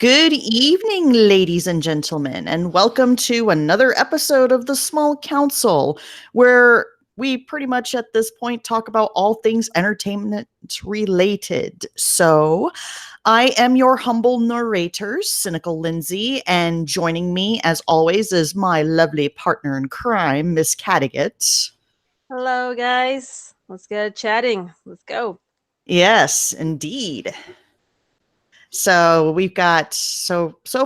Good evening, ladies and gentlemen, and welcome to another episode of the Small Council, where we pretty much at this point talk about all things entertainment related. So, I am your humble narrator, Cynical Lindsay, and joining me, as always, is my lovely partner in crime, Miss Kattegat. Hello, guys. Let's get chatting. Let's go. Yes, indeed. So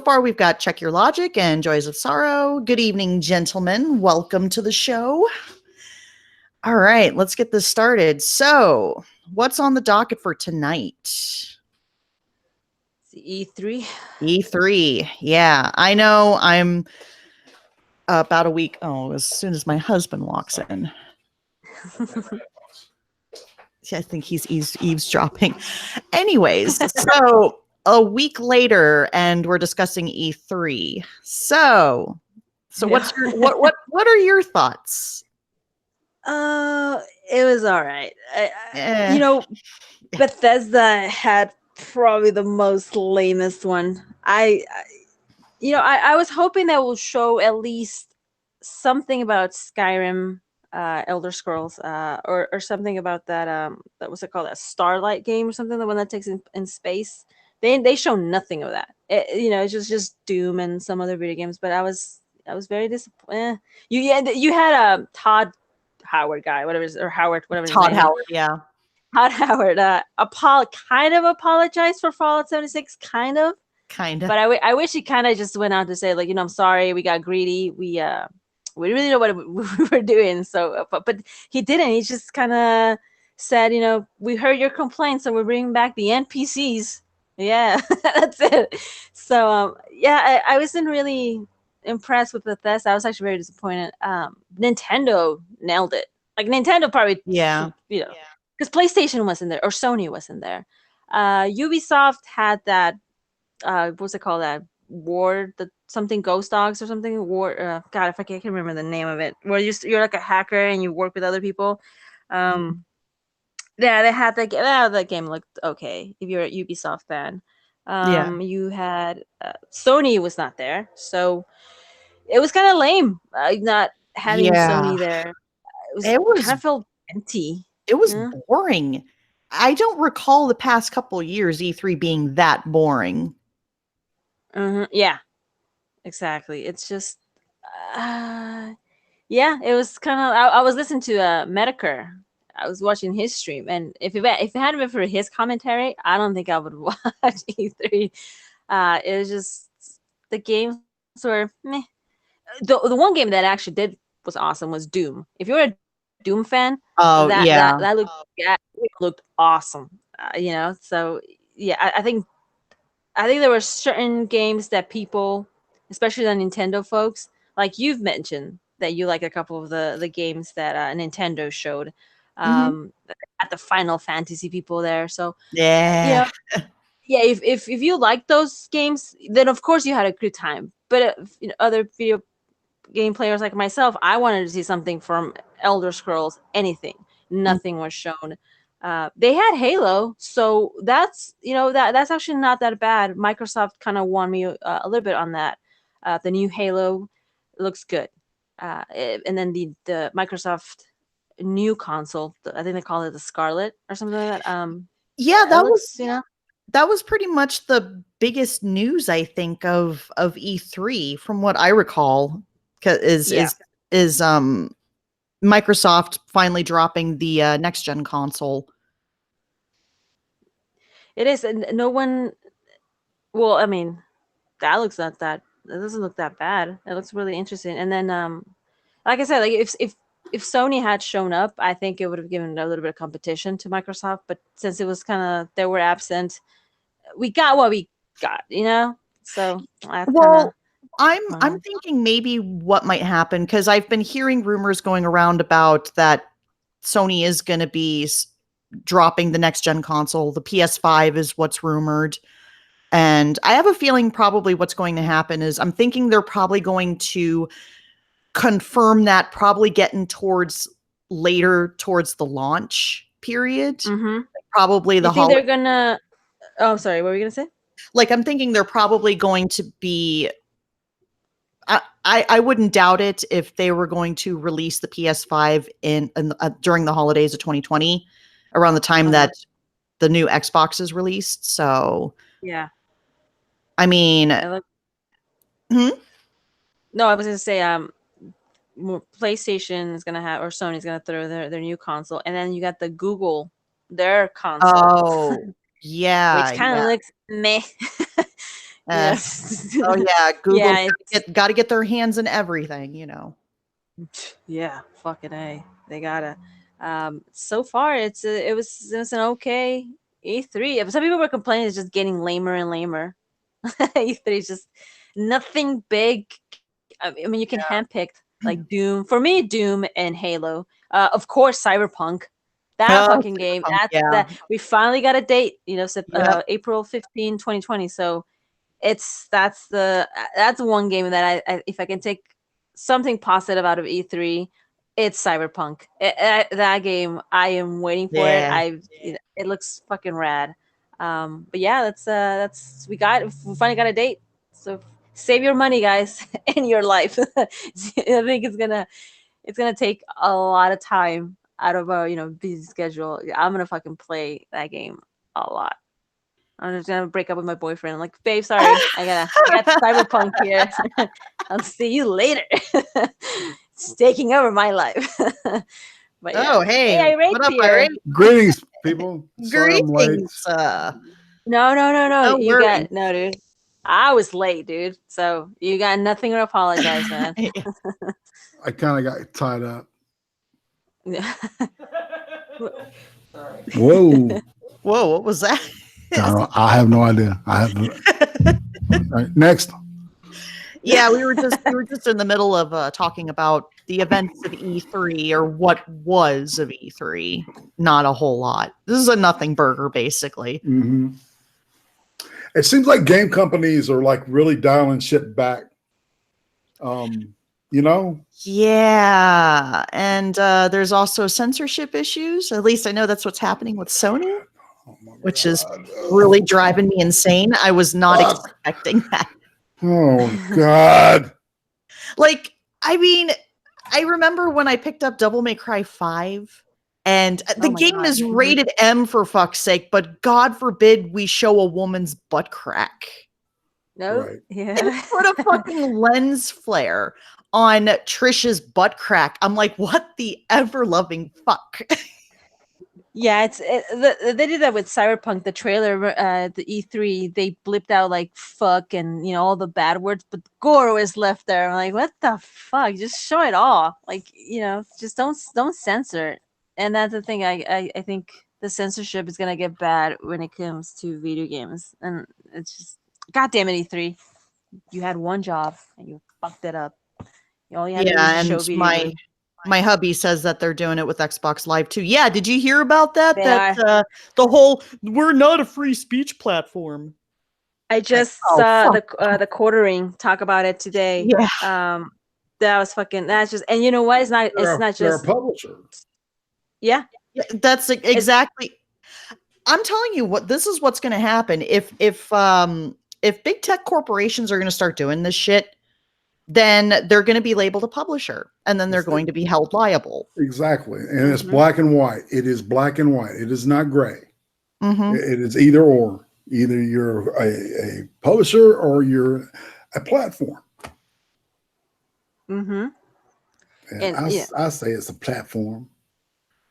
far we've got Check Your Logic and Joys of Sorrow. Good evening, gentlemen. Welcome to the show. All right, let's get this started. So, what's on the docket for tonight? It's E3. E3. Yeah, I know I'm about a week. Oh, as soon as my husband walks in. I think he's eavesdropping. Anyways, so a week later, and we're discussing E3. So Yeah. what are your thoughts? It was all right. Eh, Bethesda had probably the most lamest one. I was hoping that will show at least something about Skyrim, Elder Scrolls, or something about that was it called, that Starlight game or something, the one that takes in space. They show nothing of that. It's just Doom and some other video games. But I was very disappointed. You had a Todd Howard guy, or Howard, whatever his Todd name is. Howard, yeah, Todd Howard, kind of apologized for Fallout 76, kind of. kind of. But I wish he kind of just went out to say, like, I'm sorry, we got greedy, we really know what we were doing. So, but he didn't. He just kind of said, we heard your complaints, so we're bringing back the NPCs. Yeah, that's it. So, yeah, I wasn't really impressed with Bethesda. I was actually very disappointed. Nintendo nailed it. Like, Nintendo probably, Yeah. because PlayStation wasn't there or Sony wasn't there. Ubisoft had that, what's it called, that war, the something Ghost Dogs or something, war, god, if I can't remember the name of it, where you're like a hacker and you work with other people. um yeah, they had that game. That game looked okay if you're a Ubisoft fan. Yeah. You had, Sony was not there, so it was kind of lame, not having Yeah. Sony there. It was It was kind of felt empty. it was Yeah. boring. I don't recall the past couple years E3 being that boring. Yeah, exactly. It's just, uh, yeah, it was kind of. I was listening to Medicare. I was watching his stream, and if it hadn't been for his commentary, I don't think I would watch E3. It was just, the games were meh. The one game that actually was awesome was Doom. If you're a Doom fan, Oh, yeah. that looked awesome. So yeah, I think there were certain games that people, especially the Nintendo folks, like you've mentioned that you like a couple of the games that Nintendo showed. Mhm. At the Final Fantasy people there. So, Yeah. yeah, if you like those games, then of course you had a good time. But other video game players like myself, I wanted to see something from Elder Scrolls, anything. Mm. Nothing was shown. They had Halo, so that's actually not that bad. Microsoft kind of won me a little bit on that. The new Halo looks good, and then the Microsoft new console, I think they call it the Scarlet or something like that. Yeah, It that was looks, that was pretty much the biggest news I think of E3 from what I recall. Is yeah, Microsoft finally dropping the next gen console. it is, and no one. Well, I mean, that looks not that. It doesn't look that bad. It looks really interesting. And then, like I said, like if Sony had shown up, I think it would have given a little bit of competition to Microsoft. But since it was kind of, they were absent, we got what we got. So that's kind of. Well, I'm thinking maybe what might happen because I've been hearing rumors going around about that Sony is going to be dropping the next gen console. The PS5 is what's rumored. And I have a feeling probably what's going to happen is I'm thinking they're probably going to confirm that probably getting towards the launch period. Mm-hmm. Probably You the think they're holiday. gonna? Oh, sorry. What were you gonna say? Like, I'm thinking they're probably going to be. I wouldn't doubt it if they were going to release the PS5 during the holidays of 2020, around the time that the new Xbox is released. So, yeah. I mean, No, I was gonna say, PlayStation is gonna have, or Sony's gonna throw their new console, and then you got the Google, their console. oh Which yeah, kind of yeah. looks meh. You know, Oh yeah, Google yeah, got to get their hands in everything, you know. yeah, fucking A. They gotta. So far, it was an okay E3. Some people were complaining it's just getting lamer and lamer. E3 is just nothing big. I mean, you can handpick like Doom. For me, Doom and Halo. Of course, Cyberpunk. That Oh, fucking game. Cyberpunk, That's yeah. the We finally got a date. Yep. April 15, 2020. So that's one game that I if I can take something positive out of E3, it's Cyberpunk. That game, I am waiting for it. Yeah. It looks fucking rad. But yeah, we finally got a date. So save your money, guys, and your life. I think it's gonna take a lot of time out of a busy schedule. I'm gonna fucking play that game a lot. I'm just gonna break up with my boyfriend. I'm like, babe, sorry, I got Cyberpunk here. I'll see you later. It's taking over my life. But yeah. Oh, hey, Hey, I rate what up, here. Irate? Greetings, people. Sorry I'm late. Greetings. No. No You worries. got no, dude. I was late, dude. So you got nothing to apologize, man. I kind of got tied up. Whoa. Whoa, what was that? I have no idea. All right, next. Yeah, we were just in the middle of talking about the events of E3, or what was of E3. Not a whole lot. This is a nothing burger, basically. Mm-hmm. It seems like game companies are like really dialing shit back. You know? Yeah, and there's also censorship issues. At least I know that's what's happening with Sony, which is really driving me insane. I was not expecting that. Oh God! Like, I mean, I remember when I picked up Devil May Cry 5, and the game is rated M, for fuck's sake, but God forbid we show a woman's butt crack. No, Right. yeah. And put a fucking lens flare on Trish's butt crack. I'm like, what the ever-loving fuck? Yeah, they did that with Cyberpunk. The trailer, the E3, they blipped out like fuck and all the bad words, but gore was left there. I'm like, what the fuck? Just show it all. Like just don't censor it. And that's the thing. I think the censorship is gonna get bad when it comes to video games, and it's just goddamn it, E3. You had one job and you fucked it up. All you had to do was show video games. My hubby says that they're doing it with Xbox Live too. Yeah, did you hear about that? The whole "we're not a free speech platform." I just saw the quartering talk about it today. Yeah. That's just, and you know what? It's not just they're a publisher. Yeah. That's exactly. I'm telling you what. This is what's going to happen if big tech corporations are going to start doing this shit. Then they're going to be labeled a publisher, and then they're going to be held liable. Exactly. And it's black and white. It is black and white. It is not gray. Mm-hmm. It is either or. Either you're a publisher or you're a platform. Mm-hmm. And I say it's a platform.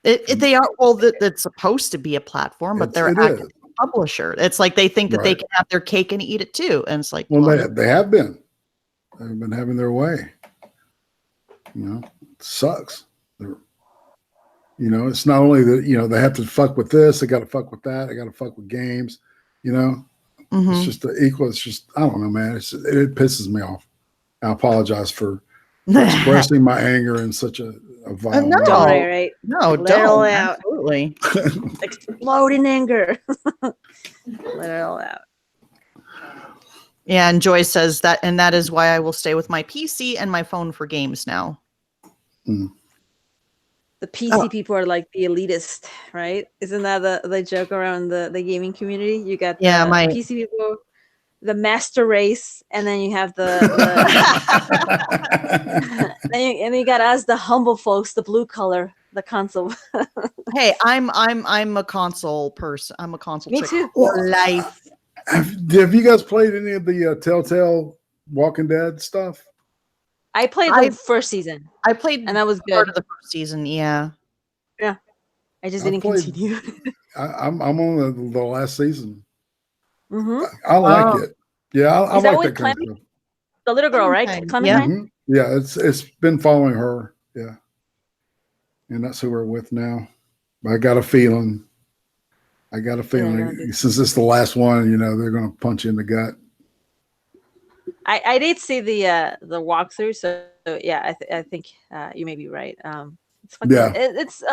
They are, well, it's supposed to be a platform, but they're acting a publisher. It's like they think that they can have their cake and eat it too. And it's like, well, they have been. They've been having their way. It sucks. It's not only that, they have to fuck with this, they got to fuck with that, they got to fuck with games, Mm-hmm. It's just equal. It's just, I don't know, man. It pisses me off. I apologize for expressing my anger in such a violent way. Don't worry, right? No, Let don't. it all out. Absolutely. Explode in anger. Let it all out. Yeah, and Joy says that, and that is why I will stay with my PC and my phone for games now. Mm. The PC people are like the elitist, right? Isn't that the joke around the gaming community? You got my PC people master race, and then you have the then you got us, the humble folks, the blue color, the console. Hey, I'm a console person. I'm a console Me chick too. for life. Have you guys played any of the Telltale Walking Dead stuff? I played the first season. I played and that was part good. of the first season. Yeah. Yeah, I just I've didn't played- continue. I'm on the last season. Mm-hmm. I like Oh. it. Yeah, I Is that like with that kind of stuff. The little girl, right? Clementine, Clementine. Yeah, it's been following her. Yeah, and that's who we're with now. I got a feeling. Since it's the last one, they're going to punch you in the gut. I did see the walkthrough, so yeah, I think you may be right. It's fucking, Yeah. it's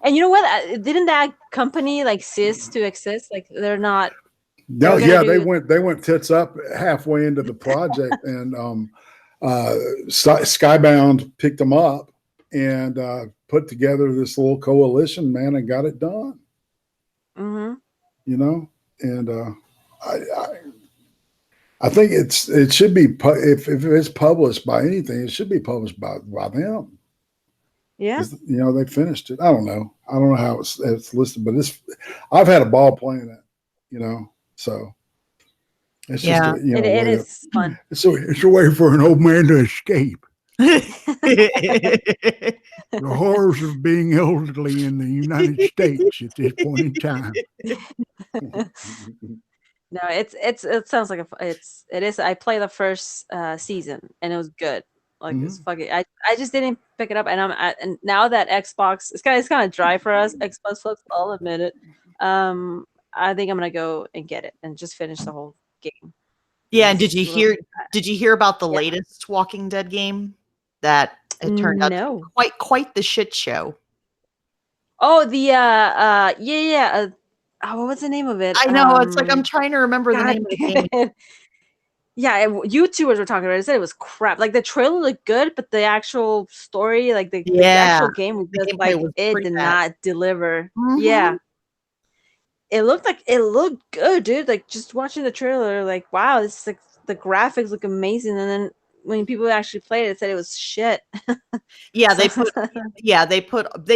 and you know what? Didn't that company like cease to exist? Like they're not. No, yeah, they went tits up halfway into the project, and Skybound picked them up and put together this little coalition, man, and got it done. Mm-hmm. And I think it should be if it's published by anything, it should be published by them. Yeah, they finished it. I don't know how it's listed, but I've had a ball playing it. So it's just it is fun. It's a way for an old man to escape the horrors of being elderly in the United States at this point in time. No, it sounds like it is. I played the first season and it was good. Like it's fucking. I just didn't pick it up, and and now that Xbox, it's kind of dry for us Xbox folks. I'll admit it. I think I'm gonna go and get it and just finish the whole game. Yeah, and did you hear about the latest Walking Dead game? That it turned out to be quite the shit show. Oh, the what was the name of it? I know, it's like I'm trying to remember the name of the game. Yeah, YouTubers were talking about it. They said it was crap. Like the trailer looked good, but the actual story, like the actual game was just like it did not deliver. Mm-hmm. Yeah. It looked good, dude. Like just watching the trailer, like wow, this is like the graphics look amazing, and then when people actually played it said it was shit. Yeah, they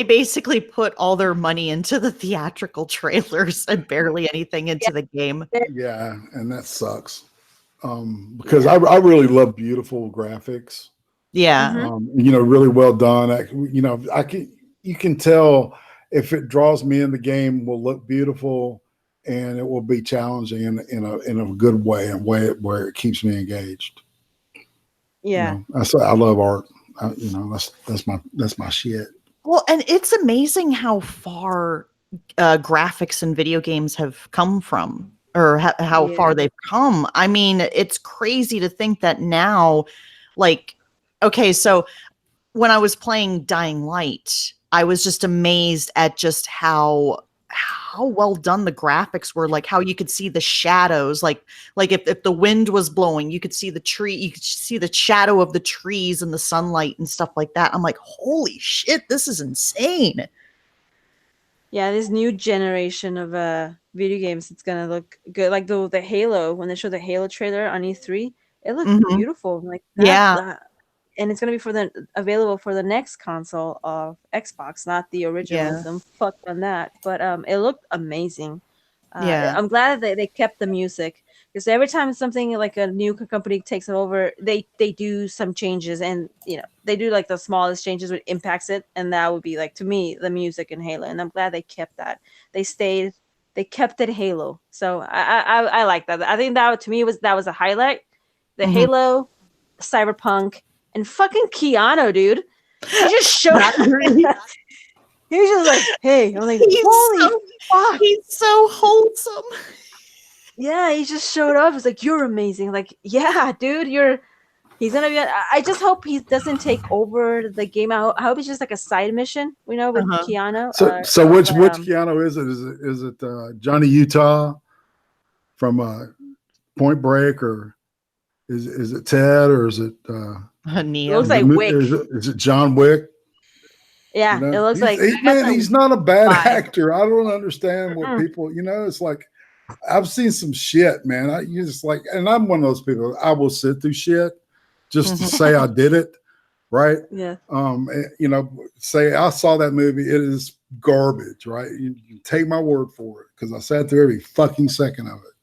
basically put all their money into the theatrical trailers and barely anything into the game. Yeah, and that sucks. Because I really love beautiful graphics. Yeah. Really well done. You can tell if it draws me in, the game will look beautiful and it will be challenging in a good way, where it keeps me engaged. Yeah. I love art. That's my shit. Well, and it's amazing how far graphics in video games have come from, or how far they've come. I mean, it's crazy to think that now, like, okay, so when I was playing Dying Light, I was just amazed at just how well done the graphics were, like how you could see the shadows, like if the wind was blowing, you could see the tree, you could see the shadow of the trees and the sunlight and stuff like that. I'm like, holy shit, this is insane. Yeah, this new generation of video games, it's gonna look good. Like the Halo, when they showed the Halo trailer on E3, it looked beautiful. Like and it's gonna be available for the next console of Xbox, not the original. Some fuck on that, but it looked amazing. I'm glad that they kept the music, because every time something like a new company takes it over, they do some changes, and they do like the smallest changes which impacts it, and that would be like, to me, the music in Halo, and I'm glad they kept that. They kept it Halo, so I like that. I think that to me was a highlight. The Halo, Cyberpunk, and fucking Keanu, dude. He just showed up. He was just like, hey, I'm like, holy fuck. He's so wholesome. Yeah, he just showed up. He's like, you're amazing. Like, yeah, dude, he's gonna be. I just hope he doesn't take over the game. I hope it's just like a side mission, with Keanu. So which Keanu is it? Is it Johnny Utah from Point Break, or is it Ted, or is it Neo? It looks like Wick. Is it John Wick? Yeah, it looks like he's not a bad actor. I don't understand what people. It's like I've seen some shit, man. You just like, and I'm one of those people. I will sit through shit just to say I did it, right? Yeah. Say I saw that movie. It is garbage, right? You take my word for it because I sat through every fucking second of it.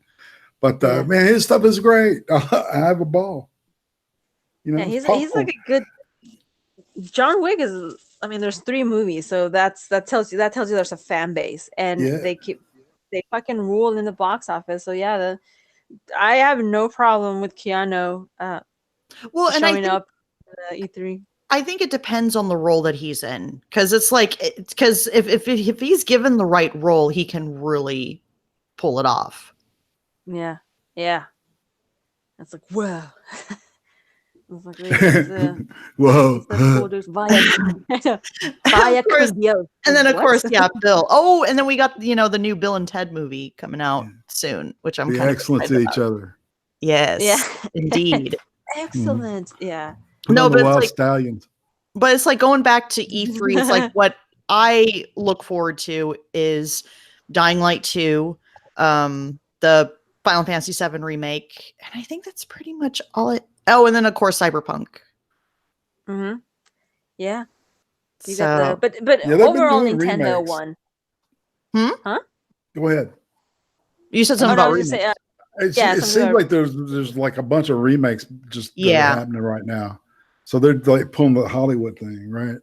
But man, his stuff is great. I have a ball. He's like a good. John Wick is. I mean, there's 3 movies, so that tells you there's a fan base, and they fucking rule in the box office. So yeah, I have no problem with Keanu showing up at E3. I think it depends on the role that he's in, because it's like, because if he's given the right role, he can really pull it off. Yeah. It's like, whoa. It's like, whoa. And then of course, Bill. Oh, and then we got the new Bill and Ted movie coming out soon, which I'm kind of excellent to each other. Yes, indeed. Excellent. Yeah. No, but it's like Stallions. But it's like going back to E3. It's like what I look forward to is Dying Light 2, the Final Fantasy VII remake, and I think that's pretty much all it. Oh, and then of course Cyberpunk. Mm-hmm. Yeah. You got but overall Nintendo remakes. won. Huh? Go ahead. You said something about remakes. It seems like there's like a bunch of remakes just happening right now. So they're like pulling the Hollywood thing, right?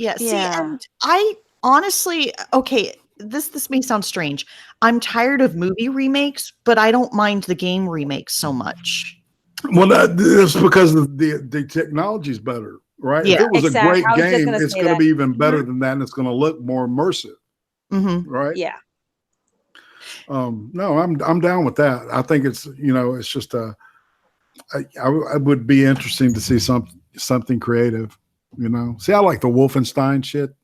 Yeah. See, and I honestly, this may sound strange. I'm tired of movie remakes, but I don't mind the game remakes so much. Well, that's because the technology's better, right? Yeah, if it was a great game, it's going to be even better than that, and it's going to look more immersive, right? Yeah. No, I'm down with that. I think it's it's just I would be interesting to see something creative. See, I like the Wolfenstein shit.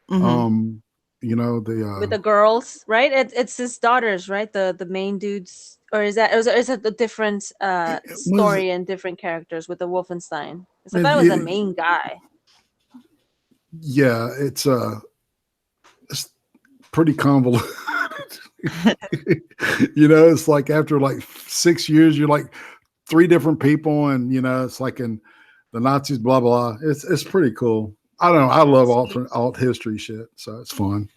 With the girls, right? It's his daughters, right? The main dudes, or is it a different story and different characters with the Wolfenstein? So that was the main guy. Yeah, it's pretty convoluted. It's like after like 6 years, you're like 3 different people, and it's like in the Nazis, blah blah. It's pretty cool. I don't know. I love alt history shit, so it's fun.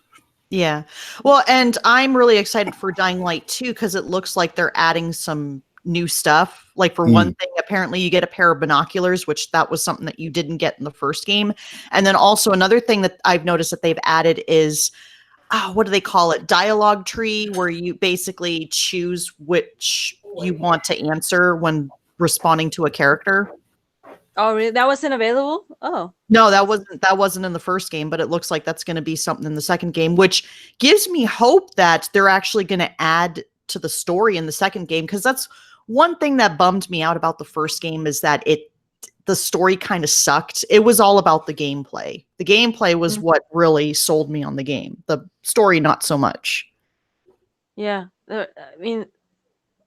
Yeah. Well, and I'm really excited for Dying Light 2 because it looks like they're adding some new stuff. Like for one thing, apparently you get a pair of binoculars, which that was something that you didn't get in the first game. And then also another thing that I've noticed that they've added is, what do they call it? Dialogue tree, where you basically choose which you want to answer when responding to a character. Oh, really? That wasn't available? Oh. No, that wasn't in the first game, but it looks like that's going to be something in the second game, which gives me hope that they're actually going to add to the story in the second game, because that's one thing that bummed me out about the first game, is that the story kind of sucked. It was all about the gameplay. The gameplay was what really sold me on the game. The story, not so much. Yeah. I mean,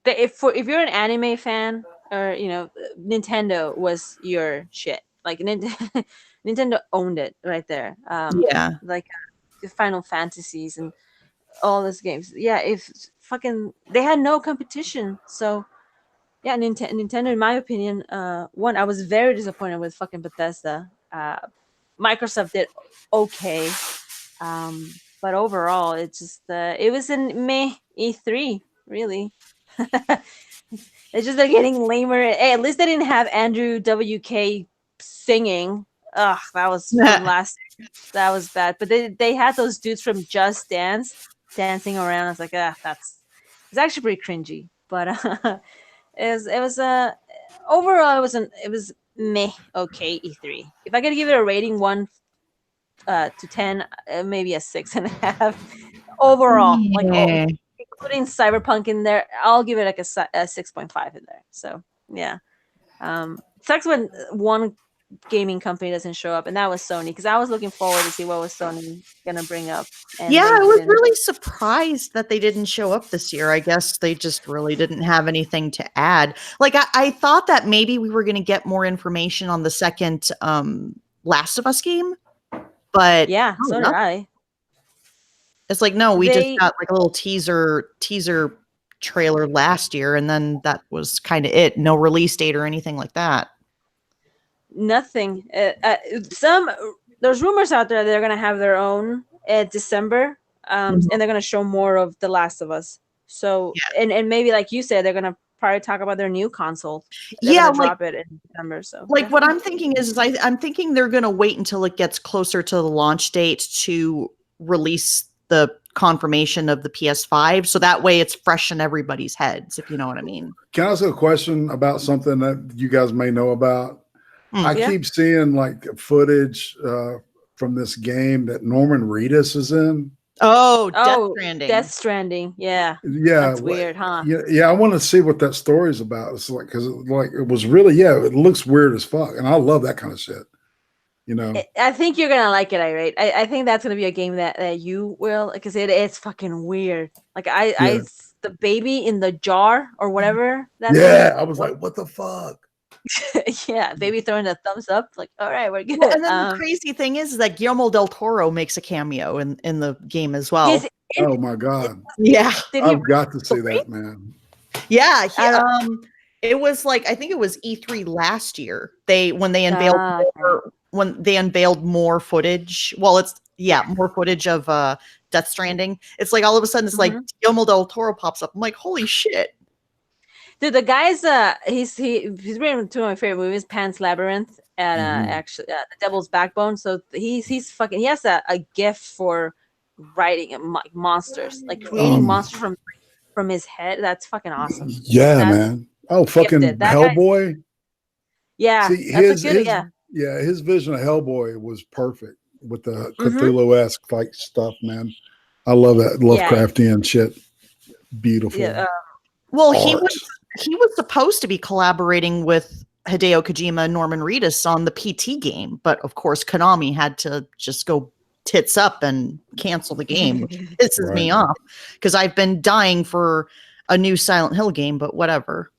if you're an anime fan, or Nintendo was your shit. Like Nintendo owned it right there. Like the Final Fantasies and all those games. Yeah, if fucking they had no competition. So yeah, Nintendo, in my opinion, one, I was very disappointed with fucking Bethesda. Microsoft did okay, but overall, it was in May E3 really. It's just they're getting lamer. Hey, at least they didn't have Andrew WK singing. Ugh, that was last. That was bad. But they had those dudes from Just Dance dancing around. I was like, it's actually pretty cringy. But it was overall it was meh okay E3. If I could give it a rating 1 to 10, maybe a 6.5 overall. Including Cyberpunk in there, I'll give it like a 6.5 in there. So yeah, sucks when one gaming company doesn't show up, and that was Sony, because I was looking forward to see what was Sony gonna bring up. And I was really surprised that they didn't show up this year. I guess they just really didn't have anything to add. Like I thought that maybe we were going to get more information on the second Last of Us game, but yeah, so did I. It's like, no, we just got like a little teaser trailer last year, and then that was kind of it. No release date or anything like that. Nothing. There's rumors out there they're gonna have their own December, and they're gonna show more of The Last of Us. So and maybe like you said, they're gonna probably talk about their new console. They're gonna drop it in December. So what I'm thinking is I'm thinking they're gonna wait until it gets closer to the launch date to release the confirmation of the PS5, so that way it's fresh in everybody's heads, if you know what I mean. Can I ask a question about something that you guys may know about? I keep seeing like footage from this game that Norman Reedus is in. Death Stranding. Yeah. That's weird, huh? Yeah. I want to see what that story is about. It's like, because it was really, it looks weird as fuck, and I love that kind of shit. You know, I think you're gonna like it, Irate. I think that's gonna be a game that you will, because it's fucking weird. Like the baby in the jar or whatever. I was like, what the fuck? Baby throwing a thumbs up, like, all right, we're good. Well, and then the crazy thing is that Guillermo del Toro makes a cameo in the game as well. Oh my god! I've got to see that, man. Yeah, it was like, I think it was E3 last year. When they unveiled more footage. Well, it's more footage of Death Stranding. It's like all of a sudden it's like Guillermo del Toro pops up. I'm like, holy shit. Dude, the guy's he's been two of my favorite movies, Pan's Labyrinth and actually The Devil's Backbone. So he's fucking, he has a gift for writing monsters, like creating monsters from his head. That's fucking awesome. Yeah, man. Oh, fucking Hellboy. See, his vision of Hellboy was perfect with the Cthulhu-esque like stuff, man. I love that Lovecraftian shit. Beautiful. Well, he was supposed to be collaborating with Hideo Kojima and Norman Reedus on the PT game, but of course Konami had to just go tits up and cancel the game, which pisses me off because I've been dying for a new Silent Hill game, but whatever.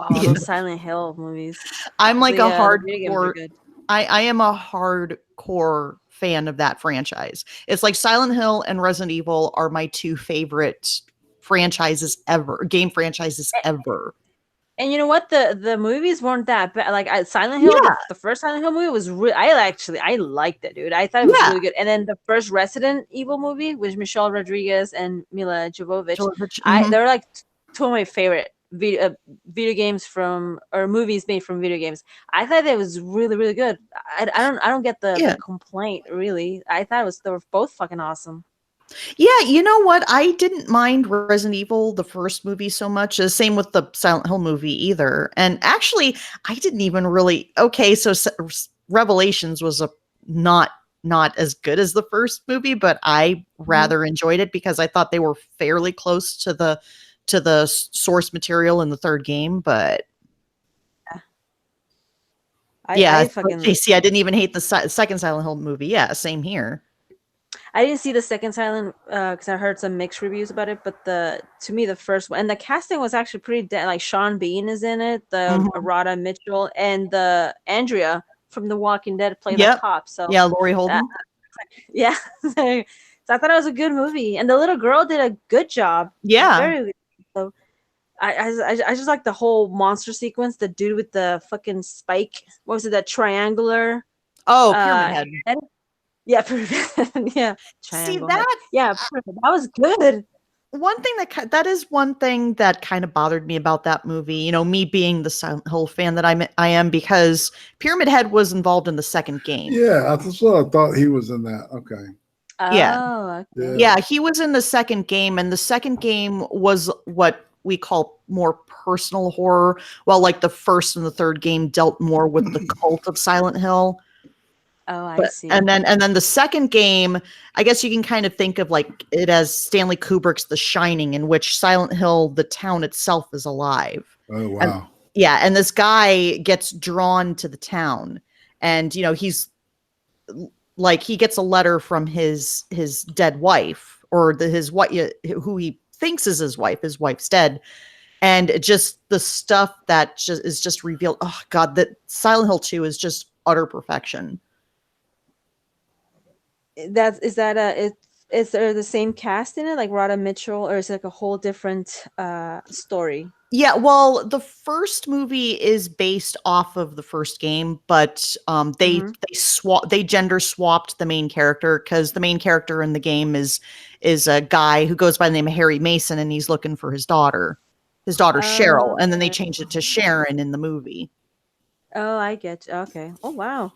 Those Silent Hill movies. I'm like a hardcore. I am a hardcore fan of that franchise. It's like Silent Hill and Resident Evil are my two favorite game franchises ever. And you know what? The movies weren't that bad. Like Silent Hill, the first Silent Hill movie was I liked it, dude. I thought it was really good. And then the first Resident Evil movie with Michelle Rodriguez and Mila Jovovich, they're like two of my favorite video games movies made from video games. I thought that was really, really good. I don't get the complaint really. I thought they were both fucking awesome. Yeah, you know what? I didn't mind Resident Evil, the first movie, so much. The same with the Silent Hill movie either. And actually, I didn't even really. Okay, so Revelations was not as good as the first movie, but I rather enjoyed it because I thought they were fairly close to the source material in the third game. But I didn't even hate the second Silent Hill movie. Yeah, same here. I didn't see the second Silent because I heard some mixed reviews about it, but to me the first one, and the casting was actually pretty like Sean Bean is in it, the Radha Mitchell, and the Andrea from The Walking Dead played the cop. So Laurie Holden. So I thought it was a good movie, and the little girl did a good job. Yeah, very good. So I just like the whole monster sequence. The dude with the fucking spike. What was it? That triangular. Pyramid Head. Yeah, yeah. See that? Yeah, that was good. One thing that is one thing that kind of bothered me about that movie. You know, me being the Silent Hill fan that I am, because Pyramid Head was involved in the second game. Yeah, that's what I thought he was in that. Okay. Yeah, he was in the second game, and the second game was what we call more personal horror, while like the first and the third game dealt more with the cult of Silent Hill. Oh, I see. And then the second game, I guess you can kind of think of like it as Stanley Kubrick's The Shining, in which Silent Hill, the town itself, is alive. Oh, wow. And this guy gets drawn to the town, and you know he's like, he gets a letter from his dead wife, or his wife, who he thinks is his wife. His wife's dead, and just the stuff that is just revealed. Oh God, that Silent Hill 2 is just utter perfection. It's is there the same cast in it, like Rhoda Mitchell, or is it like a whole different story? Yeah, well, the first movie is based off of the first game, but they gender swapped the main character because the main character in the game is a guy who goes by the name of Harry Mason, and he's looking for his daughter. His daughter Cheryl, and then they changed it to Sharon in the movie. Oh, I get you. Okay. Oh, wow.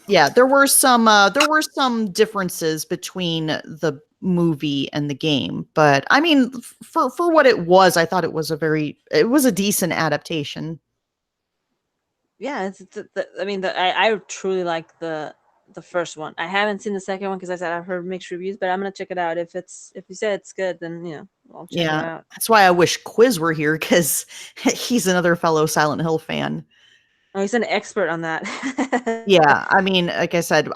Yeah, there were some differences between the movie and the game, but I mean, for what it was, I thought it was a decent adaptation. Yeah, I truly like the first one. I haven't seen the second one because I said I've heard mixed reviews, but I'm gonna check it out. If you said it's good, then I'll check it out. That's why I wish Quiz were here because he's another fellow Silent Hill fan. Oh, he's an expert on that. Yeah, I mean, like I said,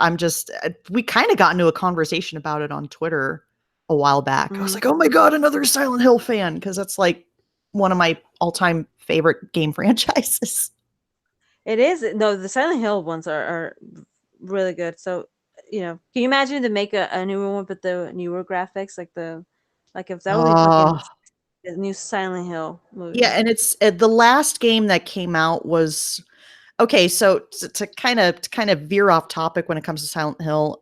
we kind of got into a conversation about it on Twitter a while back. I was like, oh my God, another Silent Hill fan, because that's like one of my all-time favorite game franchises. It is. No, the Silent Hill ones are really good. So, can you imagine to make a newer one with the newer graphics, like if that would be fucking a new Silent Hill movie. Yeah, and it's the last game that came out was okay. So to kind of veer off topic when it comes to Silent Hill,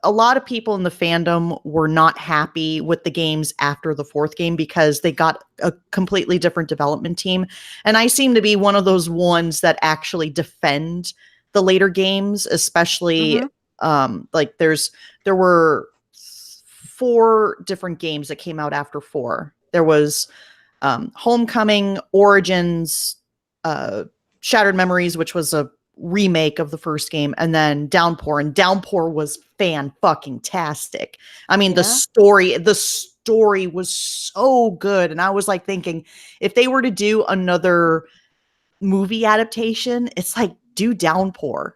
a lot of people in the fandom were not happy with the games after the fourth game because they got a completely different development team. And I seem to be one of those ones that actually defend the later games, especially like there were 4 different games that came out after 4. There was Homecoming, Origins, Shattered Memories, which was a remake of the first game, and then Downpour, and Downpour was fan-fucking-tastic. I mean, the story was so good, and I was like thinking, if they were to do another movie adaptation, it's like, do Downpour.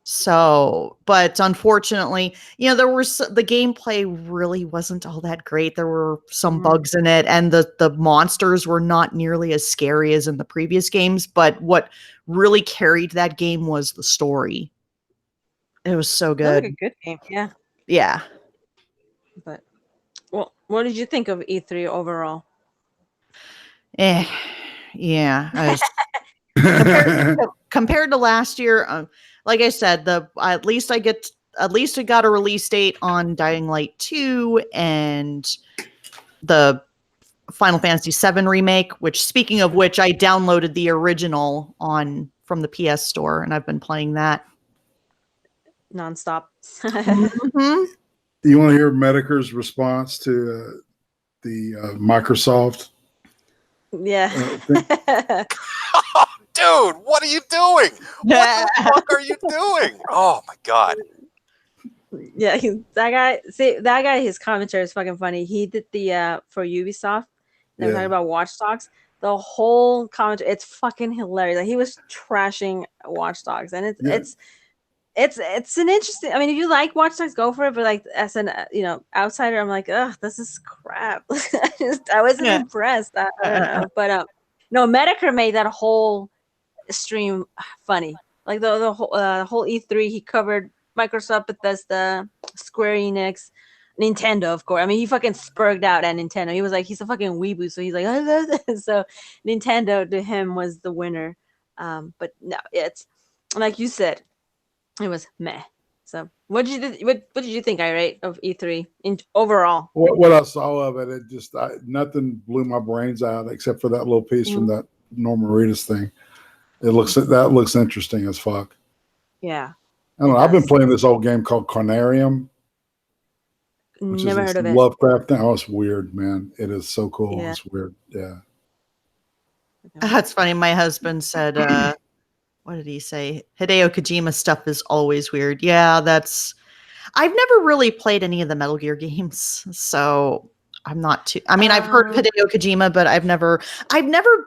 So, but unfortunately, the gameplay really wasn't all that great. There were some bugs in it, and the monsters were not nearly as scary as in the previous games. But what really carried that game was the story. It was so good. Like a good game, yeah. Yeah. But, well, what did you think of E3 overall? Yeah. Compared to last year, like I said, at least I got a release date on Dying Light 2 and the Final Fantasy VII remake, which, speaking of which, I downloaded the original from the PS Store, and I've been playing that nonstop. Do you want to hear Medicare's response to the Microsoft? Yeah. Dude, what are you doing? What the fuck are you doing? Oh my God. Yeah, that guy, his commentary is fucking funny. He did the for Ubisoft. They're talking about Watch Dogs. The whole commentary, it's fucking hilarious. Like, he was trashing Watch Dogs, and it's an interesting. I mean, if you like Watch Dogs, go for it. But like, as an outsider, I'm like, ugh, this is crap. I wasn't impressed. I don't know, but no, Medicare made that whole stream funny. Like the whole E3, he covered Microsoft, Bethesda, Square Enix, Nintendo, of course. I mean, he fucking spurred out at Nintendo. He was like, he's a fucking weeboo, so he's like, I love this. So Nintendo to him was the winner. But no, it's like you said, it was meh. So what did you think, Irate, of E3 in overall? What I saw of it, nothing blew my brains out except for that little piece from that Norman Reedus thing. That looks interesting as fuck. Yeah. I don't know. I've been playing this old game called Carnarium. Never heard of it. Lovecraft thing. Oh, it's weird, man. It is so cool. Yeah. It's weird. Yeah. That's funny. My husband said, what did he say? Hideo Kojima stuff is always weird. Yeah, I've never really played any of the Metal Gear games, so I'm not too. I mean, I've heard Hideo Kojima, but I've never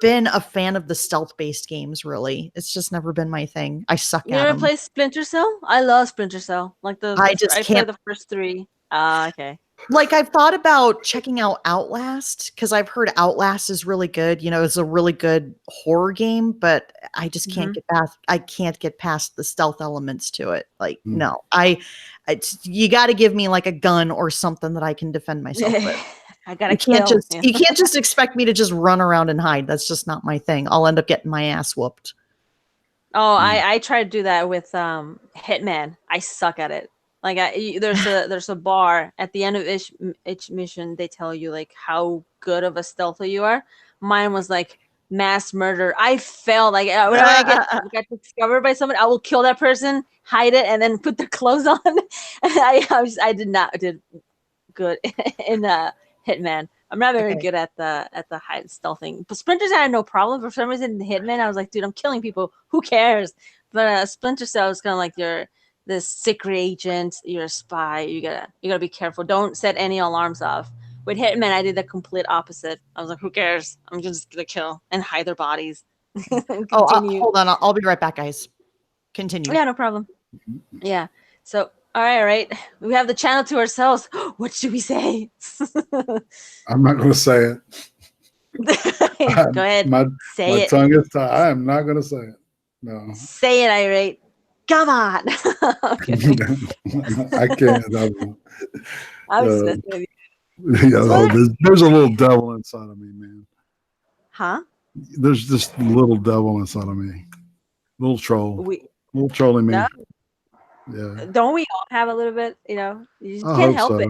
been a fan of the stealth-based games. Really, it's just never been my thing. I suck at them. You ever play Splinter Cell? I love Splinter Cell. Like I played the first 3. Okay. Like, I've thought about checking out Outlast because I've heard Outlast is really good. You know, it's a really good horror game, but I just can't get past. I can't get past the stealth elements to it. Like, no, you got to give me like a gun or something that I can defend myself with. I gotta You can't kill. just you can't just expect me to just run around and hide. That's just not my thing. I'll end up getting my ass whooped. Oh, I tried to do that with Hitman. I suck at it. Like there's a bar at the end of each mission. They tell you like how good of a stealther you are. Mine was like mass murder. I failed. Like whenever I get discovered by someone, I will kill that person, hide it, and then put their clothes on. I did not did good in Hitman. I'm not very good at the hide stealthing. But Splinter Cell had no problem. For some reason, in Hitman, I was like, dude, I'm killing people. Who cares? But Splinter Cell is kind of like you're this secret agent. You're a spy. You gotta be careful. Don't set any alarms off. With Hitman, I did the complete opposite. I was like, who cares? I'm just gonna kill and hide their bodies. Hold on. I'll be right back, guys. Continue. Yeah, no problem. Yeah. So all right. We have the channel to ourselves. What should we say? I'm not going to say it. Go ahead. Say it. My tongue is tied. I am not going to say it. No. Say it, Irate. Come on. I can't. I was with you. Yeah, there's a little devil inside of me, man. Huh? There's this little devil inside of me. Little troll. Little troll in me. No. Yeah. Don't we all have a little bit? You know, you just can't help it.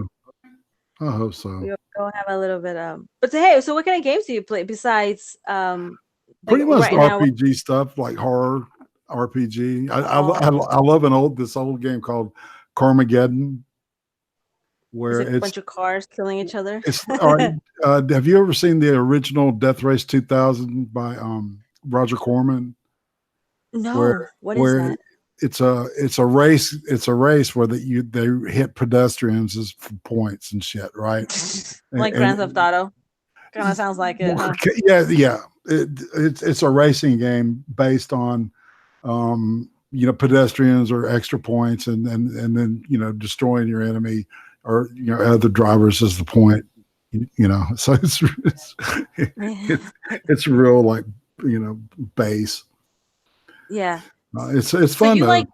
I hope so. We all have a little bit. But hey, so what kind of games do you play besides? Pretty much RPG stuff, like horror RPG. I love this old game called Carmageddon, where it's a bunch of cars killing each other. All right. Have you ever seen the original Death Race 2000 by Roger Corman? No. What is that? It's a race. It's a race where they hit pedestrians as points and shit, right? Like Grand Theft Auto. Kind of sounds like it. Huh? Yeah. It's a racing game based on, pedestrians or extra points, and then destroying your enemy or other drivers is the point. So it's real like base. Yeah. It's fun. You like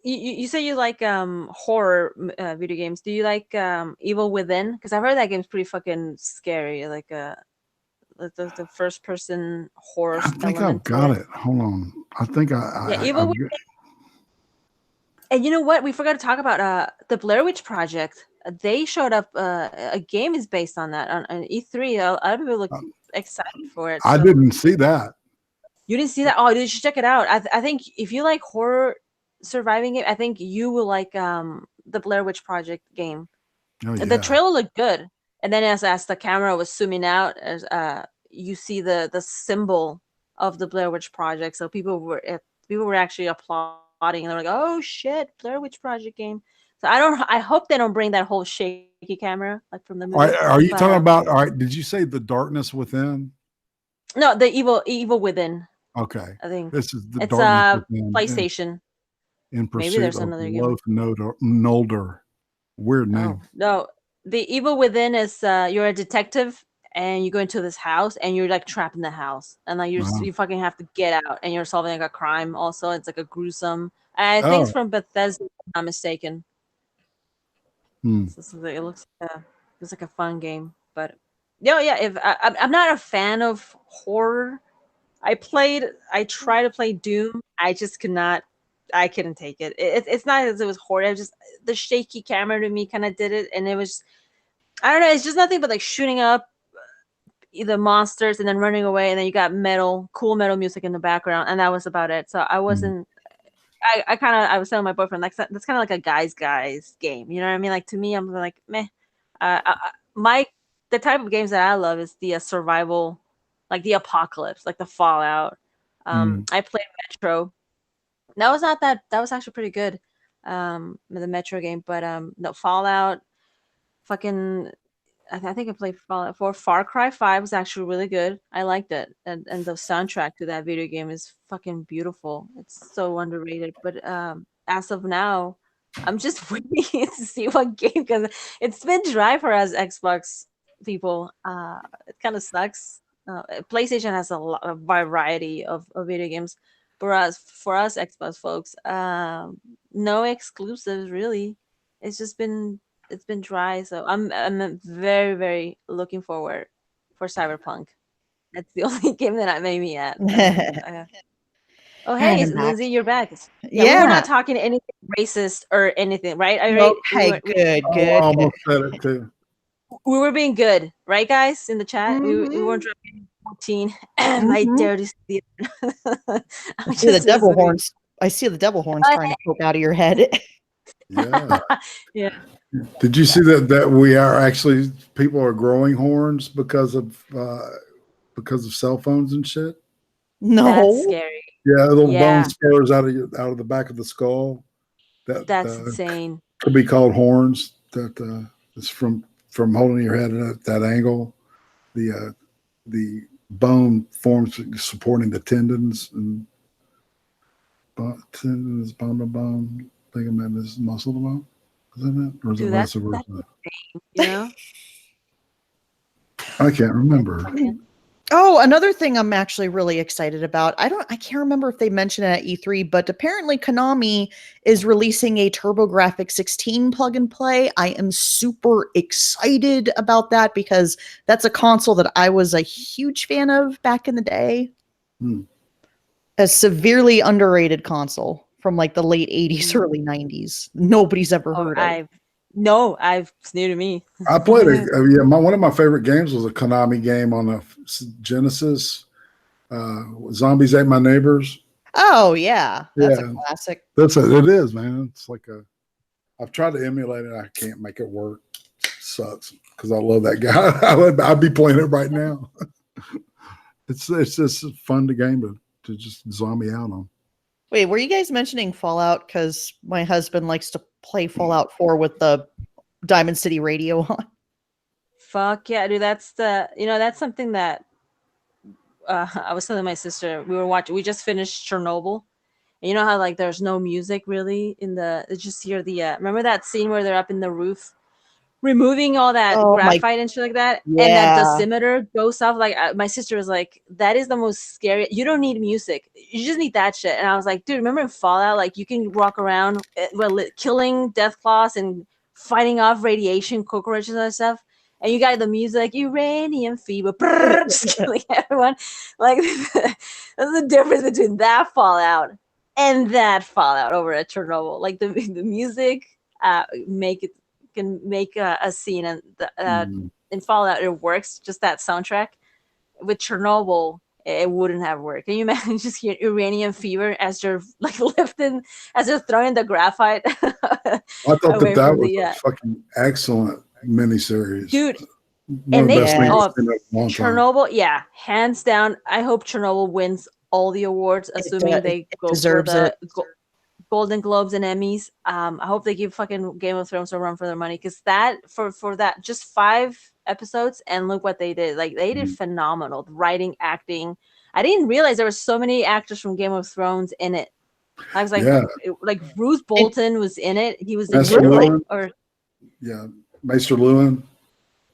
you say you like horror video games. Do you like Evil Within? Because I've heard that game's pretty fucking scary. Like the first person horror. I think I've got it. Hold on. I think Evil Within. And you know what? We forgot to talk about the Blair Witch Project. They showed up. A game is based on that on E3. A lot of people look excited for it. I didn't see that. You didn't see that? Oh, you should check it out. I think if you like horror surviving game, I think you will like the Blair Witch Project game. Oh, yeah. The trailer looked good, and then as the camera was zooming out, as you see the symbol of the Blair Witch Project. So people were actually applauding, and they're like, "Oh shit, Blair Witch Project game." So I hope they don't bring that whole shaky camera like from the movie. Are you talking about? All right, did you say The Darkness Within? No, the Evil Within. Okay, I think this is it's a PlayStation. In Pursuit Maybe there's another game. Loth Nolder. Weird name. No, the Evil Within is you're a detective and you go into this house and you're like trapped in the house and like you fucking have to get out and you're solving like a crime. Also, it's like a gruesome. I think it's from Bethesda, if I'm not mistaken. So it looks like a fun game, but yeah. If I'm not a fan of horror. I tried to play Doom. I just could not. I couldn't take it. It's not as it was horror. It was just the shaky camera to me kind of did it, and it was. I don't know. It's just nothing but like shooting up the monsters and then running away, and then you got cool metal music in the background, and that was about it. So I wasn't. I was telling my boyfriend like that's kind of like a guys game. You know what I mean? Like to me, I'm like meh. The type of games that I love is the survival. Like the apocalypse, like the Fallout. I played Metro. That was actually pretty good. The Metro game, but no Fallout. Fucking, I think I played Fallout 4. Far Cry 5 was actually really good. I liked it, and the soundtrack to that video game is fucking beautiful. It's so underrated. But as of now, I'm just waiting to see what game, because it's been dry for us Xbox people. It kind of sucks. PlayStation has a variety of video games. For us Xbox folks, no exclusives really. It's just been it's been dry. So I'm very very looking forward for Cyberpunk. That's the only game that made me at. Oh, And hey, I'm back. Lindsay, you're back. Yeah, we were Yeah. not talking anything racist or anything, right? Okay, good, I good. almost said it too. We were being good, right, guys, in the chat? We Mhm. weren't dropping 14. My Mhm. dare to see it. I see the devil horns. I see the devil horns Oh, trying to poke out of your head. Yeah. Yeah. Did you see that we are actually people are growing horns because of cell phones and shit? That's No. scary. Yeah, little Yeah. bone spurs out of the back of the skull that That's insane. could be called horns. That is from holding your head at that angle. The bone forms supporting the tendons and tendons, bone to bone. Ligament is muscle to bone. Is that it? Or is it Dude, vice that's versa? you know? I can't remember. Oh, another thing I'm actually really excited about. I can't remember if they mentioned it at E3, but apparently Konami is releasing a TurboGrafx 16 plug and play. I am super excited about that because that's a console that I was a huge fan of back in the day. A severely underrated console from like the late 80s, early 90s. Nobody's ever heard of. It's new to me. I played one of my favorite games was a Konami game on a Genesis. Zombies Ate My Neighbors. Oh yeah, that's a classic. It is, man. It's like I've tried to emulate it. I can't make it work. It sucks because I love that guy. I'd be playing it right now. It's just fun to just zombie out on. Wait, were you guys mentioning Fallout? Because my husband likes to play Fallout 4 with the Diamond City radio on. Fuck yeah, dude. That's something that I was telling my sister. We just finished Chernobyl. And you know how like there's no music really it's just hear the remember that scene where they're up in the roof removing all that graphite and shit like that, and that dosimeter goes off. Like my sister was like, that is the most scary. You don't need music, you just need that shit. And I was like, dude, remember in Fallout, like you can walk around killing death claws and fighting off radiation cockroaches and stuff, and you got the music, uranium fever, just killing everyone. Like that's the difference between that Fallout and that Fallout over at Chernobyl. Like the music can make a scene, and in Fallout it works. Just that soundtrack. With Chernobyl, it wouldn't have worked. Can you imagine just hearing uranium fever as you're like lifting, as you're throwing the graphite? I thought that was a fucking excellent miniseries, dude. One of the best things I've seen in a long Chernobyl, yeah, hands down. I hope Chernobyl wins all the awards, assuming they go for the Golden Globes and Emmys. I hope they give fucking Game of Thrones a run for their money, because that for that just 5 episodes, and look what they did. Like they did phenomenal writing, acting. I didn't realize there were so many actors from Game of Thrones in it. I was like, like Bruce Bolton was in it. He was Maester Lewin. Maester Lewin.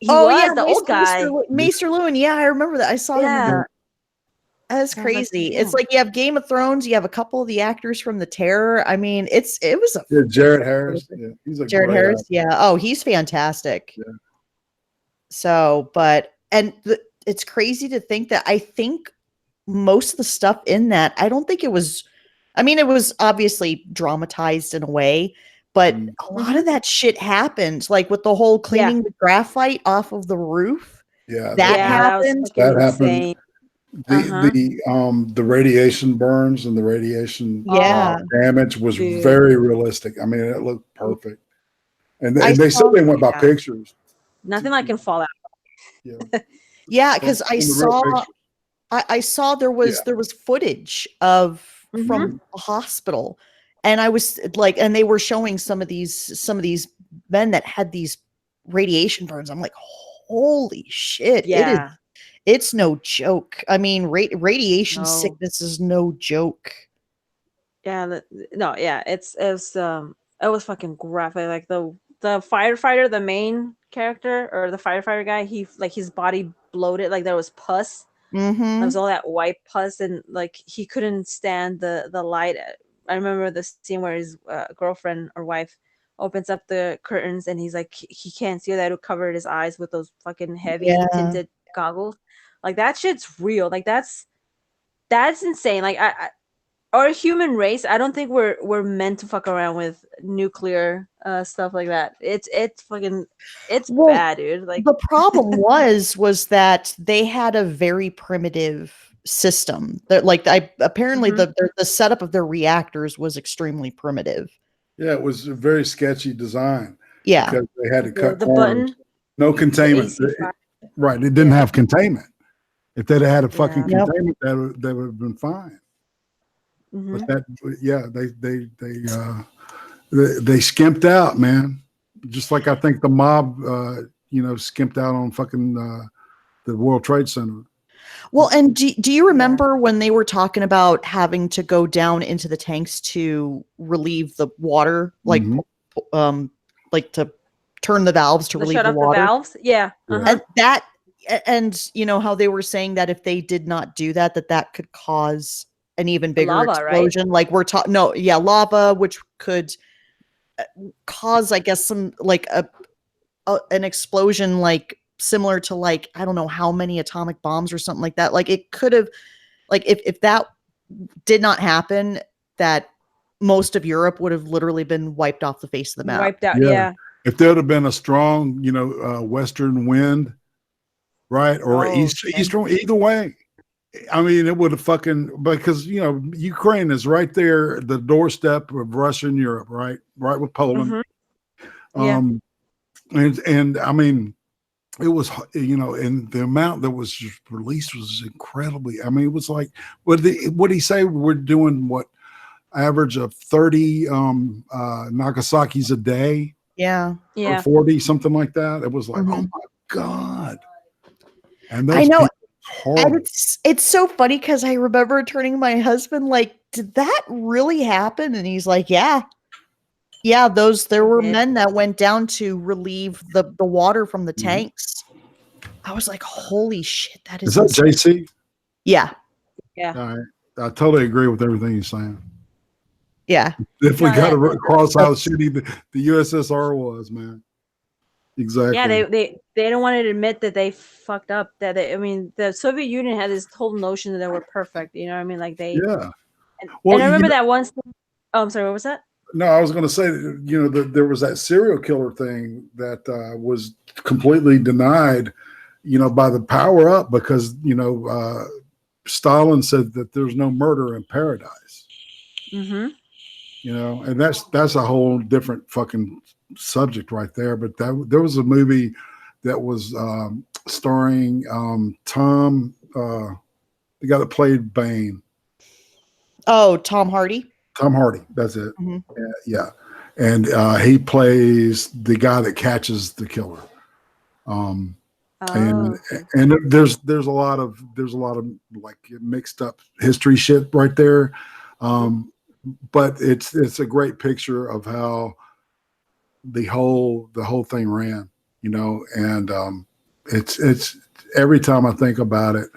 The old guy, Maester Lewin. Yeah, I remember that. I saw him in that. That's crazy. It's like you have Game of Thrones, you have a couple of the actors from The Terror. I mean, it was a Jared Harris. Yeah, he's a Jared Harris. Yeah. Oh, he's fantastic. Yeah. So, but it's crazy to think that I think most of the stuff in that, I don't think it was. I mean, it was obviously dramatized in a way, but a lot of that shit happened, like with the whole cleaning the graphite off of the roof. Yeah, that happened. That happened. The radiation burns and the radiation damage was very realistic. I mean, it looked perfect. And they said they went by pictures. Nothing like in Fallout. Yeah, because I saw there was footage from a hospital, and I was like, and they were showing some of these men that had these radiation burns. I'm like, holy shit! Yeah. It's no joke. I mean, radiation sickness is no joke. Yeah, it's It was fucking graphic. Like the firefighter, the main character or the firefighter guy, he like his body bloated, like there was pus. There was all that white pus, and like he couldn't stand the light. I remember the scene where his girlfriend or wife opens up the curtains, and he's like he can't see that, it covered his eyes with those fucking heavy tinted goggles. Like that shit's real. Like that's insane. Like our human race, I don't think we're meant to fuck around with nuclear stuff like that. It's fucking bad, dude. Like the problem was that they had a very primitive system. That like apparently the setup of their reactors was extremely primitive. Yeah, it was a very sketchy design. Yeah, because they had to cut the corners. button, No containment. Right, it didn't have containment. If they'd had a fucking containment, that would have been fine. But that, they skimped out, man. Just like I think the mob, skimped out on fucking the World Trade Center. Well, and do you remember when they were talking about having to go down into the tanks to relieve the water, like like to turn the valves to relieve the water? The valves? Yeah. And that, and you know how they were saying that if they did not do that, that could cause an even bigger lava, explosion. right? Like we're talking, lava, which could cause, I guess, some like an explosion, like similar to like I don't know how many atomic bombs or something like that. Like it could have, like if that did not happen, that most of Europe would have literally been wiped off the face of the map. Wiped out. Yeah. If there would have been a strong, western wind, right, or eastern, either way. I mean, it would have fucking, because Ukraine is right there, the doorstep of Russia and Europe, right with Poland. And I mean, it was, and the amount that was released was incredibly. I mean, it was like, what did he say? We're doing what, average of 30 Nagasaki's a day. Yeah. Or 40, something like that. It was like, oh my God. And I know. And it's so funny because I remember turning to my husband like, did that really happen? And he's like, yeah, there were men that went down to relieve the water from the tanks. I was like, holy shit, is that JC? Yeah. I totally agree with everything you're saying. Yeah. Definitely got across how shitty the USSR was, man. Exactly. Yeah, they don't want to admit that they fucked up. That the Soviet Union had this whole notion that they were perfect. You know what I mean? Like they. Yeah. And I remember that once. Oh, I'm sorry. What was that? No, I was going to say, there was that serial killer thing that was completely denied, by the power up because Stalin said that there's no murder in paradise. And that's a whole different fucking subject right there. But there was a movie that was starring Tom, the guy that played Bane. Oh, Tom Hardy. Tom Hardy, that's it. Yeah, and he plays the guy that catches the killer. And there's a lot of like mixed up history shit right there. But it's a great picture of how the whole thing ran, and it's every time I think about it,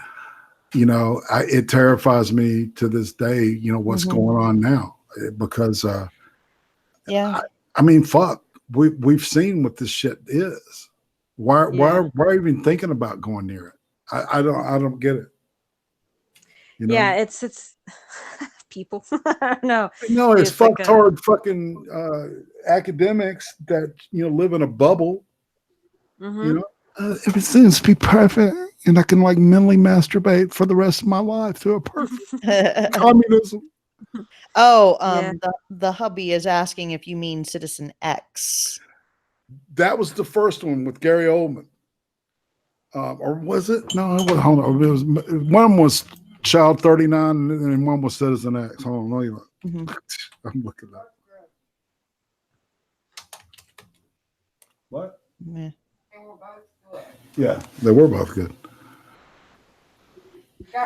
it terrifies me to this day, what's going on now, because I mean, fuck, we've seen what this shit is. Why even thinking about going near it? I don't get it. Yeah, it's people. No, it's fucktard fucking academics that live in a bubble. Everything's be perfect, and I can like mentally masturbate for the rest of my life to a perfect communism. Oh, the hubby is asking if you mean Citizen X. That was the first one with Gary Oldman, or was it? No, hold on. It was one was Child 39, and one was Citizen X. Hold on, I'm looking at what? Yeah. Yeah, they were both good.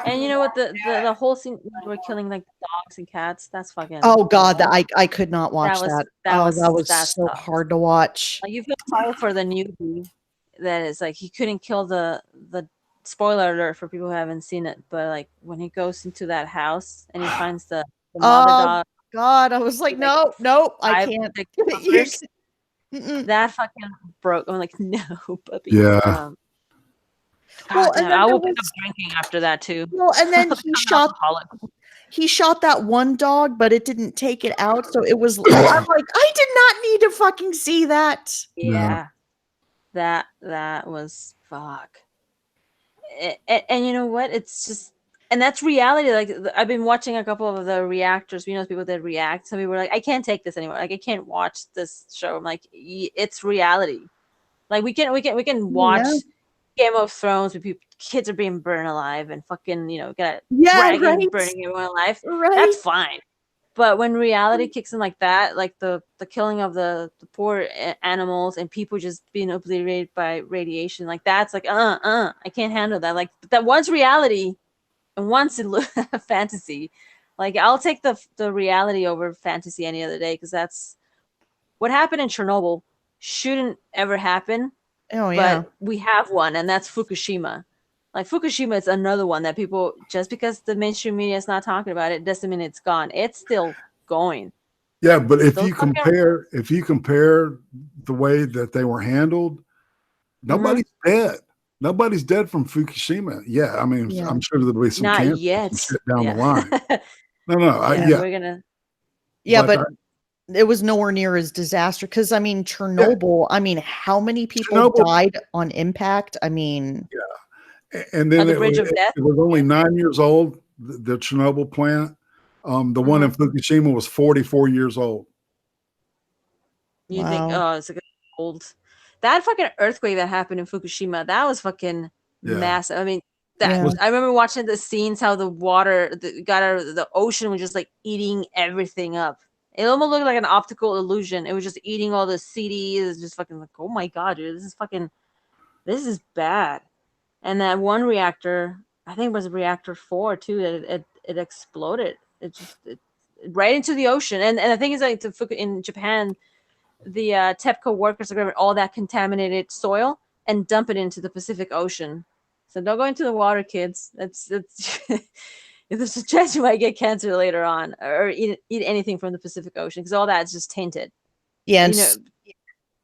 And you know what? The whole scene where we're killing like dogs and cats. That's fucking. Oh God, I could not watch that. That was that's so tough. hard to watch. Like you feel sorry for the newbie that is like he couldn't kill the spoiler alert for people who haven't seen it, but like when he goes into that house and he finds the mother Oh dog, God, I was like, no, I can't. That fucking broke. I'm like, no, puppy. Yeah. God Well, and damn, then I there will pick up was- drinking after that too. Well, and then I'll he become an shot alcoholic. he shot that one dog, but it didn't take it out. So it was, I'm like, I did not need to fucking see that. Yeah. That was fuck. And you know what? It's just, and that's reality. Like I've been watching a couple of the reactors, you know, people that react. Some people were like, I can't take this anymore. Like I can't watch this show. I'm like, it's reality. Like we can watch Game of Thrones where kids are being burned alive and fucking, you know, got dragons burning everyone alive. Right. That's fine. But when reality kicks in like that, like the killing of the poor animals and people just being obliterated by radiation, like that's like I can't handle that. Like that one's reality and one's fantasy. Like I'll take the reality over fantasy any other day because that's what happened in Chernobyl shouldn't ever happen. Oh yeah. But we have one, and that's Fukushima. Like Fukushima is another one that people, just because the mainstream media is not talking about it, doesn't mean it's gone. It's still going. Yeah, but if you compare the way that they were handled, nobody's dead. Nobody's dead from Fukushima. Yeah, I mean, I'm sure there'll be some not yet shit down the line. No, we're gonna. Yeah, but it was nowhere near as disastrous because I mean Chernobyl. I mean, how many people died on impact? I mean, and then the bridge of death. It was only 9 years old. The Chernobyl plant. The one in Fukushima was 44 years old. You think? Oh, it's like old. That fucking earthquake that happened in Fukushima. That was fucking massive. I mean, I remember watching the scenes how the water got out of the ocean was just like eating everything up. It almost looked like an optical illusion. It was just eating all the CDs. It's just fucking like, oh my god, dude, this is bad. And that one reactor, I think it was reactor 4 too, that it exploded. It just right into the ocean. And the thing is, like in Japan, the TEPCO workers are grabbing all that contaminated soil and dump it into the Pacific Ocean. So don't go into the water, kids. That's there's a chance you might get cancer later on, or eat anything from the Pacific Ocean because all that's just tainted. Yeah, and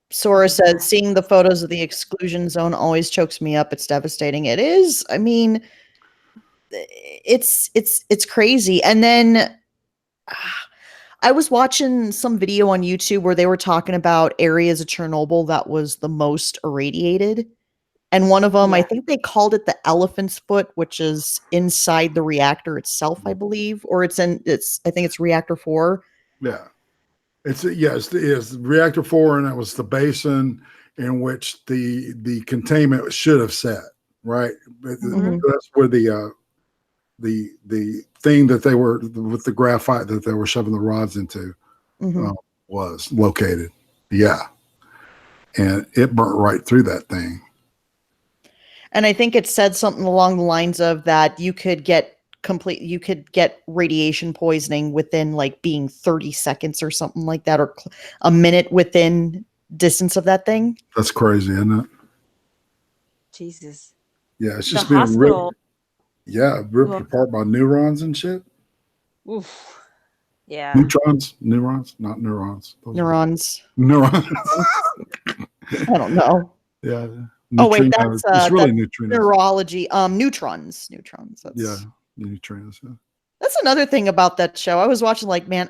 Sora says, seeing the photos of the exclusion zone always chokes me up. It's devastating. It is. I mean, it's crazy. And then I was watching some video on YouTube where they were talking about areas of Chernobyl that was the most irradiated. And one of them, I think they called it the elephant's foot, which is inside the reactor itself, I believe, or I think it's reactor 4. Yeah. It's reactor 4, and it was the basin in which the containment should have set, right? That's where the thing that they were with the graphite that they were shoving the rods into was located. Yeah. And it burnt right through that thing. And I think it said something along the lines of that you could get radiation poisoning within like being 30 seconds or something like that, or a minute within distance of that thing. That's crazy, isn't it? Jesus. Yeah, it's just being ripped apart by neurons and shit. Oof. Yeah. Neurons, not neurons. Neurons. I don't know. Yeah. Oh wait, that's really neutrinos. Neurology. Neutrons. That's, neutrinos. Yeah. That's another thing about that show. I was watching, like, man,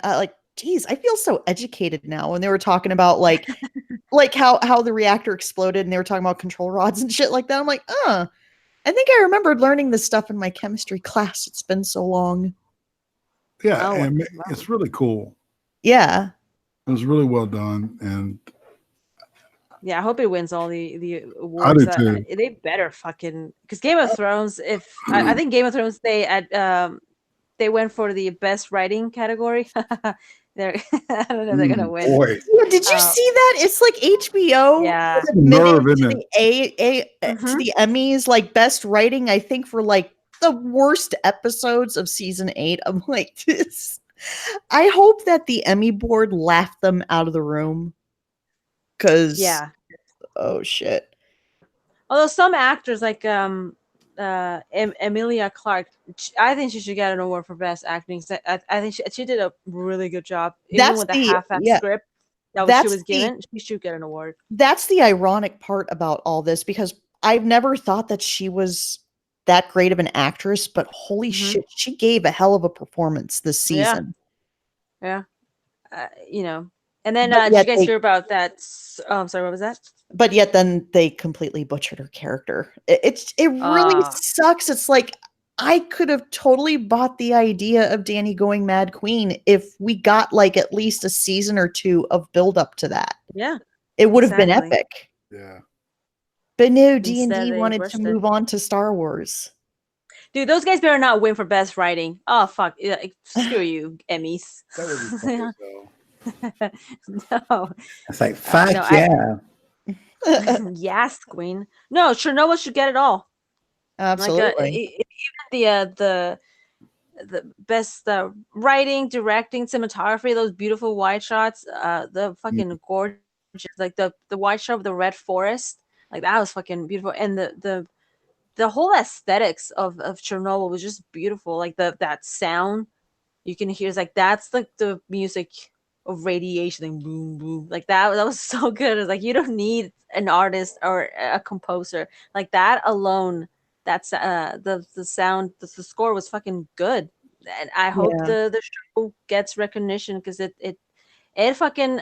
geez, I feel so educated now. When they were talking about like how the reactor exploded, and they were talking about control rods and shit like that. I'm like, I think I remembered learning this stuff in my chemistry class. It's been so long. Yeah, and it's really cool. Yeah, it was really well done, and yeah, I hope it wins all the awards. I do too. They better fucking, because Game of Thrones. I think Game of Thrones, they went for the best writing category. I don't know, they're gonna win. Boy. Yeah, did you see that? It's like HBO. Yeah, nerve, isn't to the Emmys, like best writing. I think for like the worst episodes of season 8. I'm like, this. I hope that the Emmy board laughed them out of the room. Because, oh shit. Although some actors like Emilia Clarke, I think she should get an award for best acting. I think she did a really good job, even with the half-assed script that she was given. She should get an award. That's the ironic part about all this, because I've never thought that she was that great of an actress, but holy shit, she gave a hell of a performance this season. Yeah. You know. And then did you guys hear about that? I'm sorry, what was that? But yet then they completely butchered her character. It really sucks. It's like, I could have totally bought the idea of Dani going Mad Queen if we got like at least a season or 2 of build up to that. Yeah. It would have been epic. Yeah. But no, D&D wanted to move on to Star Wars. Dude, those guys better not win for best writing. Oh fuck. Screw you, Emmys. That would be funny though. No. It's like, fuck yeah. Yes, Queen. No, Chernobyl should get it all. Absolutely. Even the best writing, directing, cinematography, those beautiful wide shots, the fucking gorgeous, like the wide shot of the red forest, like that was fucking beautiful, and the whole aesthetics of Chernobyl was just beautiful. Like that sound you can hear is like that's like the music of radiation, like boom boom, like that was so good. It's like you don't need an artist or a composer, like that alone. That's the sound, the score was fucking good, and I hope the show gets recognition, because it fucking,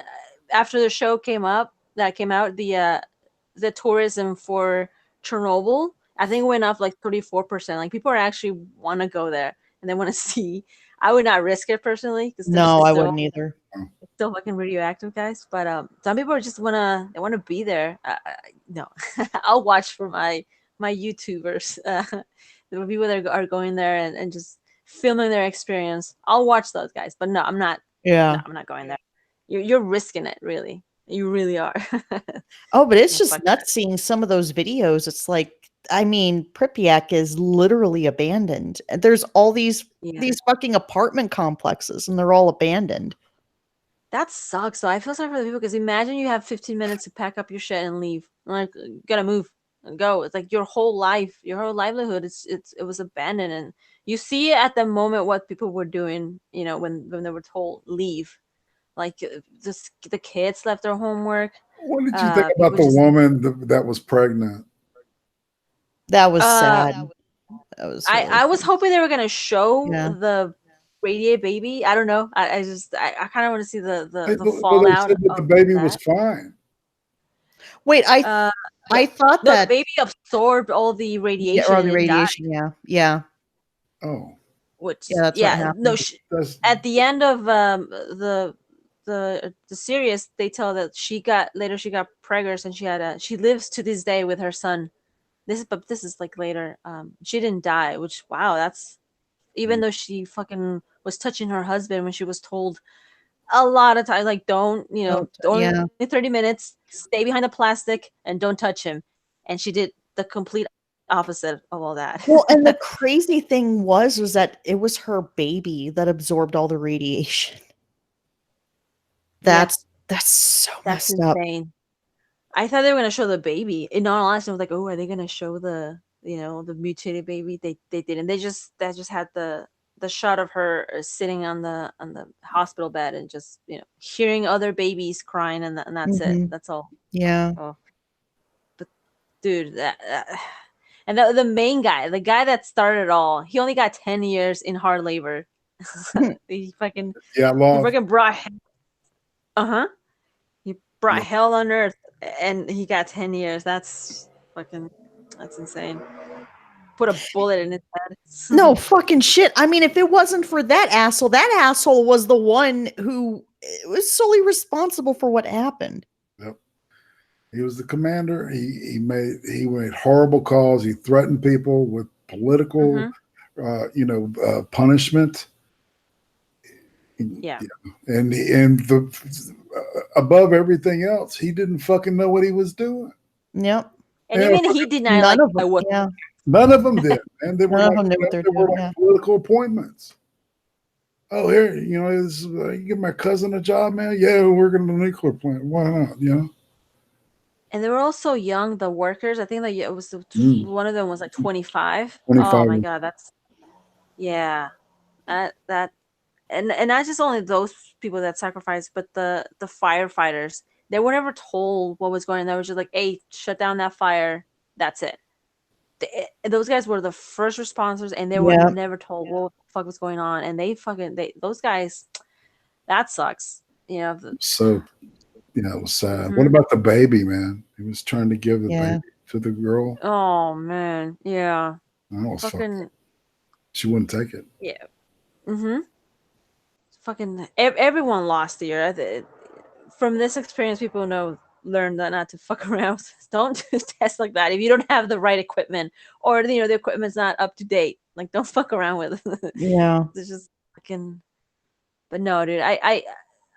after the show came out, the tourism for Chernobyl, I think, went up like 34%. Like people are actually want to go there and they want to see. I would not risk it personally, because no, I wouldn't either. It's still fucking radioactive, guys. But some people just wanna be there. No, I'll watch for my YouTubers, the people that are going there and just filming their experience. I'll watch those guys, but no, I'm not. Yeah, no, I'm not going there. You're risking it, really. You really are. Oh, but it's just nuts seeing some of those videos. It's like, I mean, Pripyat is literally abandoned. And there's all these fucking apartment complexes, and they're all abandoned. That sucks. So I feel sorry for the people, because imagine you have 15 minutes to pack up your shit and leave. Like, you gotta move and go. It's like your whole life, your whole livelihood. It was abandoned, and you see at the moment what people were doing. You know, when they were told leave, like the kids left their homework. What did you think about the woman that was pregnant? That was sad. That was. Really I was hoping they were gonna show the radiate baby. I don't know. I kind of want to see the fallout. They said that the baby was fine. Wait, I thought that the baby absorbed all the radiation. Yeah, all the radiation. Yeah. Oh. Which that's what happened. No. At the end of the series, they tell that she got preggers, and she lives to this day with her son. This is like later. She didn't die, which, wow, that's, even though she fucking was touching her husband when she was told a lot of times, like, don't 30 minutes, stay behind the plastic and don't touch him. And she did the complete opposite of all that. Well, and the crazy thing was that it was her baby that absorbed all the radiation. That's so messed insane. up. I thought they were gonna show the baby. In all honesty, I was like, oh, are they gonna show the mutated baby? They didn't. They just had the shot of her sitting on the hospital bed and just hearing other babies crying, and that's it. That's all. Yeah. Oh. But dude, and the main guy, the guy that started it all, he only got 10 years in hard labor. He fucking he fucking brought he brought hell on earth, and he got 10 years. That's insane. Put a bullet in his head. No fucking shit. I mean, if it wasn't for that asshole was the one who was solely responsible for what happened. Yep. He was the commander. He made horrible calls. He threatened people with political, punishment. Yeah. And the above everything else, he didn't fucking know what he was doing. Yep. And even he denied, like, I wasn't None of them did, and they were None of like, them knew what they're they were doing, like yeah. political appointments. Oh, here, you give my cousin a job, man. Yeah, we're working on the nuclear plant. Why not? And they were all so young, the workers. I think that it was one of them was like 25. 25. Oh my God, that's that and not just only those people that sacrificed, but the firefighters. They were never told what was going on. They were just like, "Hey, shut down that fire." That's it. Those guys were the first responders, and they were Yeah. never told what the fuck was going on. And those guys, that sucks. So, it was sad. Mhm. What about the baby, man? He was trying to give the Yeah. baby to the girl. Oh man, yeah. That was Fucking she wouldn't take it. yeah. Mm-hmm. Fucking everyone lost the year. From this experience, people learn that not to fuck around. Don't do tests like that if you don't have the right equipment, or the equipment's not up to date. Like, don't fuck around with it. Yeah. It's just fucking. But no, dude, I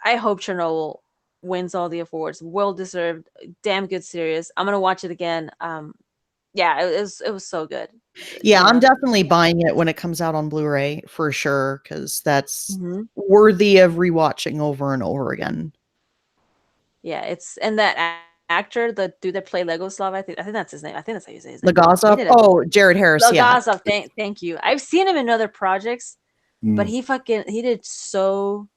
hope Chernobyl wins all the awards. Well deserved. Damn good series. I'm gonna watch it again. Yeah, it was so good. Yeah, You I'm know? definitely buying it when it comes out on Blu-ray for sure, because that's Mhm. worthy of rewatching over and over again. Yeah, and that actor, the dude that played Legoslav, I think that's his name. I think that's how you say his name. Legazov? Oh, Jared Harris, yeah. Legazov, thank you. I've seen him in other projects, but he did so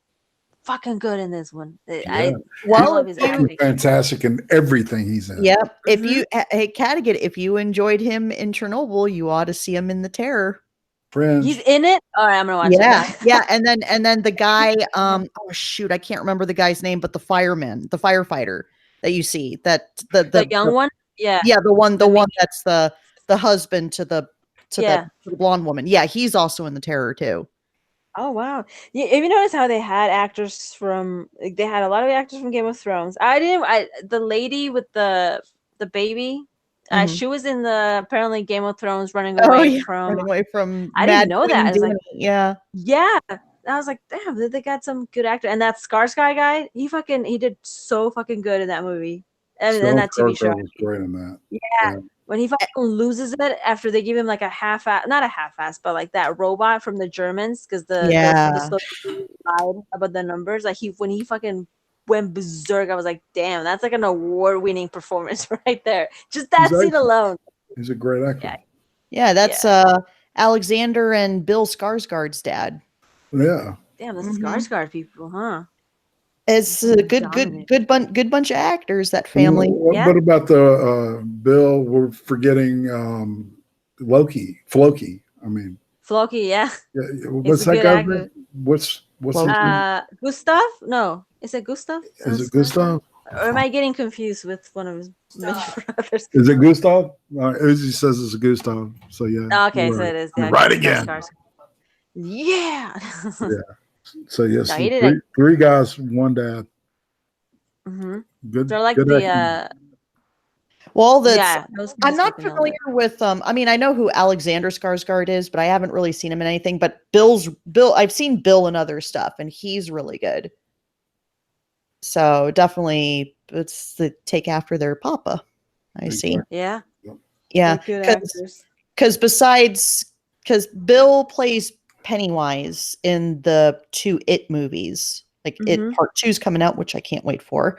fucking good in this one. I love his acting. Fantastic in everything he's in. Yep. If you, hey, Kattegat, if you enjoyed him in Chernobyl, you ought to see him in The Terror. Fringe. He's in it. All right, I'm gonna watch it. Yeah. And then the guy, oh shoot, I can't remember the guy's name, but the firefighter that you see, that the young one. Yeah. Yeah, the one that's the husband to the blonde woman. Yeah, he's also in The Terror too. Oh wow! Yeah, have you noticed how they had actors they had a lot of actors from Game of Thrones. The lady with the baby, she was in the apparently Game of Thrones running away from. I didn't know that. I was like, yeah. I was like, damn, they got some good actor. And that Skarsgård guy, he did so fucking good in that movie and that TV show. Was great in that. Yeah. When he fucking loses it after they give him like not a half-ass, but like that robot from the Germans, because the story lied about the numbers. Like when he fucking went berserk, I was like, damn, that's like an award-winning performance right there. Just that scene alone. He's a great actor. Yeah, that's Alexander and Bill Skarsgård's dad. Yeah. Damn, the Skarsgård people, huh? It's a good bunch of actors, that family. What about the Bill? We're forgetting Floki. I mean, Floki, yeah. What's that guy? What's his name? Gustav? No, is it Gustav? Is it Gustav? Or am I getting confused with one of his brothers? Is it Gustav? Uzi says it's Gustav. So yeah. Okay, so it is. Yeah, right again. Yeah. Yeah. So yes, three guys, one dad. Mm-hmm. Good. They're like good well, I'm not familiar with I mean, I know who Alexander Skarsgård is, but I haven't really seen him in anything. But Bill, I've seen Bill in other stuff, and he's really good. So definitely, it's the take after their papa. I see. Yeah. Yeah. Because Bill plays Pennywise in the 2 It movies. Like It Part 2's coming out, which I can't wait for.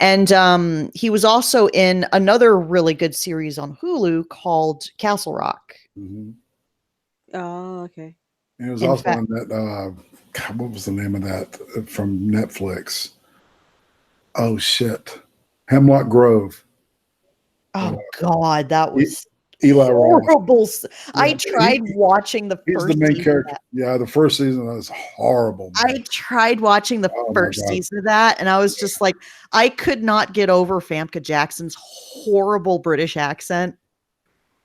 And he was also in another really good series on Hulu called Castle Rock. Mm-hmm. Oh, okay. And it was also on that what was the name of that from Netflix? Oh shit. Hemlock Grove. Oh God, that was Eli horrible. I tried watching the first season. He's the main character. Yeah, the first season was horrible. Man. I tried watching the first season of that, and I was just like, I could not get over Famke Jackson's horrible British accent.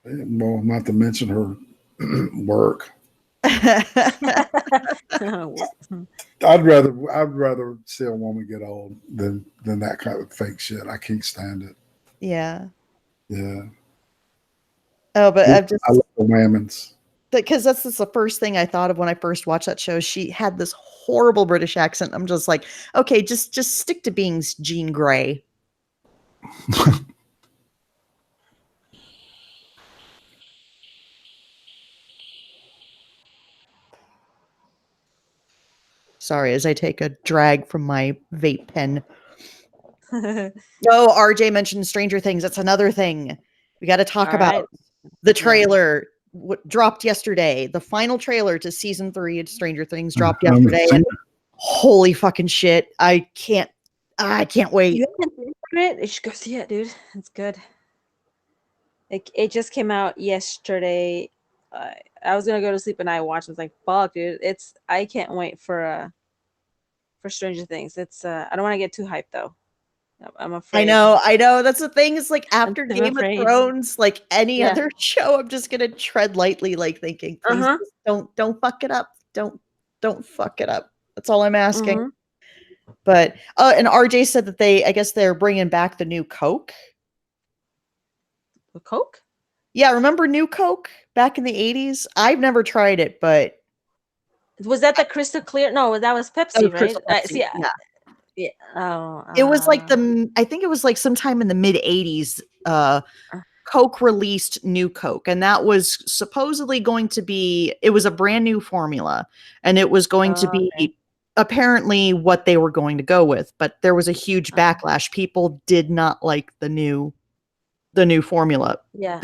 Well, not to mention her work. I'd rather see a woman get old than that kind of fake shit. I can't stand it. Yeah. Yeah. Oh, but I love the Whammons. Because that's the first thing I thought of when I first watched that show. She had this horrible British accent. I'm just like, okay, just stick to being Jean Grey. Sorry, as I take a drag from my vape pen. Oh, RJ mentioned Stranger Things. That's another thing we got to talk All about. right. The trailer dropped yesterday. The final trailer to season 3 of Stranger Things dropped yesterday. And holy fucking shit. I can't wait. You haven't seen it? You should go see it, dude. It's good. It just came out yesterday. I was gonna go to sleep and I watched. I was like, "Fuck, dude!" I can't wait for Stranger Things. I don't want to get too hyped though. I'm afraid. I know. That's the thing. It's like after I'm Game afraid. of Thrones, like any Yeah. other show, I'm just gonna tread lightly, like thinking, please just don't fuck it up. Don't fuck it up. That's all I'm asking. Mhm. But and RJ said that I guess they're bringing back the new Coke. The Coke? Yeah, remember New Coke back in the 80s? I've never tried it, but Was that the Crystal Clear? No, that was Pepsi, right? Crystal Pepsi, See, yeah. yeah. Oh, It was like I think it was like sometime in the mid 80s. Coke released New Coke, and that was supposedly going to be. It was a brand new formula, and it was going to be apparently what they were going to go with. But there was a huge backlash. People did not like the new formula. Yeah.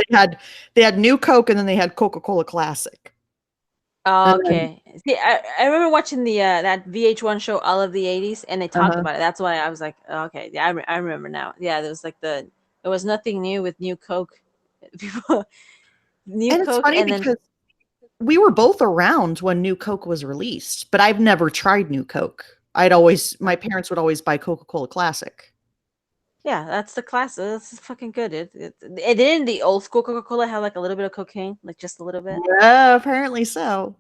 They had New Coke, and then they had Coca-Cola Classic. Oh, okay. See, I remember watching the that VH1 show All of the 80s, and they talked about it. That's why I was like, oh, okay, yeah, I remember now. Yeah, there was like there was nothing new with New Coke. New And Coke, it's funny and because then we were both around when New Coke was released, but I've never tried New Coke. My parents would always buy Coca-Cola Classic. yeah, that's the class. That's fucking good. It didn't the old school Coca-Cola have like a little bit of cocaine, like just a little bit. Yeah, apparently so.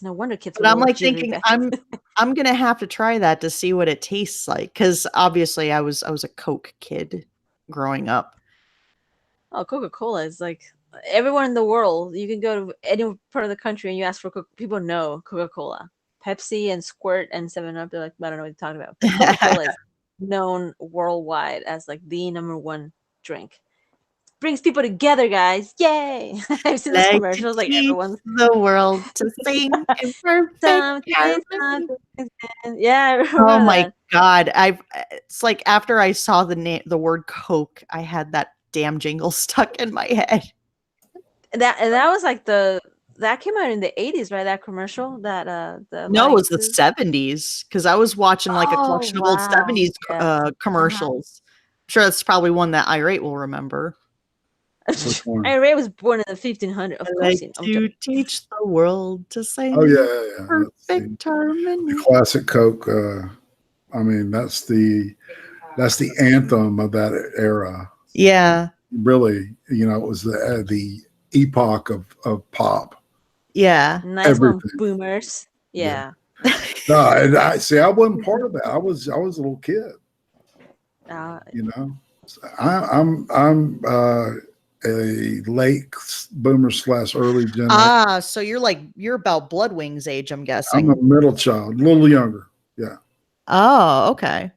No wonder kids. But I'm like thinking I'm gonna have to try that to see what it tastes like, because obviously I was a Coke kid growing up. Oh, Coca-Cola is like everyone in the world. You can go to any part of the country and you ask for people know Coca-Cola. Pepsi and Squirt and 7-Up, they're like, I don't know what you're talking about. But Coca-Cola is known worldwide as like the #1 drink. Brings people together, guys. Yay! I've seen those commercials, like everyone's the world to sing in perfect harmony. Yeah, I remember Oh my that. god. It's like after I saw the word Coke, I had that damn jingle stuck in my head. That was like that came out in the 80s, right? That commercial, that No, it was the 70s, because I was watching like a collection of old 70s commercials. I'm sure that's probably one that Irate will remember. Irate was born in the 1500s. Of course, to teach the world to sing. Oh yeah. Perfect harmony. The classic Coke. I mean, that's the anthem of that era. Yeah. Really, it was the epoch of pop. Yeah. Nice one, boomers. Yeah. No, and I wasn't part of that. I was a little kid. I'm a late boomer / early Gen X. So you're about Bloodwing's age, I'm guessing. I'm a middle child, a little younger. Yeah. Oh, okay.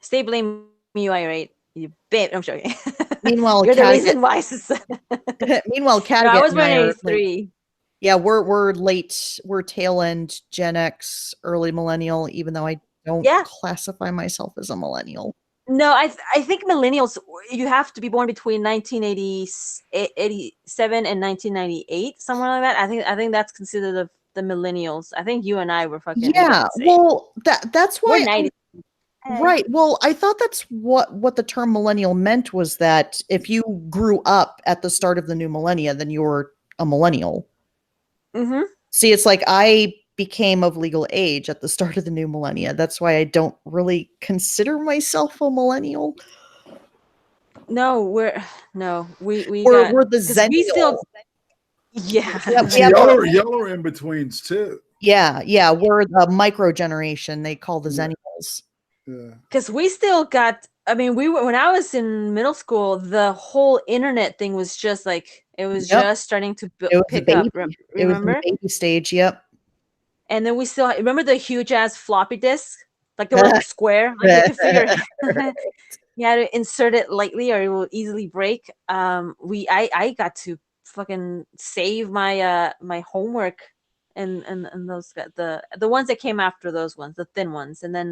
Stay blaming you, Irate. You bitch. I'm joking. Meanwhile, you're the reason why. Meanwhile, Kattegat I was born in 83. Yeah, we're late. We're tail end Gen X, early millennial. Even though I don't classify myself as a millennial. No, I think millennials, you have to be born between 1987 and 1998, somewhere like that. I think that's considered the millennials. I think you and I were fucking well, that's why we're 90s. Right. Well, I thought that's what the term millennial meant, was that if you grew up at the start of the new millennia, then you were a millennial. Mm-hmm. See, it's like I became of legal age at the start of the new millennia. That's why I don't really consider myself a millennial. No, we're the zennial. We still, y'all are in betweens too. Yeah, we're the micro generation. They call the zennials. Because we still got. I mean, when I was in middle school, the whole internet thing was just like it was just starting to pick up. Remember? It was the baby stage. Yep. And then we still remember the huge ass floppy disk, like they were like square. Like you could figure you had to insert it lightly or it will easily break. I got to fucking save my my homework and those the ones that came after those ones, the thin ones, and then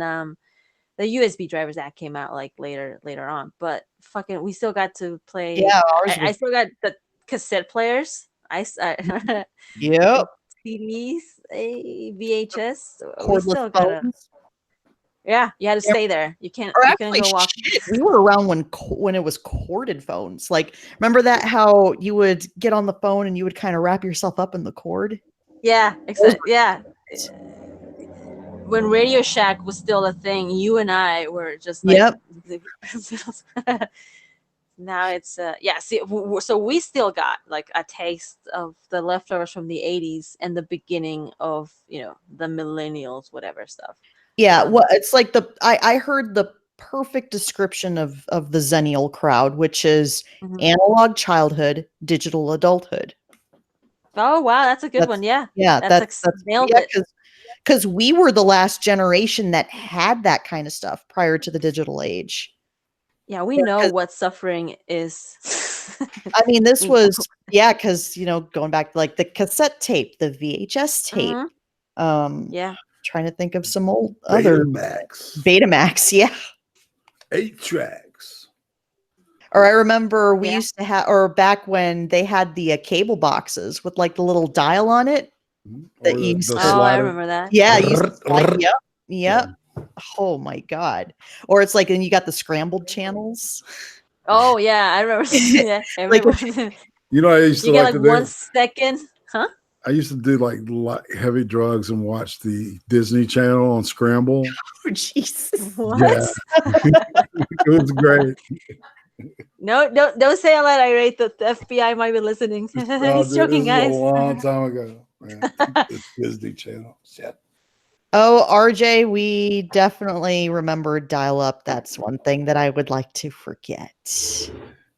the USB drivers that came out like later on. But fucking, we still got to play. Yeah, ours I was. still got the cassette players. Yep. CDs, VHS. We Cordless still got to. phones. Yeah, you had to Yeah. stay there. You can't. Or You couldn't actually, go walk. shit, we were around when it was corded phones. Like, remember that how you would get on the phone and you would kind of wrap yourself up in the cord? Yeah, yeah. When Radio Shack was still a thing, you and I were just like. Yep. Now it's yeah. See, so we still got like a taste of the leftovers from the '80s and the beginning of the millennials, whatever stuff. Yeah, well, it's like I heard the perfect description of the Zennial crowd, which is analog childhood, digital adulthood. Oh wow, that's a good one. Yeah, yeah, that's nailed it. Because we were the last generation that had that kind of stuff prior to the digital age. Yeah, we know what suffering is. I mean, this was because going back to like the cassette tape, the VHS tape. Yeah. Trying to think of some old other Betamax, yeah. 8 tracks. Or I remember we used to have, or back when they had the cable boxes with like the little dial on it. That you used to, I remember that. Yeah, yep. Oh my god! Or it's like, and you got the scrambled channels. Oh yeah, I remember. Yeah, like, I used to get like 1 second, huh? I used to do like heavy drugs and watch the Disney Channel on Scramble. Oh Jesus! What? Yeah. It was great. No, don't say all that. I rate the FBI might be listening. He's joking, guys. A long time ago. The Disney Channel. Shit. Oh, RJ, we definitely remember dial up. That's one thing that I would like to forget.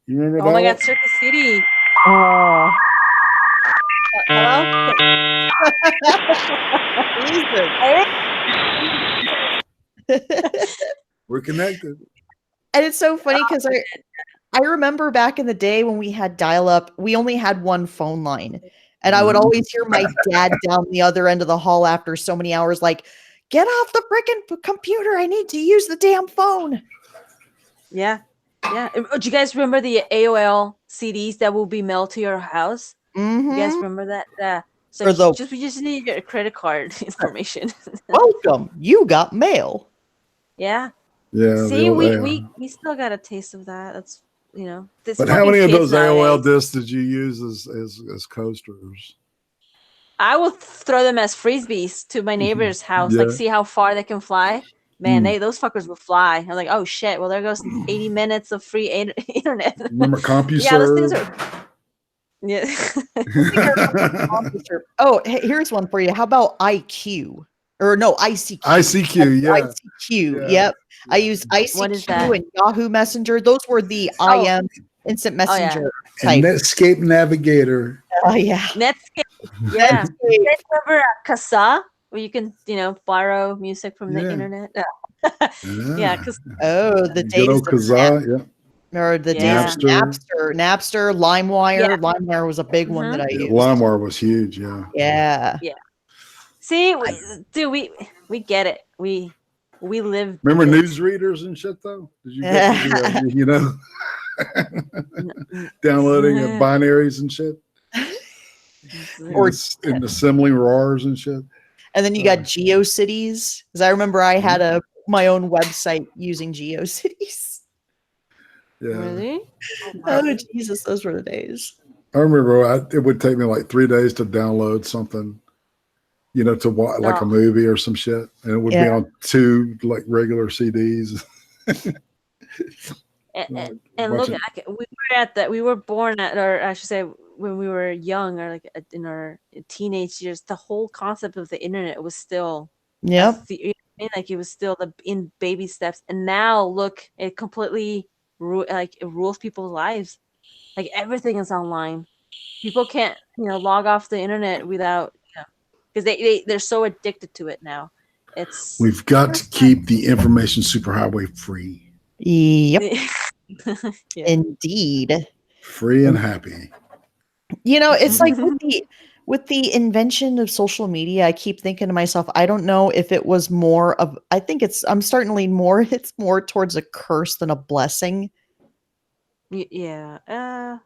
You remember that? Oh my God, Circus City. Oh. Hello? We're connected. And it's so funny because I remember back in the day when we had dial up, we only had one phone line. And I would always hear my dad down the other end of the hall after so many hours, like, get off the freaking computer. I need to use the damn phone. Yeah. Yeah. Do you guys remember the AOL CDs that will be mailed to your house? Mm-hmm. You guys remember that? Yeah. So we just need your credit card information. Welcome. You got mail. Yeah. Yeah. See, we still got a taste of that. That's But how many of those AOL discs did you use as coasters? I will throw them as frisbees to my neighbor's house, like see how far they can fly. Man, those fuckers will fly. I'm like, oh shit! Well, there goes 80 minutes of free internet. Remember CompuServe? Yeah, those things are. Yeah. Oh, hey, here's one for you. How about IQ? Or no, ICQ. ICQ, yeah. ICQ, yep. Yeah. I used ICQ and Yahoo Messenger. Those were the IM instant messenger type. And Netscape Navigator. Oh yeah. Netscape. Yeah. You guys remember Kasa, where you can, borrow music from the internet? Yeah. The days of Kazaa, or the days of Napster, LimeWire. Yeah. LimeWire was a big one that I used. LimeWire was huge, yeah. Yeah. Yeah. See, we get it. We live. Remember newsreaders and shit though? Did you get downloading binaries and shit? Or in assembling RARs and shit. And then you got GeoCities. Because I remember I had my own website using GeoCities. Yeah. Really? Oh Jesus, those were the days. I remember it would take me like 3 days to download something, to watch like a movie or some shit, and it would be on 2 like regular CDs. and look, we were born at, or I should say, when we were young, or like in our teenage years, the whole concept of the internet was still, like it was still in baby steps, and now look, it completely it rules people's lives. Like everything is online. People can't, log off the internet without, because they're so addicted to it now. We've got to keep the information superhighway free. Yep. Indeed. Free and happy. It's like with the invention of social media, I keep thinking to myself, I don't know if it was more of, I think I'm starting to lean more, it's more towards a curse than a blessing. Yeah. I'm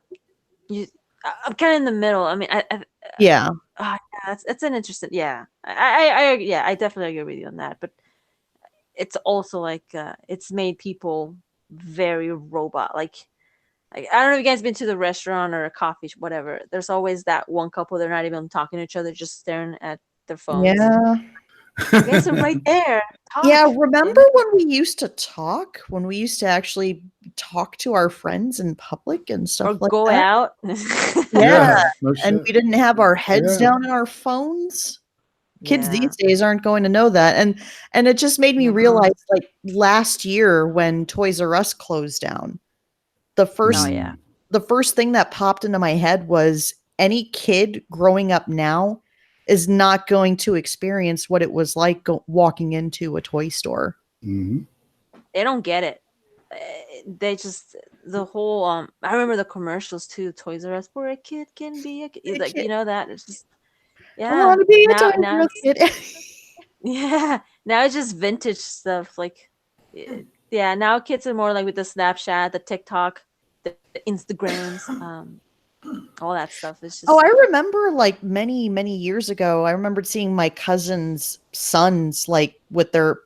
kind of in the middle. I mean, Yeah. yeah, it's an interesting. Yeah, yeah, I definitely agree with you on that. But it's also like it's made people very robot. Like I don't know if you guys been to the restaurant or a coffee shop, whatever. There's always that one couple. They're not even talking to each other, just staring at their phones. Yeah. You guys are right there. Talk. Yeah, remember when we used to talk? When we used to actually talk to our friends in public and stuff Or like go that? out. Yeah. No And shit. we didn't have our heads Yeah. down in our phones. Kids Yeah. these days aren't going to know that. And it just made me realize, like, last year when Toys R Us closed down, the first thing that popped into my head was any kid growing up now is not going to experience what it was like walking into a toy store. Mm-hmm. They don't get it. They just the whole I remember the commercials too. Toys R Us, where a kid can be a kid. Like, you know, that it's just I want to be a Toys now R Us kid. yeah, now it's just vintage stuff. Like, yeah, now kids are more like with the Snapchat, the TikTok, the Instagrams, all that stuff. It's just. Oh, I remember like many, many years ago, I remembered seeing my cousin's sons like with their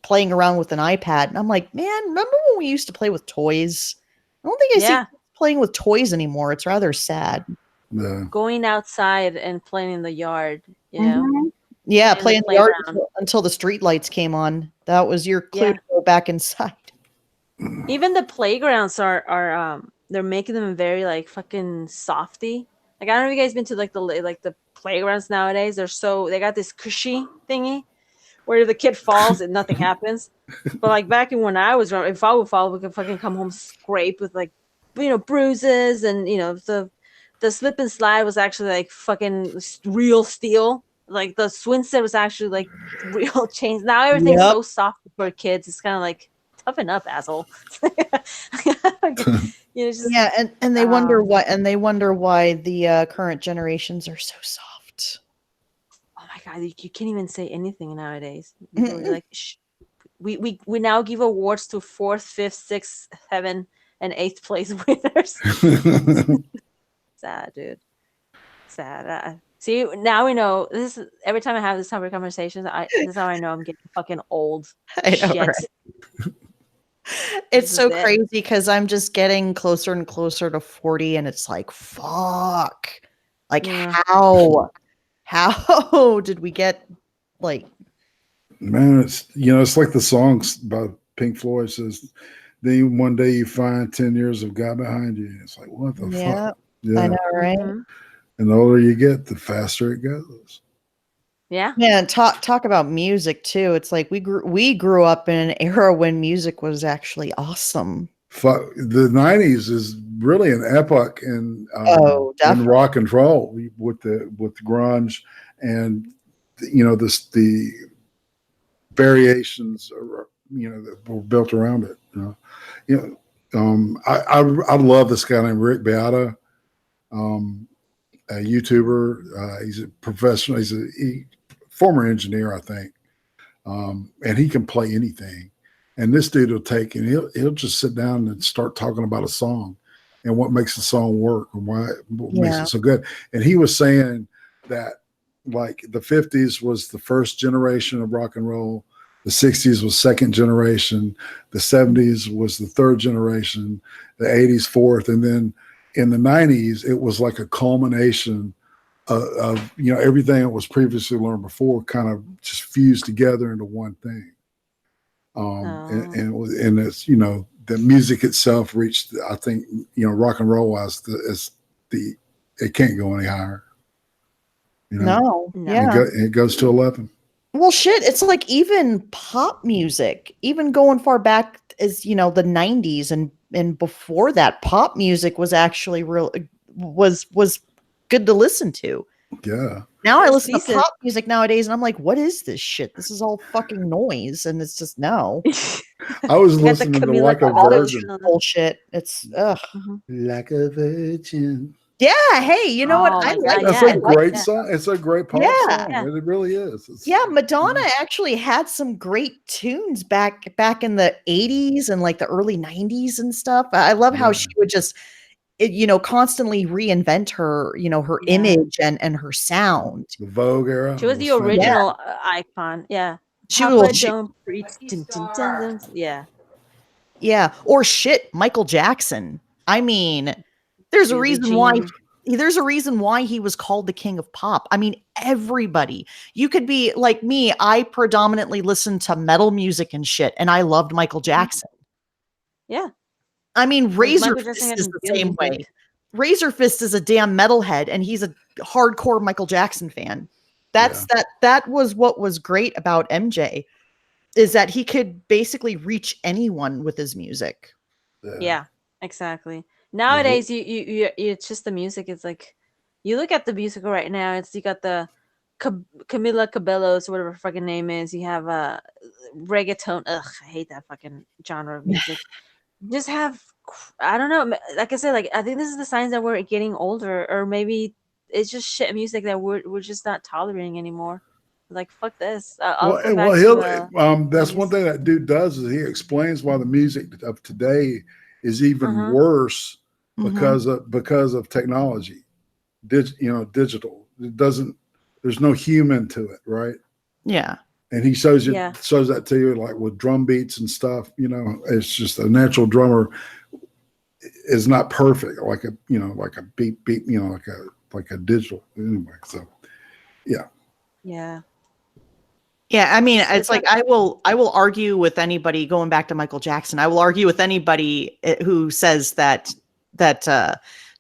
playing around with an iPad. And I'm like, man, remember when we used to play with toys? I don't think I see kids playing with toys anymore. It's rather sad. Yeah. Going outside and playing in the yard, you know? Yeah, playing in the yard until the street lights came on. That was your clue to go back inside. Even the playgrounds are they're making them very like fucking softy. Like, I don't know if you guys been to like the playgrounds nowadays. They got this cushy thingy where if the kid falls and nothing happens. But like back in when I was growing, if I would fall, we could fucking come home scraped with like, you know, bruises, and you know, the slip and slide was actually like fucking real steel. Like the swing set was actually like real chains. Now everything's so soft for kids. It's kind of like, toughen up, asshole. You know, just, and they wonder why the current generations are so soft. Oh my god, you can't even say anything nowadays. People are like, shh. We now give awards to 4th, 5th, 6th, 7th, and 8th place winners. Sad, dude. Sad. See, now we know. This is every time I have this type of conversations. This is how I know I'm getting fucking old. I know, right? It's so crazy because I'm just getting closer and closer to 40, and it's like, fuck. Like, how did we get like? Man, it's like the songs by Pink Floyd says. Then one day you find 10 years of God behind you. It's like, what the fuck? Yeah, I know, right? And the older you get, the faster it goes. Yeah. Yeah, and talk about music too. It's like we grew up in an era when music was actually awesome. The 90s is really an epoch in rock and roll with grunge and the variations that were built around it. I love this guy named Rick Beata, a YouTuber. He's a professional. He's a former engineer, I think, and he can play anything. And this dude will take and he'll just sit down and start talking about a song and what makes the song work and what makes it so good. And he was saying that like the 50s was the first generation of rock and roll, the 60s was second generation, the 70s was the third generation, the 80s fourth, and then in the 90s it was like a culmination of everything that was previously learned before kind of just fused together into one thing. And it's the music itself reached, I think, rock and roll wise, it can't go any higher. No. It goes to 11. Well, shit, it's like even pop music, even going far back as the 90s and before that, pop music was actually was good to listen to. Yeah. Now I listen to pop music nowadays, and I'm like, what is this shit? This is all fucking noise, and it's just no. I was listening to Like a Virgin. Bullshit. It's Like a Virgin. Yeah, hey, you know what? Oh I my like God, That's yeah. a great Yeah. song. It's a great pop Yeah. song. Yeah. It really is. Yeah, Madonna actually had some great tunes back in the 80s and like the early 90s and stuff. I love how she would just constantly reinvent her, her Yeah. image and her sound. The Vogue era. She was the fantastic. original icon. Yeah. She Papa will don't preach. Dun, dun, dun, dun. Yeah. Yeah, or shit, Michael Jackson. I mean, there's a Billie reason why Jean. he was called the king of pop. I mean, everybody. You could be like me. I predominantly listened to metal music and shit, and I loved Michael Jackson. Yeah. I mean, Razor Michael Jackson Fist had is some the good same way. music. Razor Fist is a damn metalhead, and he's a hardcore Michael Jackson fan. That was what was great about MJ, is that he could basically reach anyone with his music. Yeah, exactly. Nowadays, it's just the music. It's like, you look at the music right now. You got the Camila Cabello's, whatever her fucking name is. You have reggaeton. Ugh, I hate that fucking genre of music. Just have, I don't know. Like I said, like I think this is the signs that we're getting older, or maybe it's just shit music that we're just not tolerating anymore. Like, fuck this. I'll go back to. That's one thing that dude does, is he explains why the music of today is even worse because of technology. Digital. It doesn't. There's no human to it, right? Yeah. And he shows that to you, like with drum beats and stuff. It's just a natural drummer is not perfect, like a beat, like a digital anyway. So, yeah. Yeah. Yeah, I mean, it's like I will argue with anybody, going back to Michael Jackson. I will argue with anybody who says that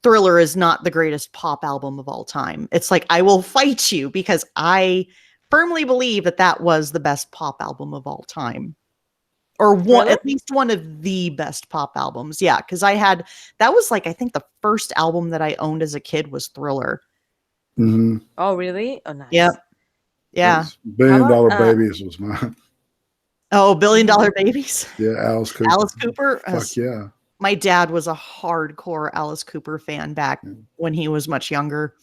Thriller is not the greatest pop album of all time. It's like, I will fight you, because I firmly believe that was the best pop album of all time, or at least one of the best pop albums. Yeah, because that was like, I think the first album that I owned as a kid was Thriller. Mm-hmm. Oh, really? Oh, nice. Yep. Yeah. $1 Billion Babies was mine. Oh, $1 Billion Babies. Yeah, Alice Cooper. Alice Cooper. Fuck yeah. My dad was a hardcore Alice Cooper fan back when he was much younger.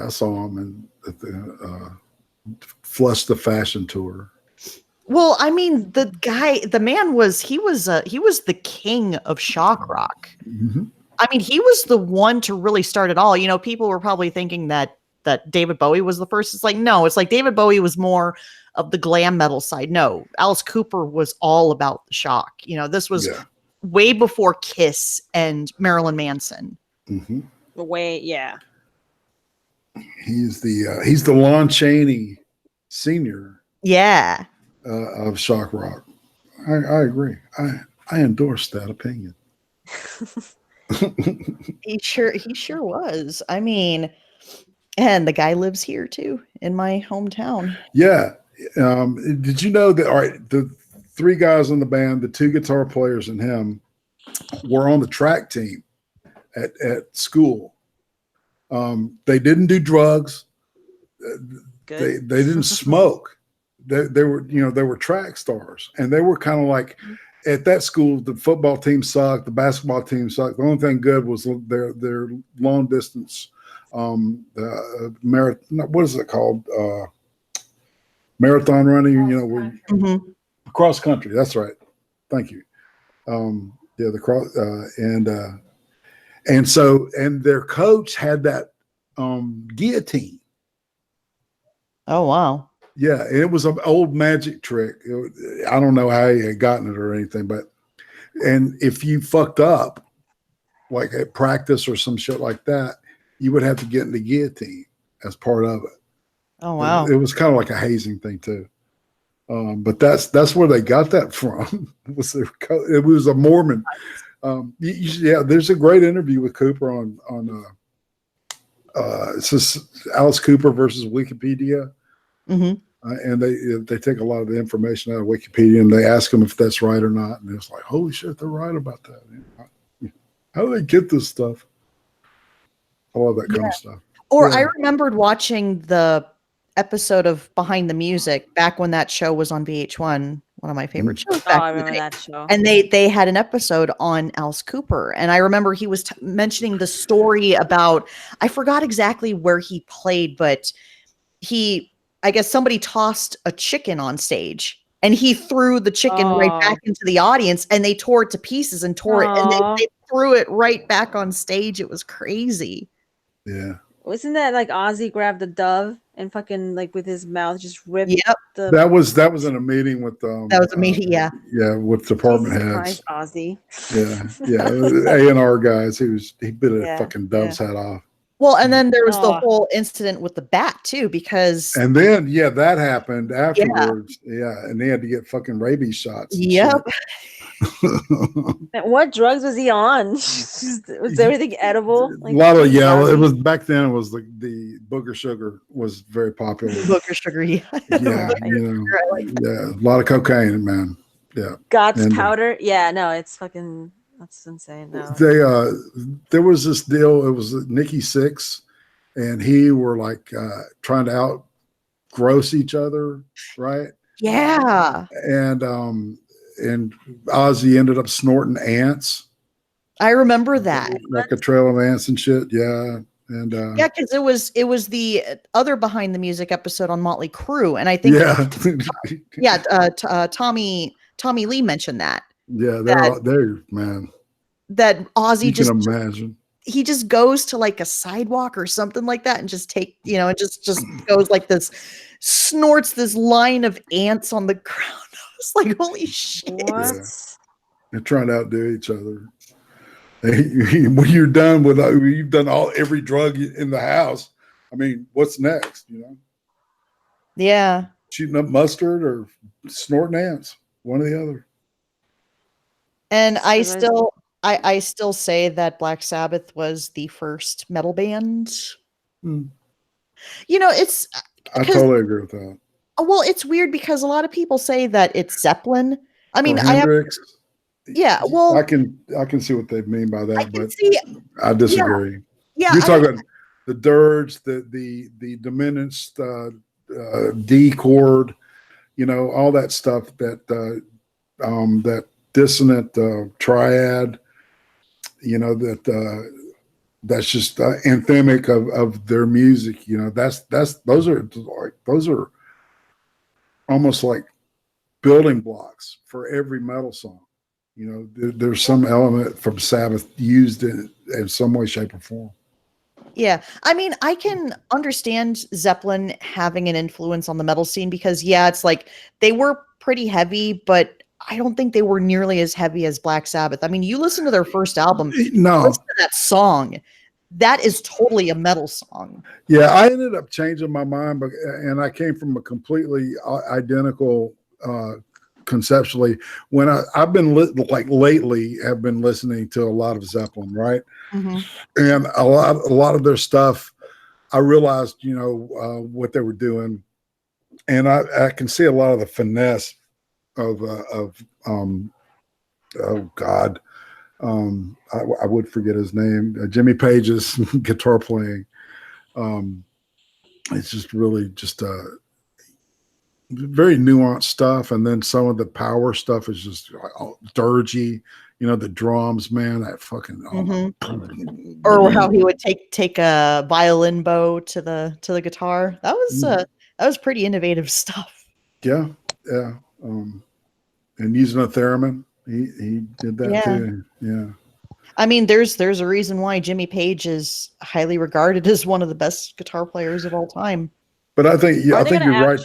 I saw him at the Flush the Fashion Tour. Well, I mean, the man was the king of shock rock. Mm-hmm. I mean, he was the one to really start it all. People were probably thinking that David Bowie was the first. It's like, no, it's like David Bowie was more of the glam metal side. No, Alice Cooper was all about the shock. This was way before Kiss and Marilyn Manson. Mm-hmm. Yeah. He's the Lon Chaney Sr. Yeah. Of shock rock. I agree. I endorse that opinion. He sure was. I mean, and the guy lives here too, in my hometown. Yeah. Did you know that? All right, the 3 guys in the band, the 2 guitar players and him, were on the track team at school. They didn't do drugs. They didn't smoke. They were track stars, and they were kind of like, at that school, the football team sucked, the basketball team sucked. The only thing good was their long distance marathon. What is it called? Marathon running. Cross country. That's right. Thank you. The cross and their coach had that guillotine. Oh wow. Yeah, it was an old magic trick. I don't know how he had gotten it or anything, and if you fucked up, like at practice or some shit like that, you would have to get in the guillotine as part of it. Oh wow! It was kind of like a hazing thing too. But that's where they got that from. It was a Mormon. There's a great interview with Cooper on it's just Alice Cooper versus Wikipedia. Mm-hmm. And they take a lot of the information out of Wikipedia, and they ask them if that's right or not. And it's like, holy shit, they're right about that. How do they get this stuff? I love that kind of stuff. Or I remembered watching the episode of Behind the Music back when that show was on VH1. one of my favorite shows Oh, back I in the remember day. that show. And they had an episode on Alice Cooper, and I remember he was mentioning the story about, I forgot exactly where he played, but I guess somebody tossed a chicken on stage, and he threw the chicken right back into the audience, and they tore it to pieces and tore it, and they threw it right back on stage. It was crazy. Yeah. Wasn't that like Ozzy grabbed the dove and fucking like with his mouth just ripped the That was in a meeting with that was a meeting, with department Jesus heads. Christ, Ozzy. A&R guys. He bit a fucking dove's head off. Well, and then there was the whole incident with the bat too, because and then that happened afterwards. And they had to get fucking rabies shots. Yep. What drugs was he on? Was everything edible? A lot of It was back then. It was the booger sugar was very popular. Booger sugar, A lot of cocaine, man. Yeah, Gott's powder. Yeah, no, it's fucking. That's insane. No. There was this deal. It was Nikki Sixx, and he were like trying to outgross each other, right? Yeah. And Ozzy ended up snorting ants. I remember that. Like a trail of ants and shit. Yeah. And because it was the other Behind the Music episode on Motley Crue, and I think Tommy Lee mentioned that. Yeah, they're man. That Ozzy imagine. He just goes to like a sidewalk or something like that and just and just goes like this, snorts this line of ants on the ground. I was like, holy shit. What? Yeah. They're trying to outdo each other. When you're done with you've done every drug in the house. I mean, what's next? Yeah. Shooting up mustard or snorting ants. One or the other. And I still say that Black Sabbath was the first metal band. It's I totally agree with that. Well, it's weird because a lot of people say that it's Zeppelin. I mean, Hendrix. Well, I can see what they mean by that, but I disagree. Yeah, you're talking about the dirge, the diminished D chord, all that stuff that dissonant triad, that's just anthemic of their music. Those are almost like building blocks for every metal song. There's some element from Sabbath used in some way, shape, or form. Yeah. I mean, I can understand Zeppelin having an influence on the metal scene because, it's like they were pretty heavy, but I don't think they were nearly as heavy as Black Sabbath. I mean, you listen to their first album, listen to that song. That is totally a metal song. Yeah, I ended up changing my mind, and I came from a completely identical conceptually when I've been lately have been listening to a lot of Zeppelin, right? Mm-hmm. And a lot of their stuff, I realized, what they were doing, and I can see a lot of the finesse of oh God, I would forget his name, Jimmy Page's guitar playing. It's just really just very nuanced stuff, and then some of the power stuff is just dirgy. The drums, man, that fucking or how he would take a violin bow to the guitar. That was pretty innovative stuff. Yeah. And using a theremin, he did that too. Yeah. I mean, there's a reason why Jimmy Page is highly regarded as one of the best guitar players of all time. But I think you're right.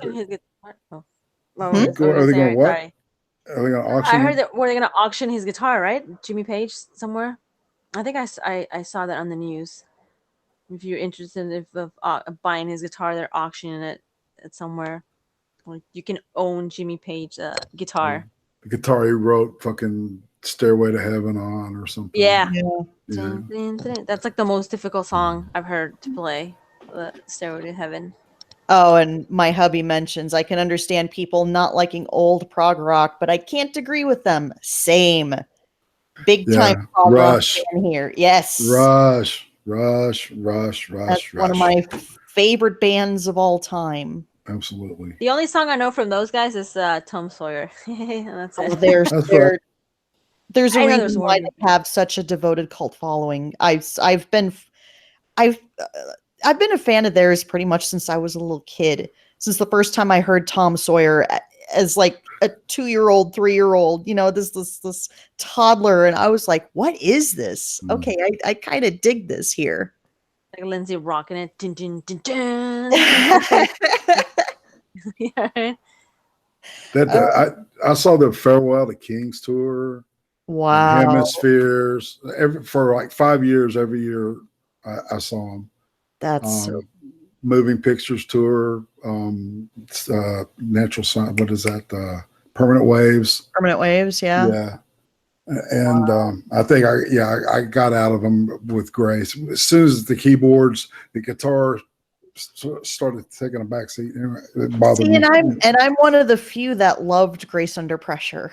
Are they going what? Sorry. Are they going to auction? I heard that they're going to auction his guitar, right? Jimmy Page somewhere. I think I saw that on the news. If you're interested in buying his guitar, they're auctioning it at somewhere. Like you can own Jimmy Page guitar. The guitar he wrote fucking Stairway to Heaven on or something. Yeah. That's like the most difficult song I've heard to play. Stairway to Heaven. Oh, and my hubby mentions I can understand people not liking old prog rock, but I can't agree with them. Same. Big time prog rock fan here. Yes. Rush. That's one of my favorite bands of all time. Absolutely. The only song I know from those guys is Tom Sawyer. That's Oh, it. there's That's there, right. there's a I know there's reason more. why they have such a devoted cult following. I've been I've been a fan of theirs pretty much since I was a little kid. Since the first time I heard Tom Sawyer as like a 2-year-old, 3-year-old, this toddler, and I was like, "What is this?" Mm. Okay, I kind of dig this here. Like Lindsay rocking it. Dun, dun, dun, dun. Yeah. I saw the Farewell to Kings tour. Wow, Hemispheres for like 5 years. Every year I saw them. that's so Moving Pictures tour. Natural Sun. What is that? Permanent Waves. Permanent Waves. Yeah. Yeah. And I think I got out of them with grace. As soon as the keyboards, the guitar started taking a backseat, it bothered See, me. and I'm one of the few that loved Grace Under Pressure.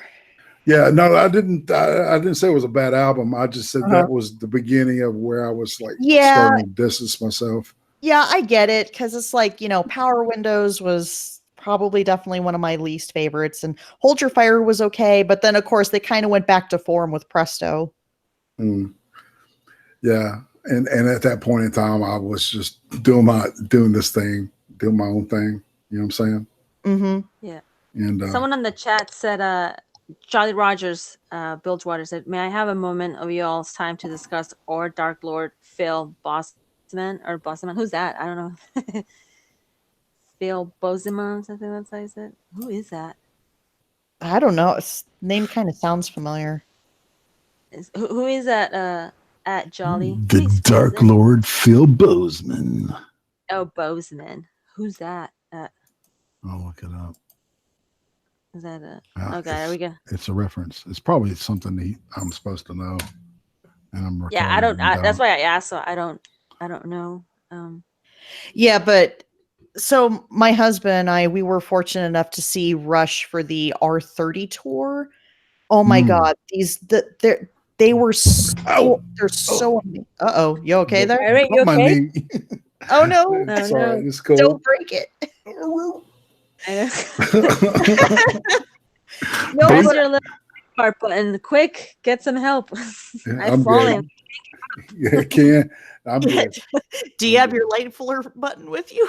Yeah, no, I didn't. I didn't say it was a bad album. I just said that was the beginning of where I was like starting to distance myself. Yeah, I get it, because it's like, Power Windows was probably definitely one of my least favorites, and Hold Your Fire was okay, but then of course they kind of went back to form with Presto. Mm. Yeah, and at that point in time, I was just doing my own thing. You know what I'm saying? Mm-hmm. Yeah. And someone on the chat said, Charlie Rogers, Bilgewater said, "May I have a moment of y'all's time to discuss or Dark Lord Phil Bossman or Bossman? Who's that? I don't know." Phil Bozeman, something that's how you said. Who is that? I don't know. His name kind of sounds familiar. Who is that? At Jolly, the Dark Lord Phil Bozeman. Oh, Bozeman. Who's that? I'll look it up. Is that okay? There we go. It's a reference. It's probably something I'm supposed to know, and I'm Yeah, I don't. That's why I asked. So I don't know. Yeah, but so my husband and I, we were fortunate enough to see Rush for the R30 tour. Oh my God, they were so they're so amazing. Uh-oh, you okay there? All right, you okay? Oh no, it's all right. It's cool. Don't break it. No, where's your little part button? Quick, get some help. I'm falling. Yeah, I'm good. Do you have your light filler button with you?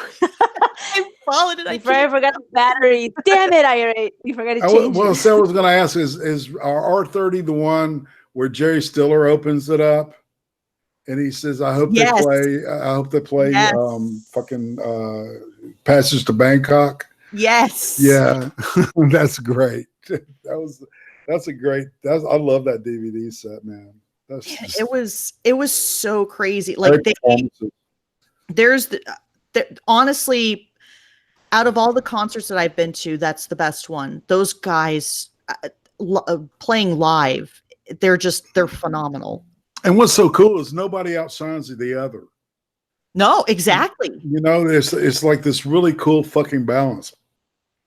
I'm falling and I forgot the battery. Damn it, you forgot to change it. Well, Sarah was going to ask, is our R30 the one where Jerry Stiller opens it up and he says, I hope they play fucking Passage to Bangkok. Yes. Yeah. That's great. I love that DVD set, man. It was so crazy. Like honestly, out of all the concerts that I've been to, that's the best one. Those guys playing live, they're phenomenal. And what's so cool is nobody outshines the other. No, exactly. It's like this really cool fucking balance.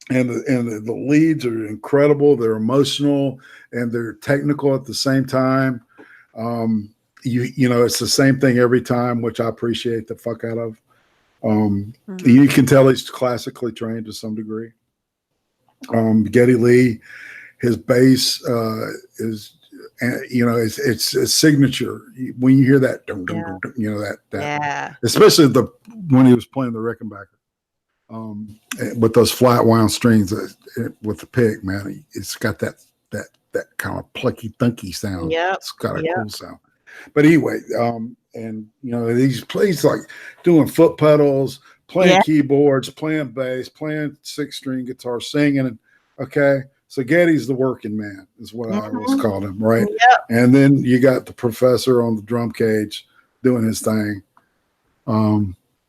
And the leads are incredible. They're emotional and they're technical at the same time. It's the same thing every time, which I appreciate the fuck out of. You can tell he's classically trained to some degree. Geddy Lee, his bass is, it's a signature. When you hear that, especially when he was playing the Rickenbacker, with those flat wound strings with the pick, man, it's got that kind of plucky, thunky sound. Yeah, it's got a cool sound. But anyway, he's plays like doing foot pedals, playing keyboards, playing bass, playing 6-string guitar, singing. Okay, so Geddy's the working man, is what I always called him, right? Yep. And then you got the professor on the drum cage doing his thing.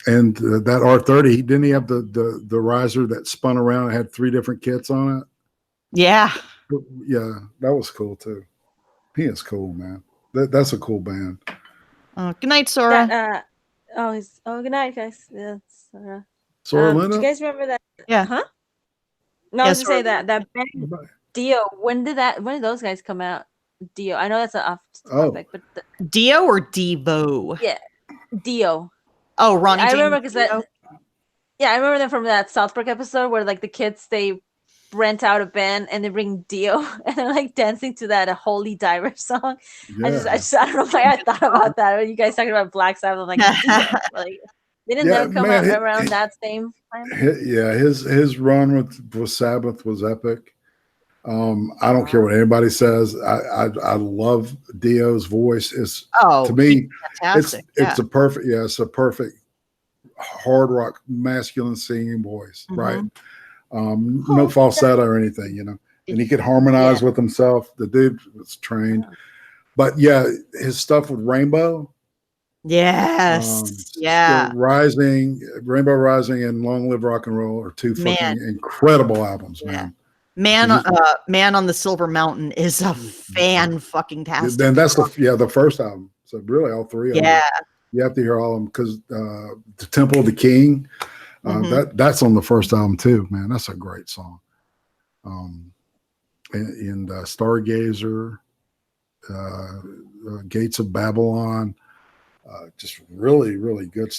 And that R30, didn't he have the riser that spun around and had 3 different kits on it? Yeah. Yeah, that was cool too. He is cool, man. That's a cool band. Good night, Sora. Good night, guys. Yeah, Sora. Sora Do Lena? you guys remember that? Yeah. Huh? No, I was gonna say that band Dio. When did those guys come out? Dio. I know that's an off topic, but Dio or Devo? Yeah, Dio. Oh, Ronnie. I remember because Yeah, I remember them from that South Park episode where like the kids they rent out a band and they bring Dio and they're like dancing to that Holy Diver song. Yeah. I don't know why I thought about that when you guys talking about Black Sabbath. I'm like Dio, like didn't Yeah, them come man, out around that same time? Yeah, his run with Sabbath was epic. I don't care what anybody says. I love Dio's voice. It's to me, fantastic. it's a perfect, it's a perfect hard rock masculine singing voice, right? No falsetto or anything, and he could harmonize with himself. The dude was trained. But yeah, his stuff with Rainbow. Yes. Rainbow Rising and Long Live Rock and Roll are two fucking incredible albums, man. Man on the Silver Mountain is a fan fucking tastic. Then that's the first album. So really all three of them. Yeah. You have to hear all of them because the Temple of the King, that's on the first album too, man. That's a great song. And Stargazer, Gates of Babylon, just really, really good.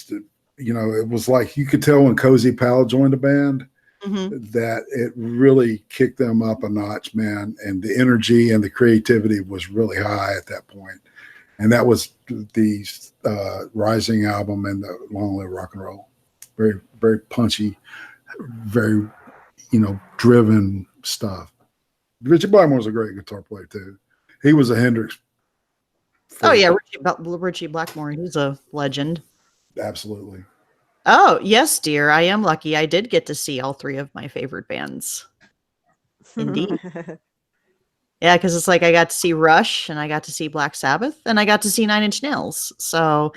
It was like you could tell when Cozy Powell joined the band that it really kicked them up a notch, man. And the energy and the creativity was really high at that point. And that was the Rising album and the Long Live Rock and Roll. Very, very punchy, very, driven stuff. Richie Blackmore's a great guitar player too. He was a Hendrix. Oh yeah, Richie Blackmore. He's a legend. Absolutely. Oh yes, dear. I am lucky. I did get to see all three of my favorite bands. Indeed. Yeah, because it's like I got to see Rush and I got to see Black Sabbath and I got to see 9 Inch Nails. So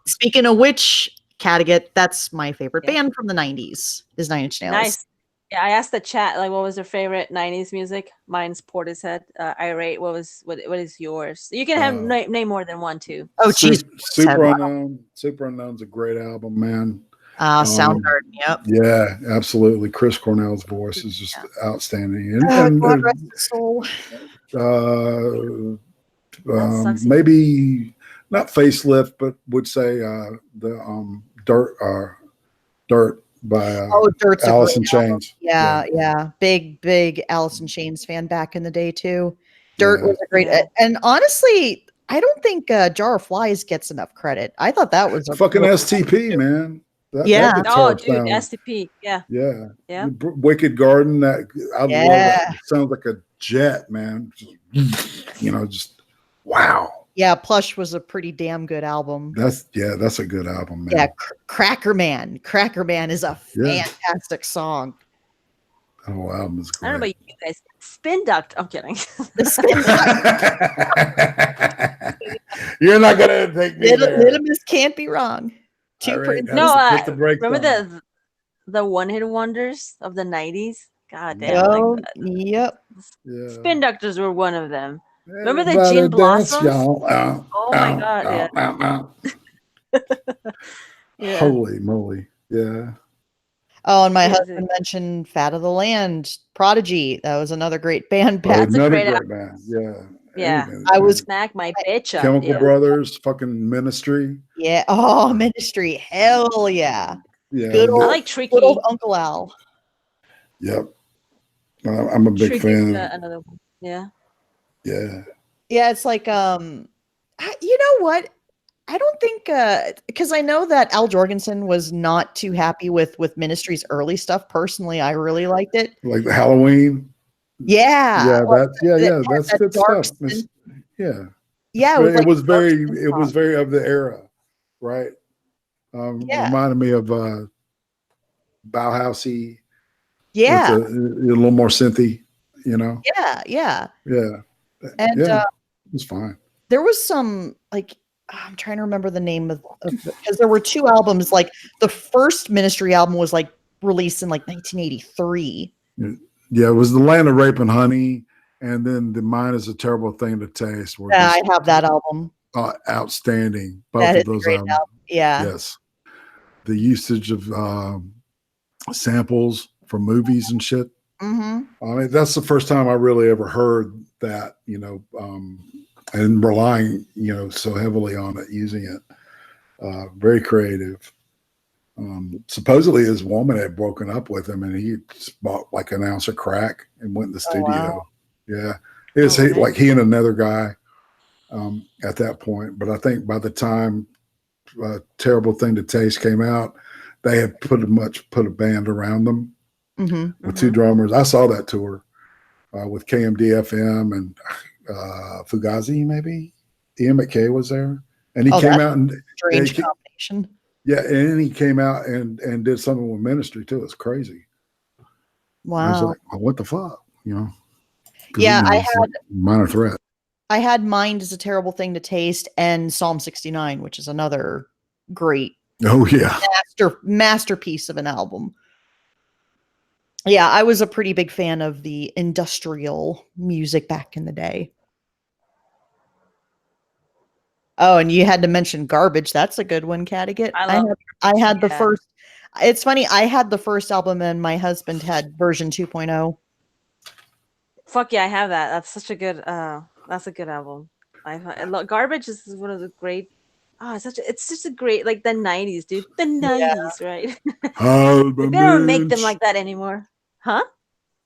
speaking of which, Kattegat, that's my favorite band from the 90s is 9 Inch Nails. Nice. Yeah, I asked the chat like what was their favorite 90s music. Mine's Portishead. Irate. What is yours? You can have name more than one too. Oh geez. Super Unknown. Super Unknown's a great album, man. Soundgarden, yep. Yeah, absolutely. Chris Cornell's voice is just outstanding. God rest his soul. Maybe not Facelift, but would say the Dirt by Dirt's Alice in Chains. Yeah. Big Alice in Chains fan back in the day too. Dirt was a great and honestly, I don't think Jar of Flies gets enough credit. I thought that was a fucking STP, man. That dude, STP. Yeah. Wicked Garden. I love that. It sounds like a jet, man. Just wow. Yeah, Plush was a pretty damn good album. That's a good album, man. Yeah, Cracker Man. Cracker Man is a fantastic song. The whole album is great. I don't know about you guys. Spin Duct. I'm kidding. The Spin Duct. You're not gonna take me there. Little Miss Can't Be Wrong. Remember the one-hit wonders of the 90s? God damn. Yep. Spin Doctors were one of them. Remember the Gin Blossoms? Oh my god, yeah. Holy moly. Yeah. Oh, and my husband mentioned Fat of the Land, Prodigy. That was another great band. That's a great band. Yeah. Yeah. I was smack my bitch up. Chemical Brothers, fucking Ministry. Yeah. Oh, Ministry. Hell yeah. Yeah. Good old, I like Tricky. Good old Uncle Al. Yep. I'm a big fan. Another one. Yeah. Yeah. Yeah, it's like you know what? I don't think because I know that Al Jorgensen was not too happy with Ministry's early stuff. Personally, I really liked it. Like the Halloween. Yeah. That's good stuff. It was very of the era, right? Reminded me of Bauhausy. Yeah. A little more synthy, Yeah. And it was fine. There was some like I'm trying to remember the name of because there were two albums. Like the first Ministry album was like released in like 1983. Yeah, it was The Land of Rape and Honey, and then The Mind Is a Terrible Thing to Taste. I have that album. Outstanding. Both of those albums. Yeah. Yes. The usage of samples from movies and shit. Mm-hmm. I mean, that's the first time I really ever heard that, and relying, so heavily on it, using it. Very creative. Supposedly his woman had broken up with him, and he just bought like an ounce of crack and went in the studio. Wow. Yeah, it was like he and another guy at that point. But I think by the time Terrible Thing to Taste came out, they had put a band around them with two drummers. I saw that tour with KMDFM and Fugazi, maybe. Ian McKay was there, and he came out and strange combination. Yeah, and he came out and did something with Ministry too. It's crazy. Wow. I was like, well, what the fuck, you know? Yeah, I had like Minor Threat. I had Mind Is a Terrible Thing to Taste and Psalm 69, which is another great masterpiece of an album. Yeah, I was a pretty big fan of the industrial music back in the day. Oh, and you had to mention Garbage. That's a good one, Kattegat. I had the first. It's funny. I had the first album, and my husband had version 2.0. Fuck yeah, I have that. That's such a good. That's a good album. Garbage is one of the great. Oh, it's just a great, like the 90s, dude. The 90s, right? They don't make them like that anymore, huh?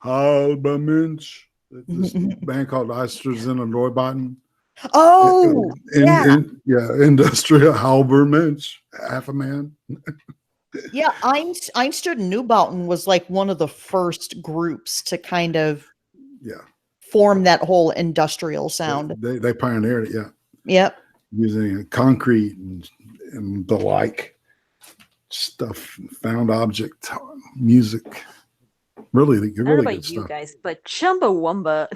Albummensch. This band called Eisters in a Neubauten. Oh, Industrial Halbermensch, half a man. Yeah, Einstein Neubauten was like one of the first groups to kind of form that whole industrial sound. They pioneered it, Yep. Using concrete and the like stuff, found object music. Really, really I don't know about good you stuff. guys, but Chumbawamba.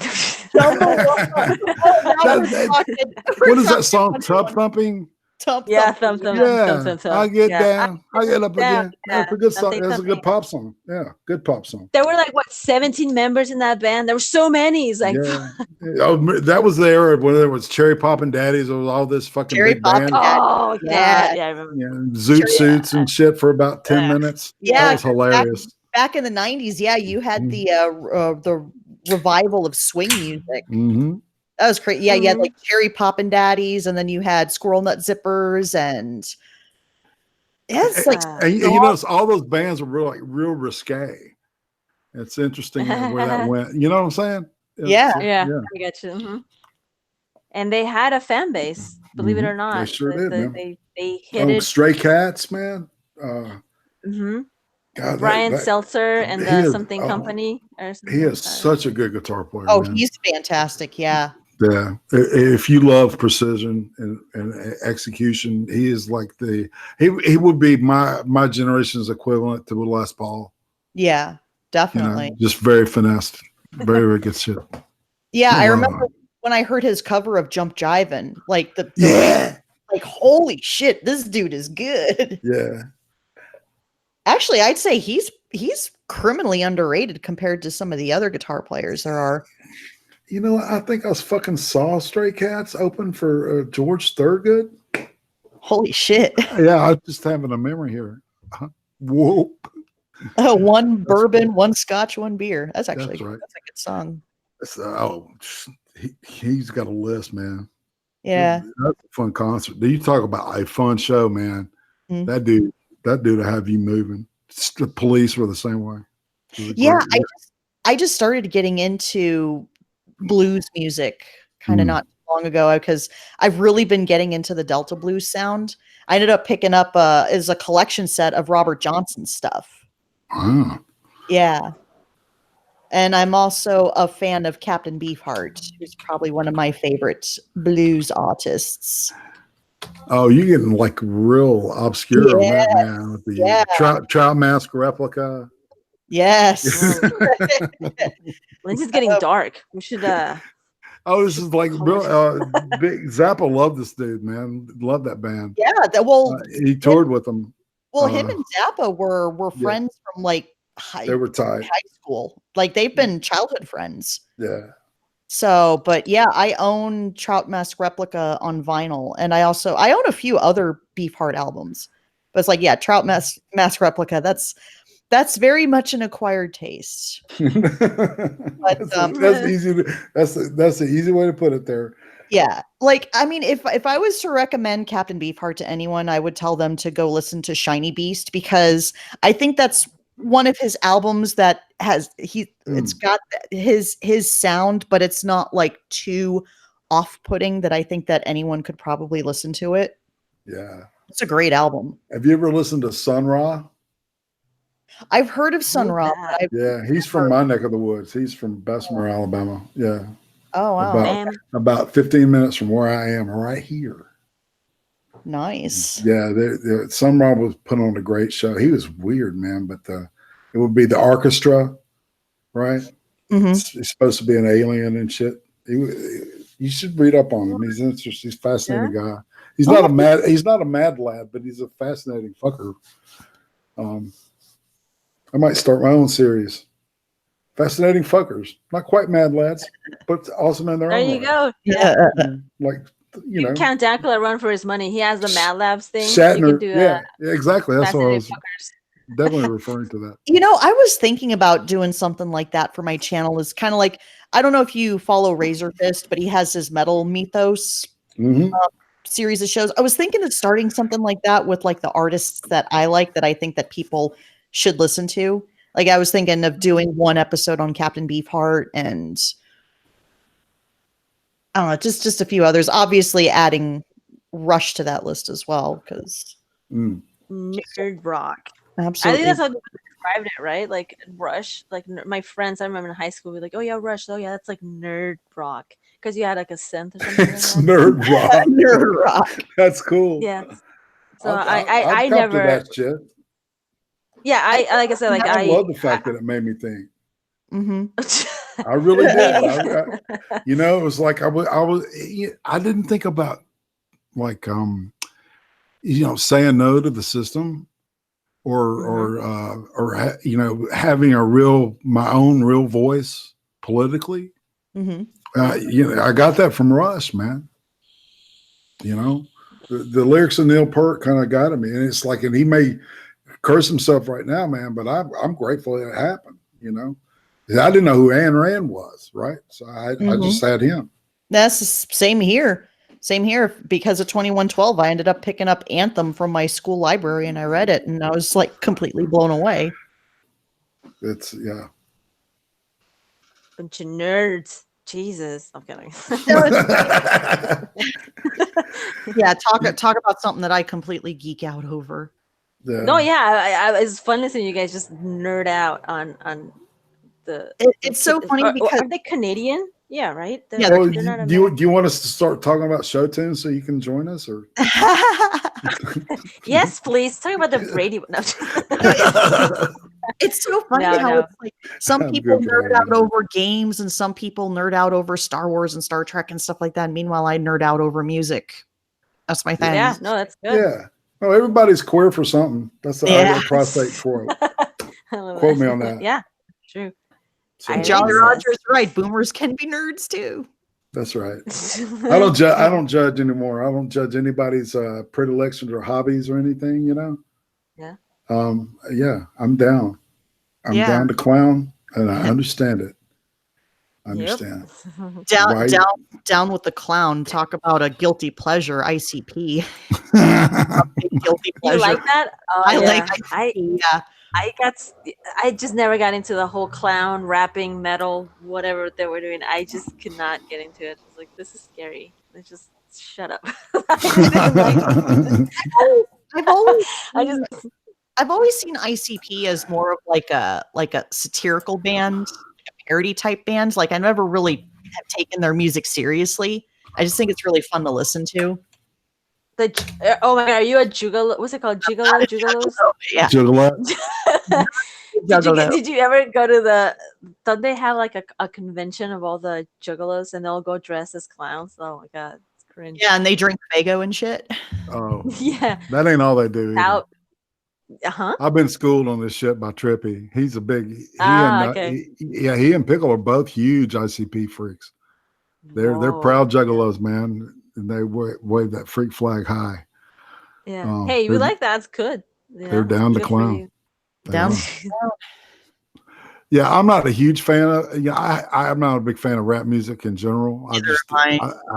What is that song? Tub Thumping? Thump. Yeah. I get down. I get up again. That's a good song. That's a good pop song. Yeah, good pop song. There were like 17 members in that band. There were so many. It's like that was the era when there was Cherry Poppin' Daddies. There was all this fucking Cherry big band. Oh yeah. I remember. Zoot suits and shit for about 10 minutes. Yeah, that was hilarious. Back in the 90s, you had the revival of swing music. That was crazy. Yeah, you had like Cherry Poppin' Daddies, and then you had Squirrel Nut Zippers, and it's like you notice all those bands were real risque. It's interesting where that went. You know what I'm saying? Yeah, I get you. And they had a fan base, believe it or not. They sure did, man. They hit it. Stray Cats, man. God, Brian Seltzer and the Something Company. Or something he is such a good guitar player. Oh, man. He's fantastic. Yeah. Yeah. If you love precision and execution, he is like he would be my generation's equivalent to Les Paul. Yeah, definitely. Just very finessed. Very, very good shit. Yeah, I remember when I heard his cover of Jump Jivin', like like holy shit, this dude is good. Yeah. Actually, I'd say he's criminally underrated compared to some of the other guitar players there are. You know, I think I fucking saw Stray Cats open for George Thorogood. Holy shit. Yeah, I'm just having a memory here. Whoa. One bourbon, one scotch, one beer. That's right. That's a good song. He's got a list, man. Yeah. That's a fun concert. You talk about a fun show, man. That dude will have you moving. The Police were the same way. Yeah, I just started getting into blues music kind of not long ago because I've really been getting into the Delta blues sound. I ended up picking up is a collection set of Robert Johnson's stuff. Wow. Yeah. And I'm also a fan of Captain Beefheart, who's probably one of my favorite blues artists. Oh, you're getting like real obscure on that, man. With the Trout Mask replica. Yes. Lindsay's getting dark. We should Oh, this is like real big Zappa loved this dude, man. Loved that band. Yeah, he toured with them. Well, him and Zappa were friends from like they were tied. high school. Like they've been childhood friends. Yeah. So, but yeah, I own Trout Mask Replica on vinyl, and I own a few other Beefheart albums. But it's like, yeah, Trout Mask Replica. That's very much an acquired taste. But, that's easy. That's the easy way to put it there. Yeah. Like, I mean, if I was to recommend Captain Beefheart to anyone, I would tell them to go listen to Shiny Beast, because I think that's one of his albums that it's got his sound, but it's not like too off-putting, that I think that anyone could probably listen to it. Yeah. It's a great album. Have you ever listened to Sun Ra? I've heard of Sun Ra. Yeah, he's from my neck of the woods. He's from Bessemer, Alabama. Yeah. Oh, wow. About 15 minutes from where I am, right here. Nice. Yeah, Sun Ra was put on a great show. He was weird, man, but it would be the orchestra, right? Mm-hmm. He's supposed to be an alien and shit. You should read up on him. He's interesting. He's a fascinating guy. He's not a mad lad, but he's a fascinating fucker. I might start my own series. Fascinating fuckers. Not quite mad lads, but awesome in their own way. There you go. Yeah. Like, you know. Count Dankula run for his money. He has the Mad Labs thing. Shatner. Yeah, exactly. That's what I was definitely referring to that. You know, I was thinking about doing something like that for my channel. Is kind of like, I don't know if you follow Razor Fist, but he has his Metal Mythos series of shows. I was thinking of starting something like that with like the artists that I like, that I think that people should listen to. Like, I was thinking of doing one episode on Captain Beefheart, and I don't know, just a few others. Obviously, adding Rush to that list as well, because nerd rock. Absolutely, I think that's how they described it, right? Like Rush. Like my friends, I remember in high school, we were like, "Oh yeah, Rush. Oh yeah, that's like nerd rock," because you had like a synth or something. It's nerd rock. Nerd rock. That's cool. Yeah. So I never that shit. Yeah, I like I said, like I love the fact that it made me think. Mm-hmm. I really did. You know, it was like I didn't think about like you know, saying no to the system, or you know, having my own real voice politically. You know, I got that from Rush, man. You know, the lyrics of Neil Peart kind of got at me, and it's like, and he may curse himself right now, man, but I'm grateful it happened. You know, I didn't know who Ayn Rand was, right? So I just had him. That's the same here. Same here. Because of 2112, I ended up picking up Anthem from my school library, and I read it, and I was like completely blown away. It's bunch of nerds. Jesus, I'm kidding. Yeah, talk about something that I completely geek out over. Yeah. No, yeah, it's fun listening to you guys just nerd out on the. It's so funny because are they Canadian? Yeah, right. Yeah, well, do you want us to start talking about show tunes so you can join us, or? Yes, please talk about the Brady. No. It's so funny how it's like some people nerd out over games and some people nerd out over Star Wars and Star Trek and stuff like that. Meanwhile, I nerd out over music. That's my thing. Yeah, no, that's good. Yeah. Well, everybody's queer for something. That's the Ideal Prostate quote. Quote me on that. Yeah, true. So Jolly Roger's right. Boomers can be nerds too. That's right. I don't judge anymore. I don't judge anybody's predilections or hobbies or anything, you know? Yeah. Yeah, I'm down. I'm down to clown, and I understand it. I understand. Down with the clown. Talk about a guilty pleasure, ICP. Guilty pleasure. You like that? Oh, I like ICP, I just never got into the whole clown rapping metal, whatever they were doing. I just could not get into it. I was like, this is scary. Let's just shut up. I've always seen ICP as more of like a satirical band, a parody type band. Like, I never really have taken their music seriously. I just think it's really fun to listen to. Oh my god, are you a jugalo? What's it called? Jugalos? Yeah. Did you ever go to don't they have like a convention of all the juggalos and they'll go dress as clowns? Oh my god, it's cringe. Yeah, and they drink Fago and shit. Oh. Yeah. That ain't all they do. I've been schooled on this shit by Trippy. He's a big he and Pickle are both huge ICP freaks. They're proud juggalos, man. And they wave that freak flag high. Yeah. Hey, you like that? That's good. They're down to clown. Down. Yeah, I'm not a huge fan of. Yeah, I'm not a big fan of rap music in general. I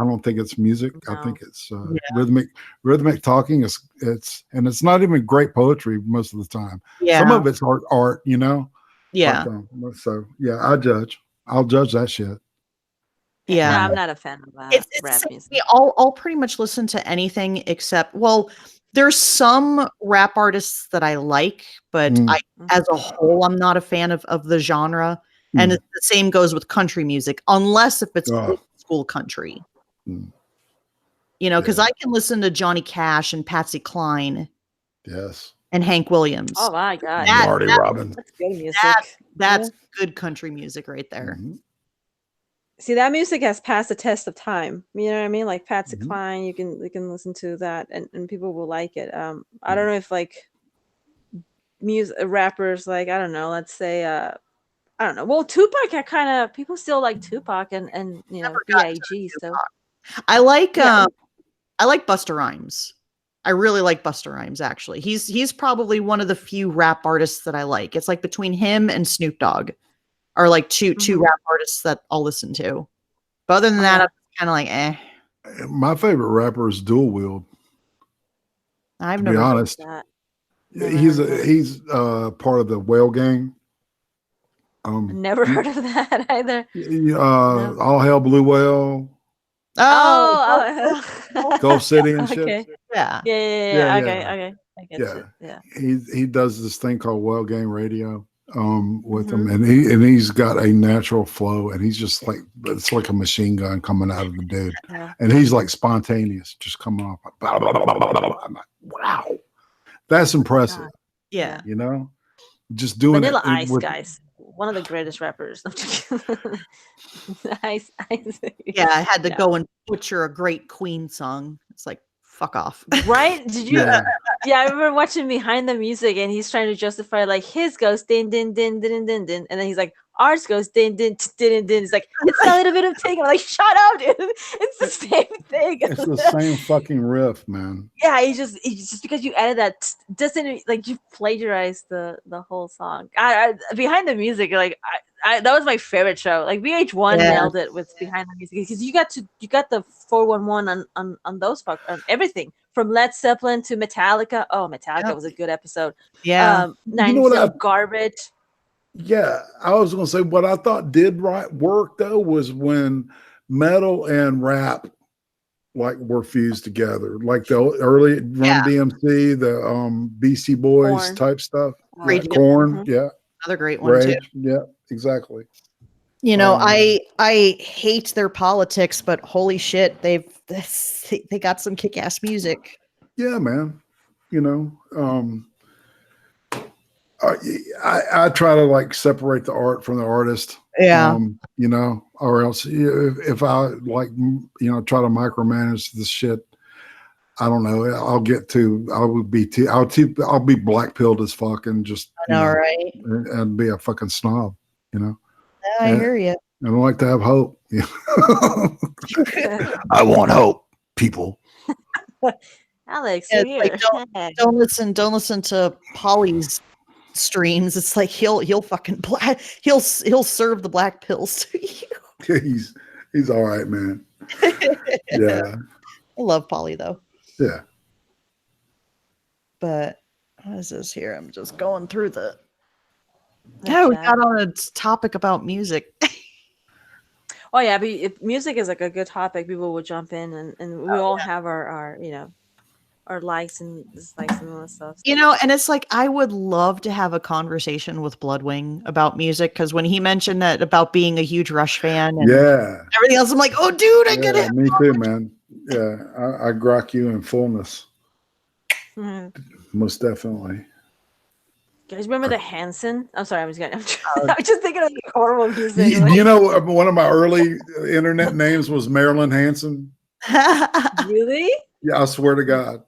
don't think it's music. No. I think it's rhythmic talking. It's not even great poetry most of the time. Yeah. Some of it's art. Yeah. So yeah, I'll judge that shit. Yeah. No, I'm not a fan of It's rap music. I'll pretty much listen to anything except, well, there's some rap artists that I like, but as a whole, I'm not a fan of the genre. And the same goes with country music, unless if it's old school country. Because I can listen to Johnny Cash and Patsy Cline. Yes. And Hank Williams. Oh my God. Marty Robbins. That's good music. That's good country music right there. See, that music has passed the test of time. You know what I mean? Like Patsy Cline, you can listen to that and people will like it. I don't know if like rappers, like, I don't know, let's say I don't know. Well, Tupac, people still like Tupac and B.I.G. So I like Busta Rhymes. I really like Busta Rhymes, actually. He's probably one of the few rap artists that I like. It's like between him and Snoop Dogg are like two rap artists that I'll listen to. But other than that, I'm kind of like, eh. My favorite rapper is Dual Wield. I've never heard of that. He's part of the Whale Gang. Never heard of that either. All Hell Blue Whale. Oh, Gulf City and shit. Okay. Yeah. Okay. I get it. Yeah. He does this thing called Whale Gang Radio with him, and he's got a natural flow, and he's just like, it's like a machine gun coming out of the dude, and he's like spontaneous, just coming off. Blah, blah, blah, blah, blah, blah. I'm like, wow, that's impressive. Yeah, just doing Vanilla Ice, guys. One of the greatest rappers. Ice. Yeah, I had to go and butcher a great Queen song. It's like, fuck off. Right? Did you? Yeah, I remember watching Behind the Music, and he's trying to justify like his goes din din din din din din, and then he's like, ours goes din din din din. It's like, it's a little bit of take. I'm like, shut up, dude. It's the same thing. It's the same fucking riff, man. Yeah, he just because you added that doesn't like you plagiarized the whole song. Behind the Music, like that was my favorite show. Like VH1 nailed it with Behind the Music because you got the 411 on those on everything from Led Zeppelin to Metallica. Oh, Metallica was a good episode. Yeah, Nine Inch Garbage. Yeah, I was gonna say what I thought did work though was when metal and rap like were fused together, like the early Run DMC, the Beastie Boys Korn. type stuff. Korn, another great one too. Yeah, exactly. I hate their politics, but holy shit, they got some kick-ass music. Yeah, man. I try to like separate the art from the artist. Yeah. Or else if I like, try to micromanage this shit, I don't know. I'll be black pilled as fuck and just, right. And be a fucking snob, I hear you. I don't like to have hope. I want hope, people. Alex, like, don't listen to Polly's streams. It's like he'll fucking he'll serve the black pills to you. He's all right, man. Yeah. I love Polly though. Yeah. But what is this here? I'm just going through we got on a topic about music. Oh yeah, but if music is like a good topic, people will jump in and we all have our our likes and dislikes and all that stuff. And it's like I would love to have a conversation with Bloodwing about music, because when he mentioned that about being a huge Rush fan and everything else, I'm like, oh dude, I get it. Me too, man. Yeah, I grok you in fullness. Most definitely. Guys, remember the Hanson? I'm sorry, I'm just thinking of the horrible music. One of my early internet names was Marilyn Hanson. Really? Yeah, I swear to God.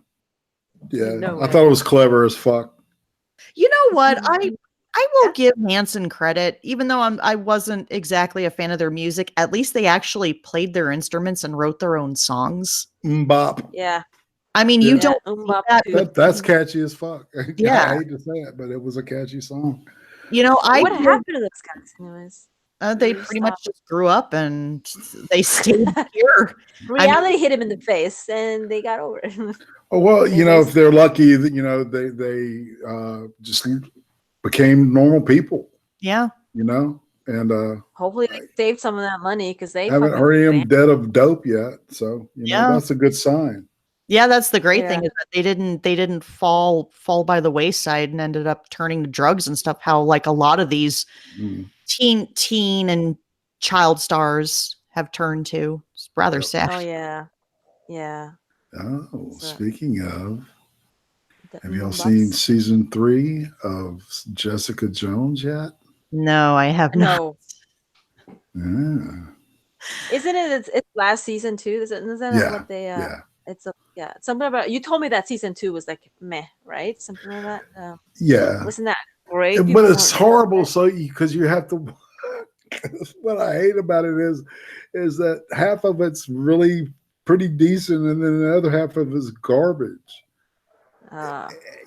Yeah, No I thought it was clever as fuck. You know what? I will give Hanson credit, even though I wasn't exactly a fan of their music. At least they actually played their instruments and wrote their own songs. Bop. Yeah. I mean, you don't see that's catchy as fuck. Yeah. I hate to say it, but it was a catchy song. You know, What happened to those guys, anyways? they pretty much just grew up and they stayed here. Reality hit him in the face, and they got over it. Oh, well, They you know, raised- if they're lucky, that you know, they just became normal people. Yeah. You know, and Hopefully they saved some of that money because they haven't fucking heard him vanished. dead of dope yet. So you know, that's a good sign. Yeah, that's the great thing Yeah. is that they didn't fall by the wayside and ended up turning to drugs and stuff. How like a lot of these teen and child stars have turned to. It's rather sad. Oh yeah, yeah. Oh, So- speaking of, have y'all Butts. seen season 3 of Jessica Jones yet? No, I have not. No, Yeah. isn't it? It's last season too. Isn't that Yeah, what they? yeah. It's something about. You told me that season 2 was like meh, right? Something like that. Yeah. Wasn't that great? But People it's weren't- horrible. So because you have to. What I hate about it is that half of it's really pretty decent, and then the other half of it is garbage.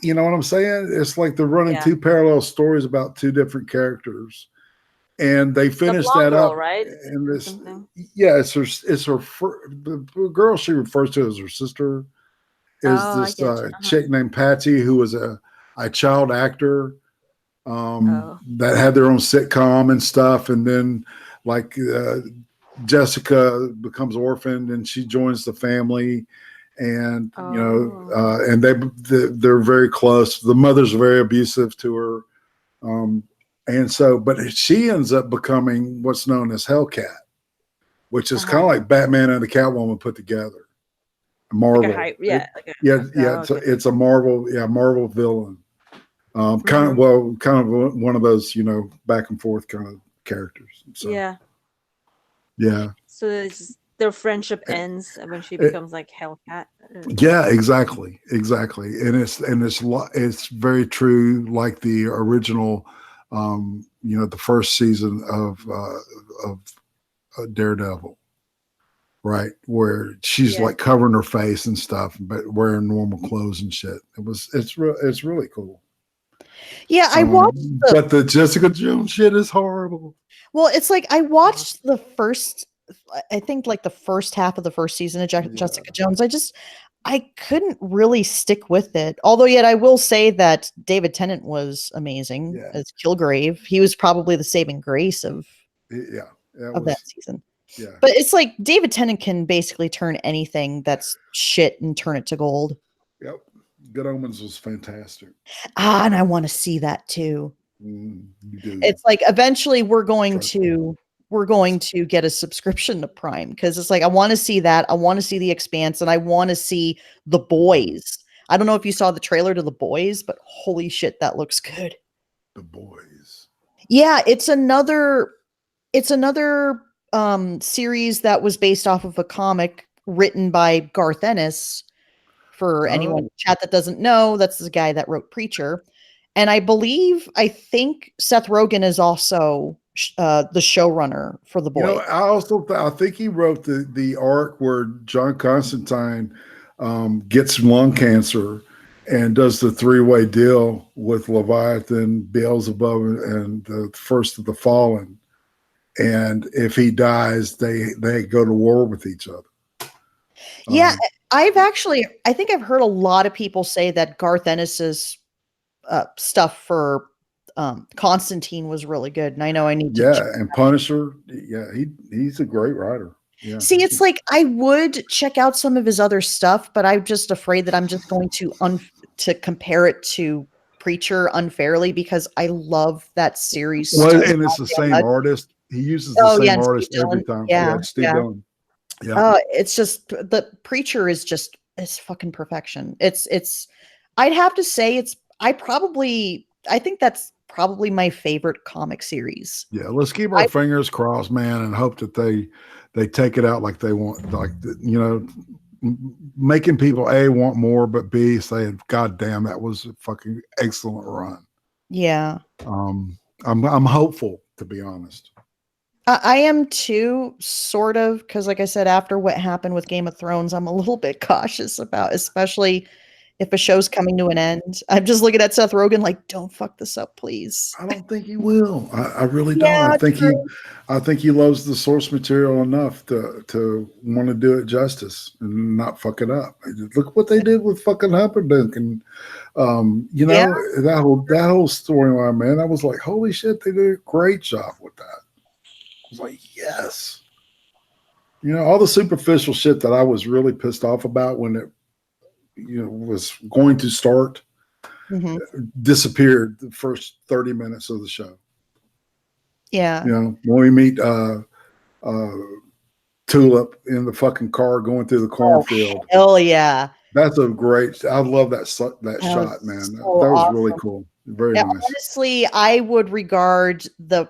You know what I'm saying? It's like they're running two parallel stories about two different characters, and they finished that girl, up. right? And this, yeah, it's her. The girl she refers to as her sister is this chick named Patsy, who was a child actor that had their own sitcom and stuff, and then like Jessica becomes orphaned and she joins the family, and you know, and they're very close. The mother's very abusive to her, and so, but she ends up becoming what's known as Hellcat, which is kind of like Batman and the Catwoman put together. Marvel, like it's a Marvel villain. Kind of one of those, you know, back and forth kind of characters. So, yeah. So their friendship ends when she becomes like Hellcat. Yeah, exactly, and it's very true, like the original, you know, the first season of Daredevil, right, where she's like covering her face and stuff, but wearing normal clothes and shit. It's really cool. Yeah, I watched but the Jessica Jones shit is horrible. Well, it's like I watched the first, I think like the first half of the first season of Jessica Jones. I couldn't really stick with it. Although yet I will say that David Tennant was amazing as Kilgrave. He was probably the saving grace of that season. Yeah. But it's like David Tennant can basically turn anything that's shit and turn it to gold. Yep. Good Omens was fantastic. And I want to see that too. You do. It's like eventually we're going to get a subscription to Prime because it's like I want to see that. I want to see The Expanse, and I want to see The Boys. I don't know if you saw the trailer to The Boys, but holy shit, that looks good. The Boys. Yeah, it's another series that was based off of a comic written by Garth Ennis. For anyone in chat that doesn't know, that's the guy that wrote Preacher. And I think Seth Rogen is also the showrunner for The Boys. You know, I think he wrote the arc where John Constantine gets lung cancer and does the three-way deal with Leviathan, Beelzebub, and the first of the Fallen. And if he dies, they go to war with each other. Yeah, I think I've heard a lot of people say that Garth Ennis's stuff for Constantine was really good, and I know I need to. Yeah, and Punisher. Yeah, he's a great writer. Yeah. See, it's like I would check out some of his other stuff, but I'm just afraid that I'm just going to compare it to Preacher unfairly because I love that series. Well, and it's the same artist. He uses the same artist every time. Yeah, Steve Dillon. Yeah. It's just the Preacher is fucking perfection. I'd have to say I think that's probably my favorite comic series. Yeah, let's keep our fingers crossed, man, and hope that they take it out like they want, like, you know, making people A, want more, but B, saying, God damn, that was a fucking excellent run. Yeah. I'm hopeful, to be honest. I am too, sort of, because like I said, after what happened with Game of Thrones, I'm a little bit cautious about, especially if a show's coming to an end. I'm just looking at Seth Rogen like, don't fuck this up, please. I don't think he will. I really don't. Yeah, I think he loves the source material enough to want to do it justice and not fuck it up. Look what they did with fucking Humperdinck, and that whole storyline, man. I was like, holy shit, they did a great job with that. I was like, yes. All the superficial shit that I was really pissed off about when it was going to start disappeared the first 30 minutes of the show. Yeah. When we meet Tulip in the fucking car going through the cornfield. Hell yeah. That's a great, I love that shot, man. So that was awesome. really cool. Very nice. Honestly, I would regard the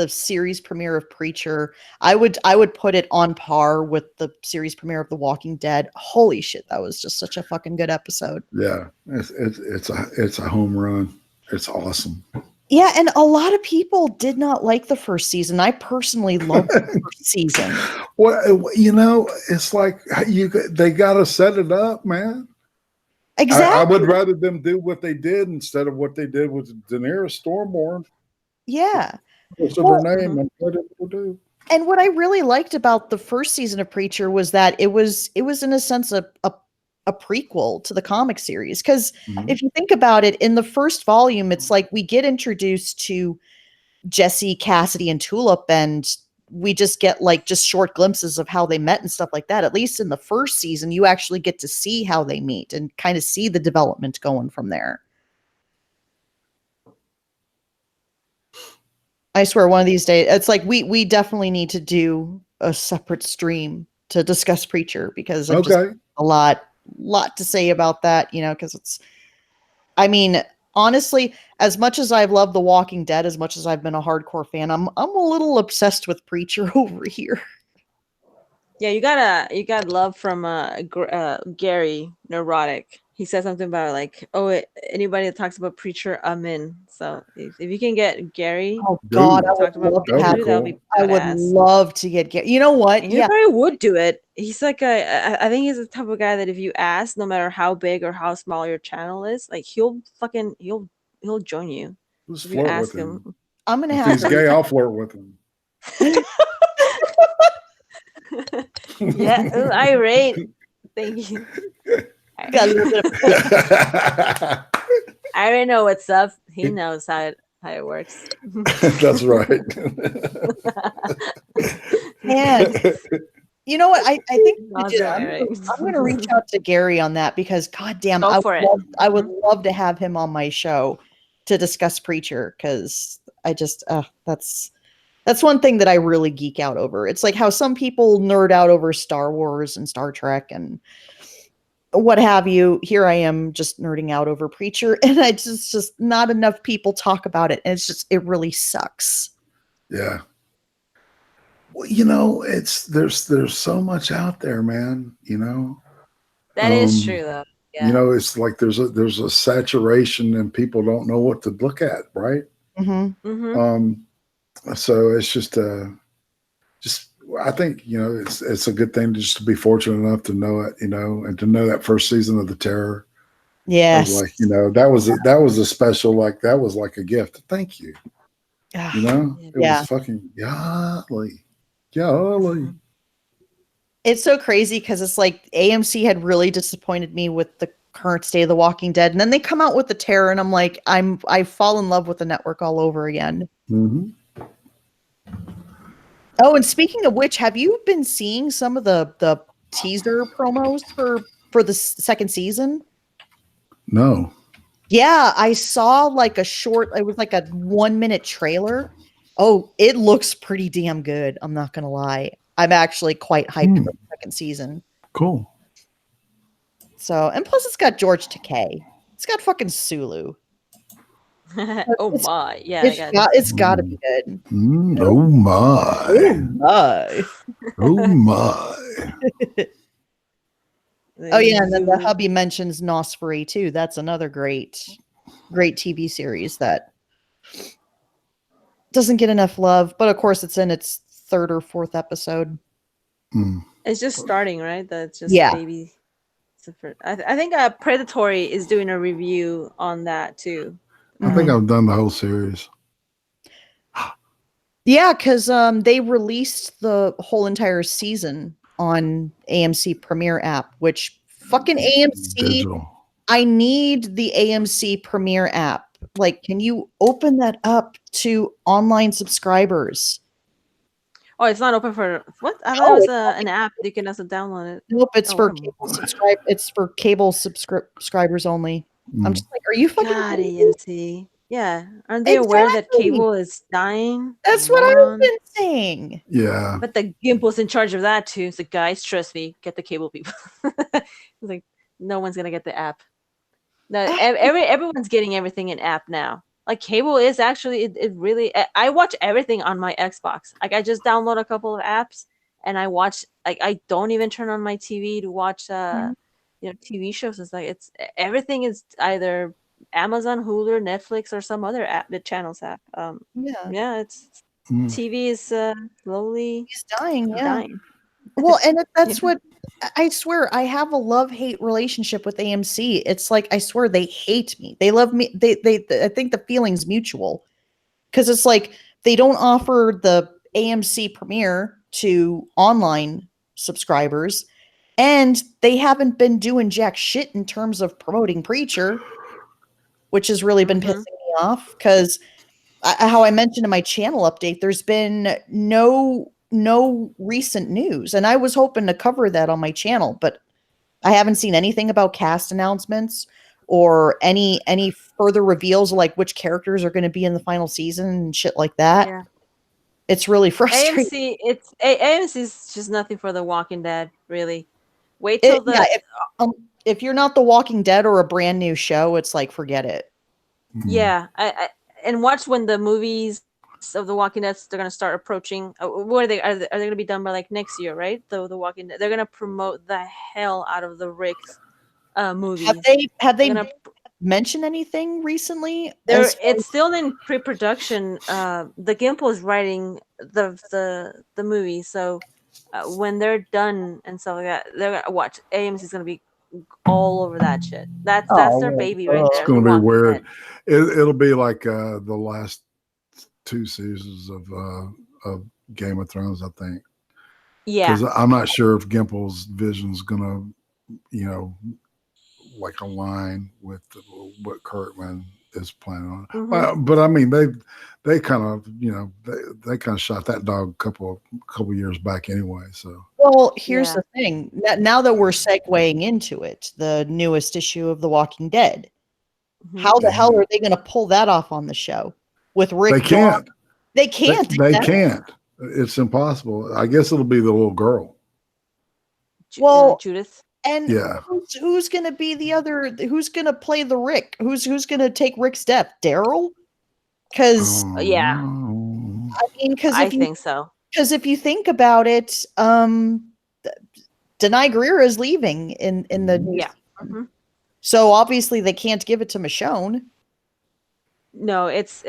series premiere of Preacher, I would put it on par with the series premiere of The Walking Dead. Holy shit, that was just such a fucking good episode. Yeah, it's a home run. It's awesome. Yeah, and a lot of people did not like the first season. I personally loved the first season. Well, it's like they got to set it up, man. Exactly. I would rather them do what they did instead of what they did with Daenerys Stormborn. Yeah. What's her name? And what it will do. And what I really liked about the first season of Preacher was that it was in a sense a prequel to the comic series. Because if you think about it, in the first volume, it's like we get introduced to Jesse, Cassidy, and Tulip, and we just get just short glimpses of how they met and stuff like that. At least in the first season, you actually get to see how they meet and kind of see the development going from there. I swear one of these days, it's like we definitely need to do a separate stream to discuss Preacher, because I've just a lot to say about that, because honestly, as much as I've loved The Walking Dead, as much as I've been a hardcore fan, I'm a little obsessed with Preacher over here. Yeah, you got love from Gary Neurotic. He said something about anybody that talks about Preacher, I'm in. So if you can get Gary, God, I would love to have that would be badass. I would love to get Gary. You know what? And he probably would do it. He's like I think he's the type of guy that if you ask, no matter how big or how small your channel is, he'll join you. Just if you flirt ask with him. I'm gonna If have. he's gay, I'll flirt with him. Yeah, ooh, irate. Thank you. Got a little bit of I already know what's up. He knows how it works. That's right. And you know what? I think right. I'm going to reach out to Gary on that, because goddamn, I would love to have him on my show to discuss Preacher, because I just that's one thing that I really geek out over. It's like how some people nerd out over Star Wars and Star Trek and what have you. Here I am just nerding out over Preacher, and I just not enough people talk about it, and it really sucks. Yeah. Well, there's so much out there, man. That is true, though. Yeah. It's like there's a saturation, and people don't know what to look at, right? Mm-hmm. Mm-hmm. So it's just I think it's a good thing just to be fortunate enough to know it, and to know that first season of The Terror. Yes, that was a special, that was like a gift. Thank you. It was fucking golly. It's so crazy, because it's like AMC had really disappointed me with the current state of The Walking Dead, and then they come out with The Terror, and I'm like, I fall in love with the network all over again. Mm-hmm. Oh, and speaking of which, have you been seeing some of the teaser promos for the second season? No. Yeah, I saw a short. It was like a 1-minute trailer. Oh, it looks pretty damn good. I'm not gonna lie. I'm actually quite hyped for the second season. Cool. So, and plus it's got George Takei. It's got fucking Sulu. Oh my, yeah. It's got to be good. Oh my. Oh my. Oh my. Oh yeah, and then the hubby mentions Nosferatu too. That's another great TV series that doesn't get enough love, but of course it's in its 3rd or 4th episode. It's just starting, right? That's just baby I think Predatory is doing a review on that too. I think I've done the whole series. Yeah, because they released the whole entire season on AMC Premiere app, which fucking AMC. Digital. I need the AMC Premiere app. Like, can you open that up to online subscribers? Oh, it's not open for what? I thought No, it was it's not. an app you can also download it. Nope, it's Oh, for what a cable moron. It's for cable subscribers only. I'm just like, are you fucking God, kidding me? AMC. Yeah, aren't they aware that Exactly. cable is dying? That's what I've Moron. been saying. Yeah. But the Gimple's in charge of that too. So guys, trust me, get the cable people. It's like no one's gonna get the app. No, everyone's getting everything in app now. Like cable is actually it really. I watch everything on my Xbox. Like I just download a couple of apps and I watch. Like I don't even turn on my TV to watch TV shows. It's like everything is either Amazon, Hulu, Netflix, or some other app, the channels app. Yeah, it's TV is slowly he's dying. Yeah. dying. Well, and that's Yeah. what I swear. I have a love-hate relationship with AMC. It's like I swear they hate me. They love me. They I think the feeling's mutual because it's like they don't offer the AMC Premiere to online subscribers, and they haven't been doing jack shit in terms of promoting Preacher, which has really been pissing me off because how I mentioned in my channel update, there's been no recent news, and I was hoping to cover that on my channel, but I haven't seen anything about cast announcements or any further reveals like which characters are going to be in the final season and shit like that. Yeah. It's really frustrating. AMC is just nothing for The Walking Dead, really. Wait till if you're not The Walking Dead or a brand new show, it's like forget it. Yeah, and watch when the movies of The Walking Dead they're gonna start approaching. What are they? Are they gonna be done by like next year, right? The Walking Dead. They're gonna promote the hell out of the Rick's movies. Have they mentioned anything recently? It's still in pre-production. The Gimple is writing the movie, so when they're done and stuff like that, they're gonna watch. AMC is gonna be all over that shit. That's their baby right there. It's going to be weird. It'll be like the last 2 seasons of Game of Thrones, I think. Yeah, because I'm not sure if Gimple's vision is going to, like align with what Kirkman is planning on. But I mean, they kind of, they kind of shot that dog a couple years back anyway. So, well, here's the thing. Now that we're segueing into it, the newest issue of The Walking Dead, how the hell are they going to pull that off on the show with Rick? They can't. They can't. They can't. It's impossible. I guess it'll be the little girl. Well, Judith. And who's going to be the other? Who's going to play the Rick? Who's going to take Rick's death? Daryl? Because I mean, I think so. Because if you think about it, Denai Greer is leaving in the so obviously they can't give it to Michonne. No, it's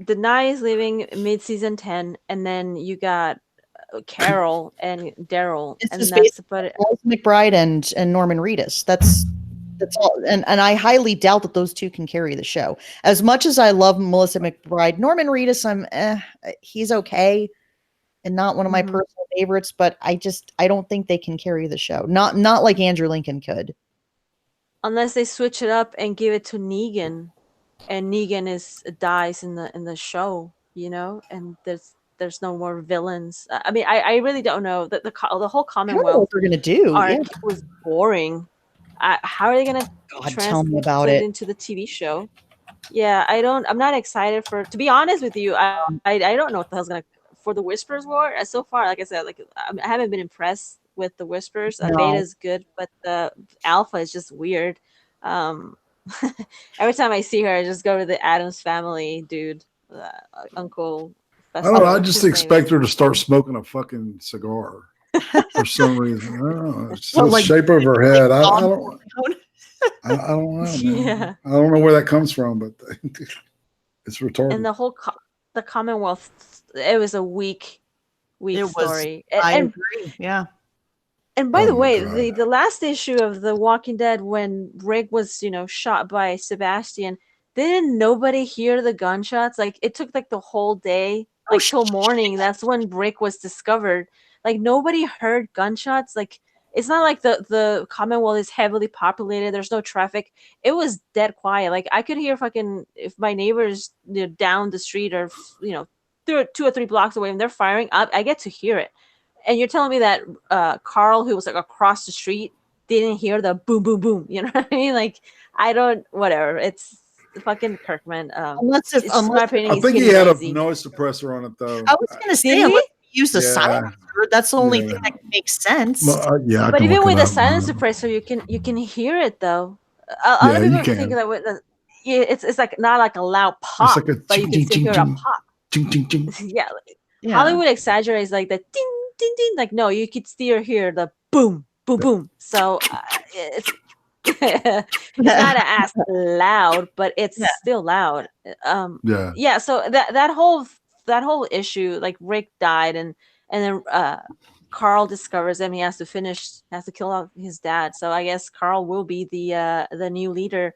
Denai is leaving mid-season 10, and then you got Carol and Daryl, and that's about it. McBride and Norman Reedus. That's all. And I highly doubt that those two can carry the show. As much as I love Melissa McBride, Norman Reedus, he's okay and not one of my personal favorites, but I don't think they can carry the show. Not like Andrew Lincoln could. Unless they switch it up and give it to Negan, and Negan dies in the show, and there's no more villains. I mean, I really don't know that the whole Commonwealth. I don't know what they're gonna do. Arc was boring. How are they gonna translate it into the TV show? Yeah, I'm not excited to be honest with you. I don't know what the hell's gonna for the Whispers War. So far, like I said, I haven't been impressed with the Whispers. No. Beta is good, but the Alpha is just weird. Every time I see her, I just go to the Addams Family dude, Uncle. I don't know. I just expect her to start smoking a fucking cigar for some reason. I don't know. It's the shape of her head. I don't know. Man. Yeah. I don't know where that comes from, but it's retarded. And the Commonwealth, it was a weak story. I agree. Yeah. And by Oh the my way, God. the last issue of The Walking Dead, when Rick was, shot by Sebastian, didn't nobody hear the gunshots? Like, it took like the whole day, like till morning. That's when Rick was discovered. Like, nobody heard gunshots. Like, it's not like the Commonwealth is heavily populated. There's no traffic. It was dead quiet. Like, I could hear fucking, if my neighbors down the street or, 2 or 3 blocks away and they're firing up, I get to hear it. And you're telling me that Carl, who was like across the street, didn't hear the boom, boom, boom. You know what I mean? Like, I don't. Whatever. It's fucking Kirkman. It's my opinion. I He's think he getting had lazy. a noise suppressor on it though. I was going to say, Did he? unless you use a Yeah. silencer, that's the only Yeah. thing that makes sense. Well, yeah, I But can even look with it a up, silent man. suppressor, you can hear it though. A lot of Yeah, people you think can. that it's like not like a loud It's pop, like a but you ching, can ching, still ching, hear a ching, pop. ching, ching, ching. Yeah. Yeah. Hollywood exaggerates like the ding, ding, ding. Like, no, you could still hear the boom, boom, boom. So it's it's not as loud, but it's still loud. Yeah. So that whole issue, like Rick died, and then Carl discovers him. He has to kill off his dad. So I guess Carl will be the new leader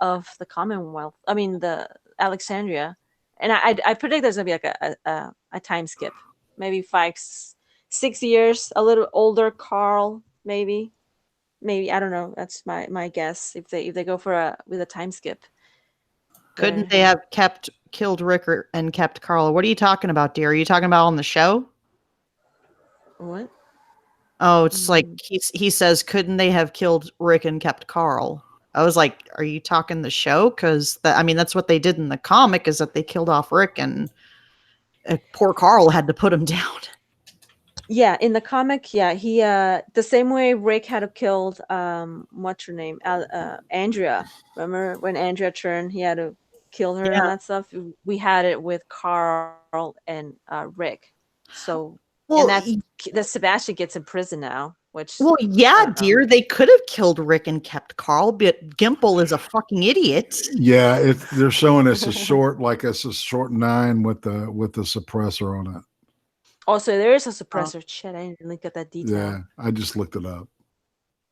of the Commonwealth. I mean, the Alexandria. And I predict there's gonna be like a time skip, maybe 5-6 years, a little older Carl, maybe I don't know. That's my guess. If they go with a time skip, Couldn't they have killed Rick and kept Carl? What are you talking about, dear? Are you talking about on the show? What? Oh, it's like he says, couldn't they have killed Rick and kept Carl? I was like, are you talking the show? Because that's what they did in the comic, is that they killed off Rick and poor Carl had to put him down. Yeah, in the comic, he the same way Rick had to killed what's her name, Andrea. Remember when Andrea turned, he had to kill her and that stuff. We had it with Carl and Rick. So and that Sebastian gets in prison now. Dear, they could have killed Rick and kept Carl, but Gimple is a fucking idiot. Yeah, they're showing us a short 9 with the suppressor on it. Also, there is a suppressor. Shit, I didn't look at that detail. Yeah, I just looked it up.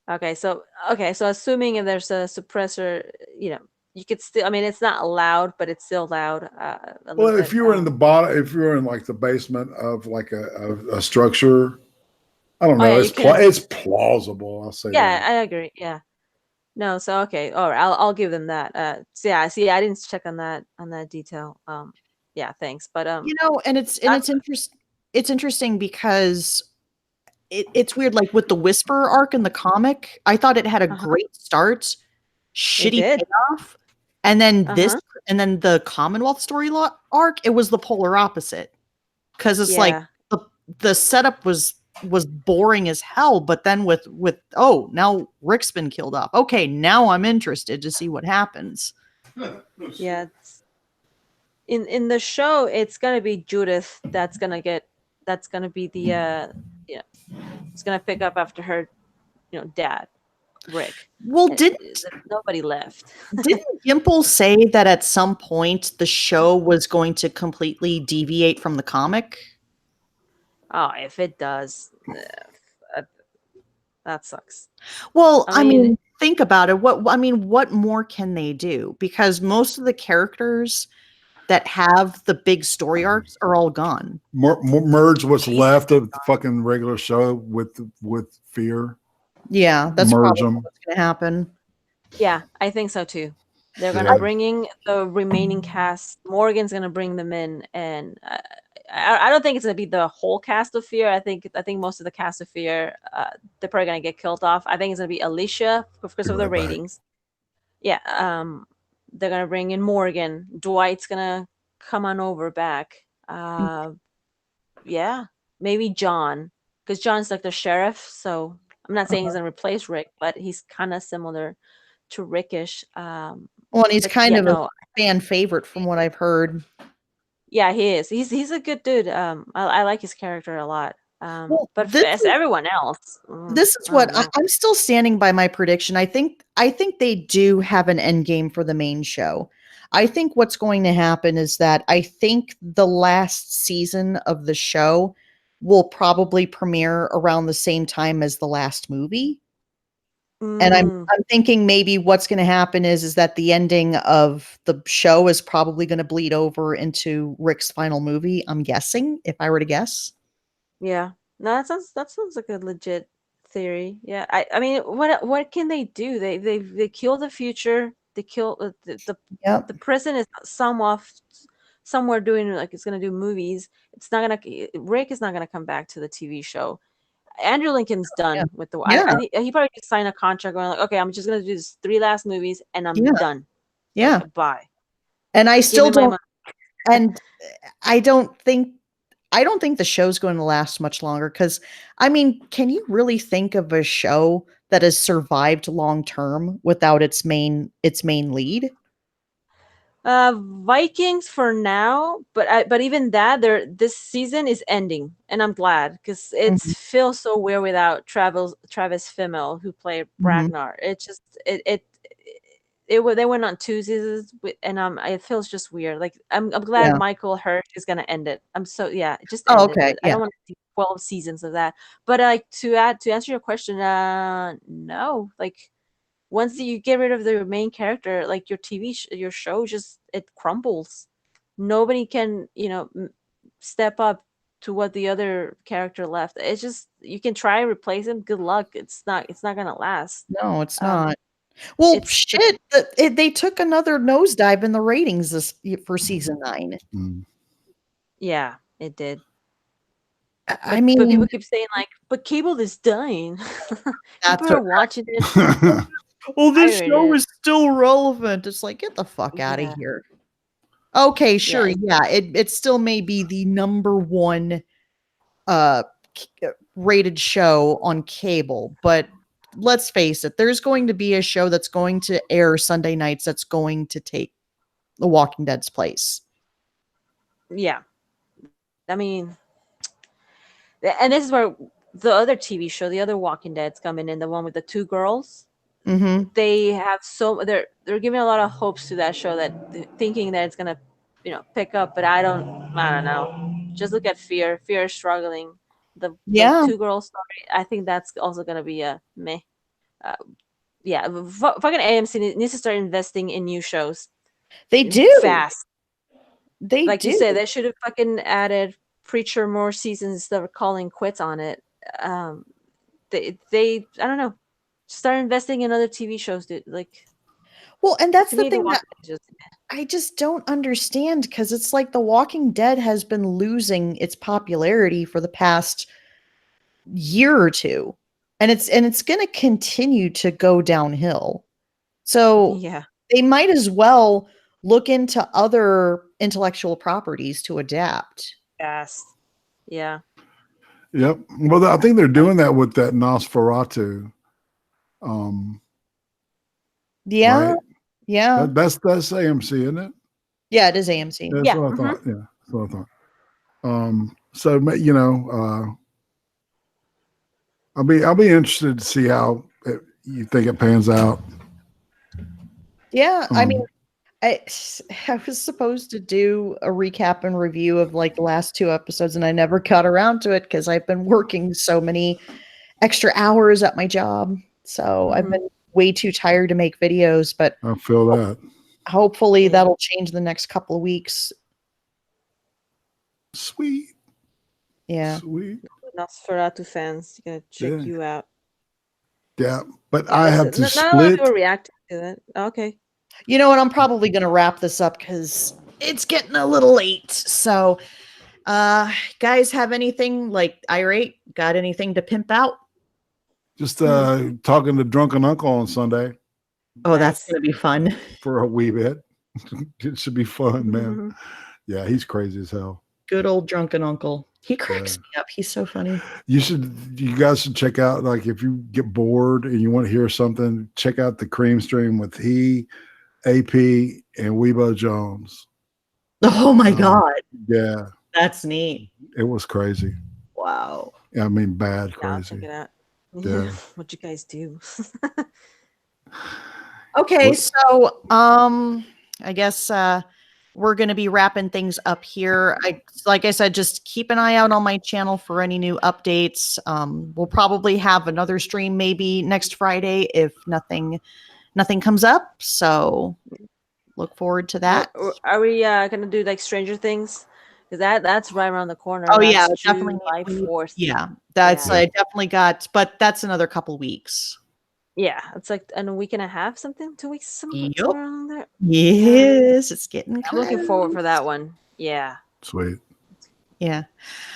Okay, so assuming if there's a suppressor, you could still. I mean, it's not loud, but it's still loud. Well, if you were in the bottom, if you were in like the basement of like a structure, I don't know. It's plausible. I'll say. Yeah, that. I agree. Yeah. No, so okay, all right. I'll give them that. So yeah, see, I didn't check on that detail. Yeah, thanks. But and it's interesting. It's interesting because it's weird. Like with the Whisperer arc in the comic, I thought it had a great start, shitty payoff, and then and then the Commonwealth story arc, it was the polar opposite. Because it's like the setup was boring as hell, but then with now Rick's been killed off. Okay, now I'm interested to see what happens. Yeah. In the show, it's gonna be Judith that's gonna be the it's gonna pick up after her dad, Rick. Well, nobody left. Didn't Gimple say that at some point the show was going to completely deviate from the comic? Oh, if it does, that sucks. Well, I mean, think about it. What more can they do? Because most of the characters that have the big story arcs are all gone. Merge what's left of the fucking regular show with Fear. Yeah, that's probably what's going to happen. Yeah, I think so too. They're going to bring in the remaining cast. Morgan's going to bring them in, and I don't think it's going to be the whole cast of Fear. I think most of the cast of Fear, they're probably going to get killed off. I think it's going to be Alicia because of the ratings. Yeah, they're going to bring in Morgan. Dwight's going to come on over back. Yeah, maybe John, because John's like the sheriff. So I'm not saying he's going to replace Rick, but he's kind of similar to Rickish. Well, and he's kind of a fan favorite from what I've heard. Yeah, he is. He's a good dude. I like his character a lot. But as everyone else, this is what I'm still standing by my prediction. I think they do have an end game for the main show. I think what's going to happen is that I think the last season of the show will probably premiere around the same time as the last movie. And I'm thinking maybe what's going to happen is that the ending of the show is probably going to bleed over into Rick's final movie. I'm guessing, if I were to guess. Yeah. No, that sounds like a legit theory. Yeah. I mean, what can they do? They kill the future. They kill Yep. the present is somewhere doing like it's gonna do movies. It's not gonna Rick is not gonna come back to the TV show. Andrew Lincoln's Yeah. done with the. Yeah. I think he probably just signed a contract going like, okay, I'm just gonna do these 3 last movies and I'm Yeah. done. Yeah. Like, bye. And I Give still me my don't. money. And I don't think the show's going to last much longer because, I mean, can you really think of a show that has survived long term without its main lead? Vikings for now, but even that this season is ending, and I'm glad because it Mhm. feels so weird without Travis Fimmel who played Mhm. Ragnar. It just they went on 2 seasons and it feels just weird. Like I'm glad Yeah. Michael Hirsch is gonna end it. I'm so yeah, just Oh, end it. okay. I Yeah. don't want to see 12 seasons of that. But like to answer your question, no, like once you get rid of the main character, like your your show just it crumbles. Nobody can, step up to what the other character left. It's just you can try to replace him. Good luck. It's not gonna last. No, it's Um, not. Well, it's the shit. They took another nosedive in the ratings for season 9. Mm. yeah, it did. I But people mean, keep saying like, but cable is dying. that's People are watching it, well, this show pirated. is still relevant. It's like, get the fuck out of Yeah, here. Okay, sure. yeah, Yeah, it still may be the number 1 uh rated show on cable, but let's face it, there's going to be a show that's going to air Sunday nights that's going to take The Walking Dead's place. yeah. I mean, and this is where the other TV show, the other Walking Dead's coming in, the one with the 2 girls. Mm-hmm. They have they're giving a lot of hopes to that show that thinking that it's gonna, pick up. But I don't know. Just look at Fear. Fear is struggling. The Yeah, 2 girls story. I think that's also gonna be a meh. Uh, yeah, fucking AMC needs to start investing in new shows they do. fast. They Like you do. said, they should have fucking added Preacher more seasons instead of calling quits on it. Um, they I don't know. Start investing in other TV shows, dude. Like Well, and that's to the me, The thing that Walking Dead just I just don't understand because it's like The Walking Dead has been losing its popularity for the past year or two. And it's going to continue to go downhill. So yeah. they might as well look into other intellectual properties to adapt. Fast. Yeah. Yep. Well, I think they're doing that with that Nosferatu. Um, Yeah. Right. Yeah. That's AMC, isn't it? Yeah, it is AMC. That's Yeah. what I thought. Yeah, that's what I thought. So I'll be interested to see how you think it pans out. Yeah, I mean, I was supposed to do a recap and review of like the last 2 episodes, and I never got around to it because I've been working so many extra hours at my job. So I've been way too tired to make videos, but I feel that. hopefully Yeah. that'll change the next couple of weeks. Sweet. Yeah. Sweet. Nosferatu fans, you gotta check Yeah. you out. Yeah, but I have to Not a lot of split. people reacting to that. Okay. You know what? I'm probably going to wrap this up because it's getting a little late. So, guys, have anything like irate? Got anything to pimp out? Just talking to drunken uncle on Sunday Oh, that's Nice. going to be fun. for a wee bit. It should be fun, man. Yeah, he's crazy as hell. Good old drunken uncle. He cracks me up. He's so funny. You guys should check out, like, if you get bored and you want to hear something, check out the Cream Stream with AP, and Weebo Jones. Oh my God. Yeah, That's neat. it was crazy. Wow. I mean, bad Yeah, I'll check crazy. it out. Yeah. What you guys do? Okay, so I guess we're going to be wrapping things up here. Like I said, just keep an eye out on my channel for any new updates. We'll probably have another stream maybe next Friday if nothing comes up. So look forward to that. Are we gonna do like Stranger Things? Because that's right around the corner. Oh that's yeah, definitely. July 4th. Yeah, that's Yeah. I definitely got, but that's another couple weeks. Yeah, it's like in a week and a half, 2 weeks, somewhere Yep. around there. Yes, it's getting I'm looking forward for close. that one. Yeah. Sweet. Yeah.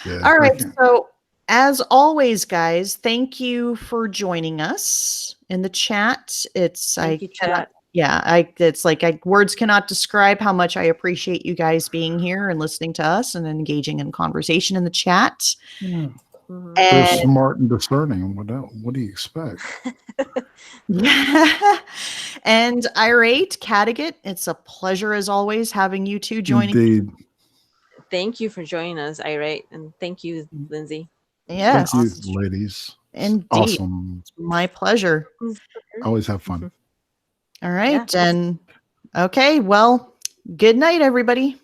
Yeah. All right. So as always, guys, thank you for joining us in the chat. It's Thank you, chat. it's like words cannot describe how much I appreciate you guys being here and listening to us and engaging in conversation in the chat. Yeah. Mhm. They're And smart and discerning. What do you expect? yeah. And Irate, Kattegat, it's a pleasure as always having you two joining. Indeed. Thank you for joining us, Irate, and thank you, Lindsay. Yes. Thank you, ladies. Indeed. Awesome. My pleasure. Always have fun. All right. And okay, well, good night, everybody.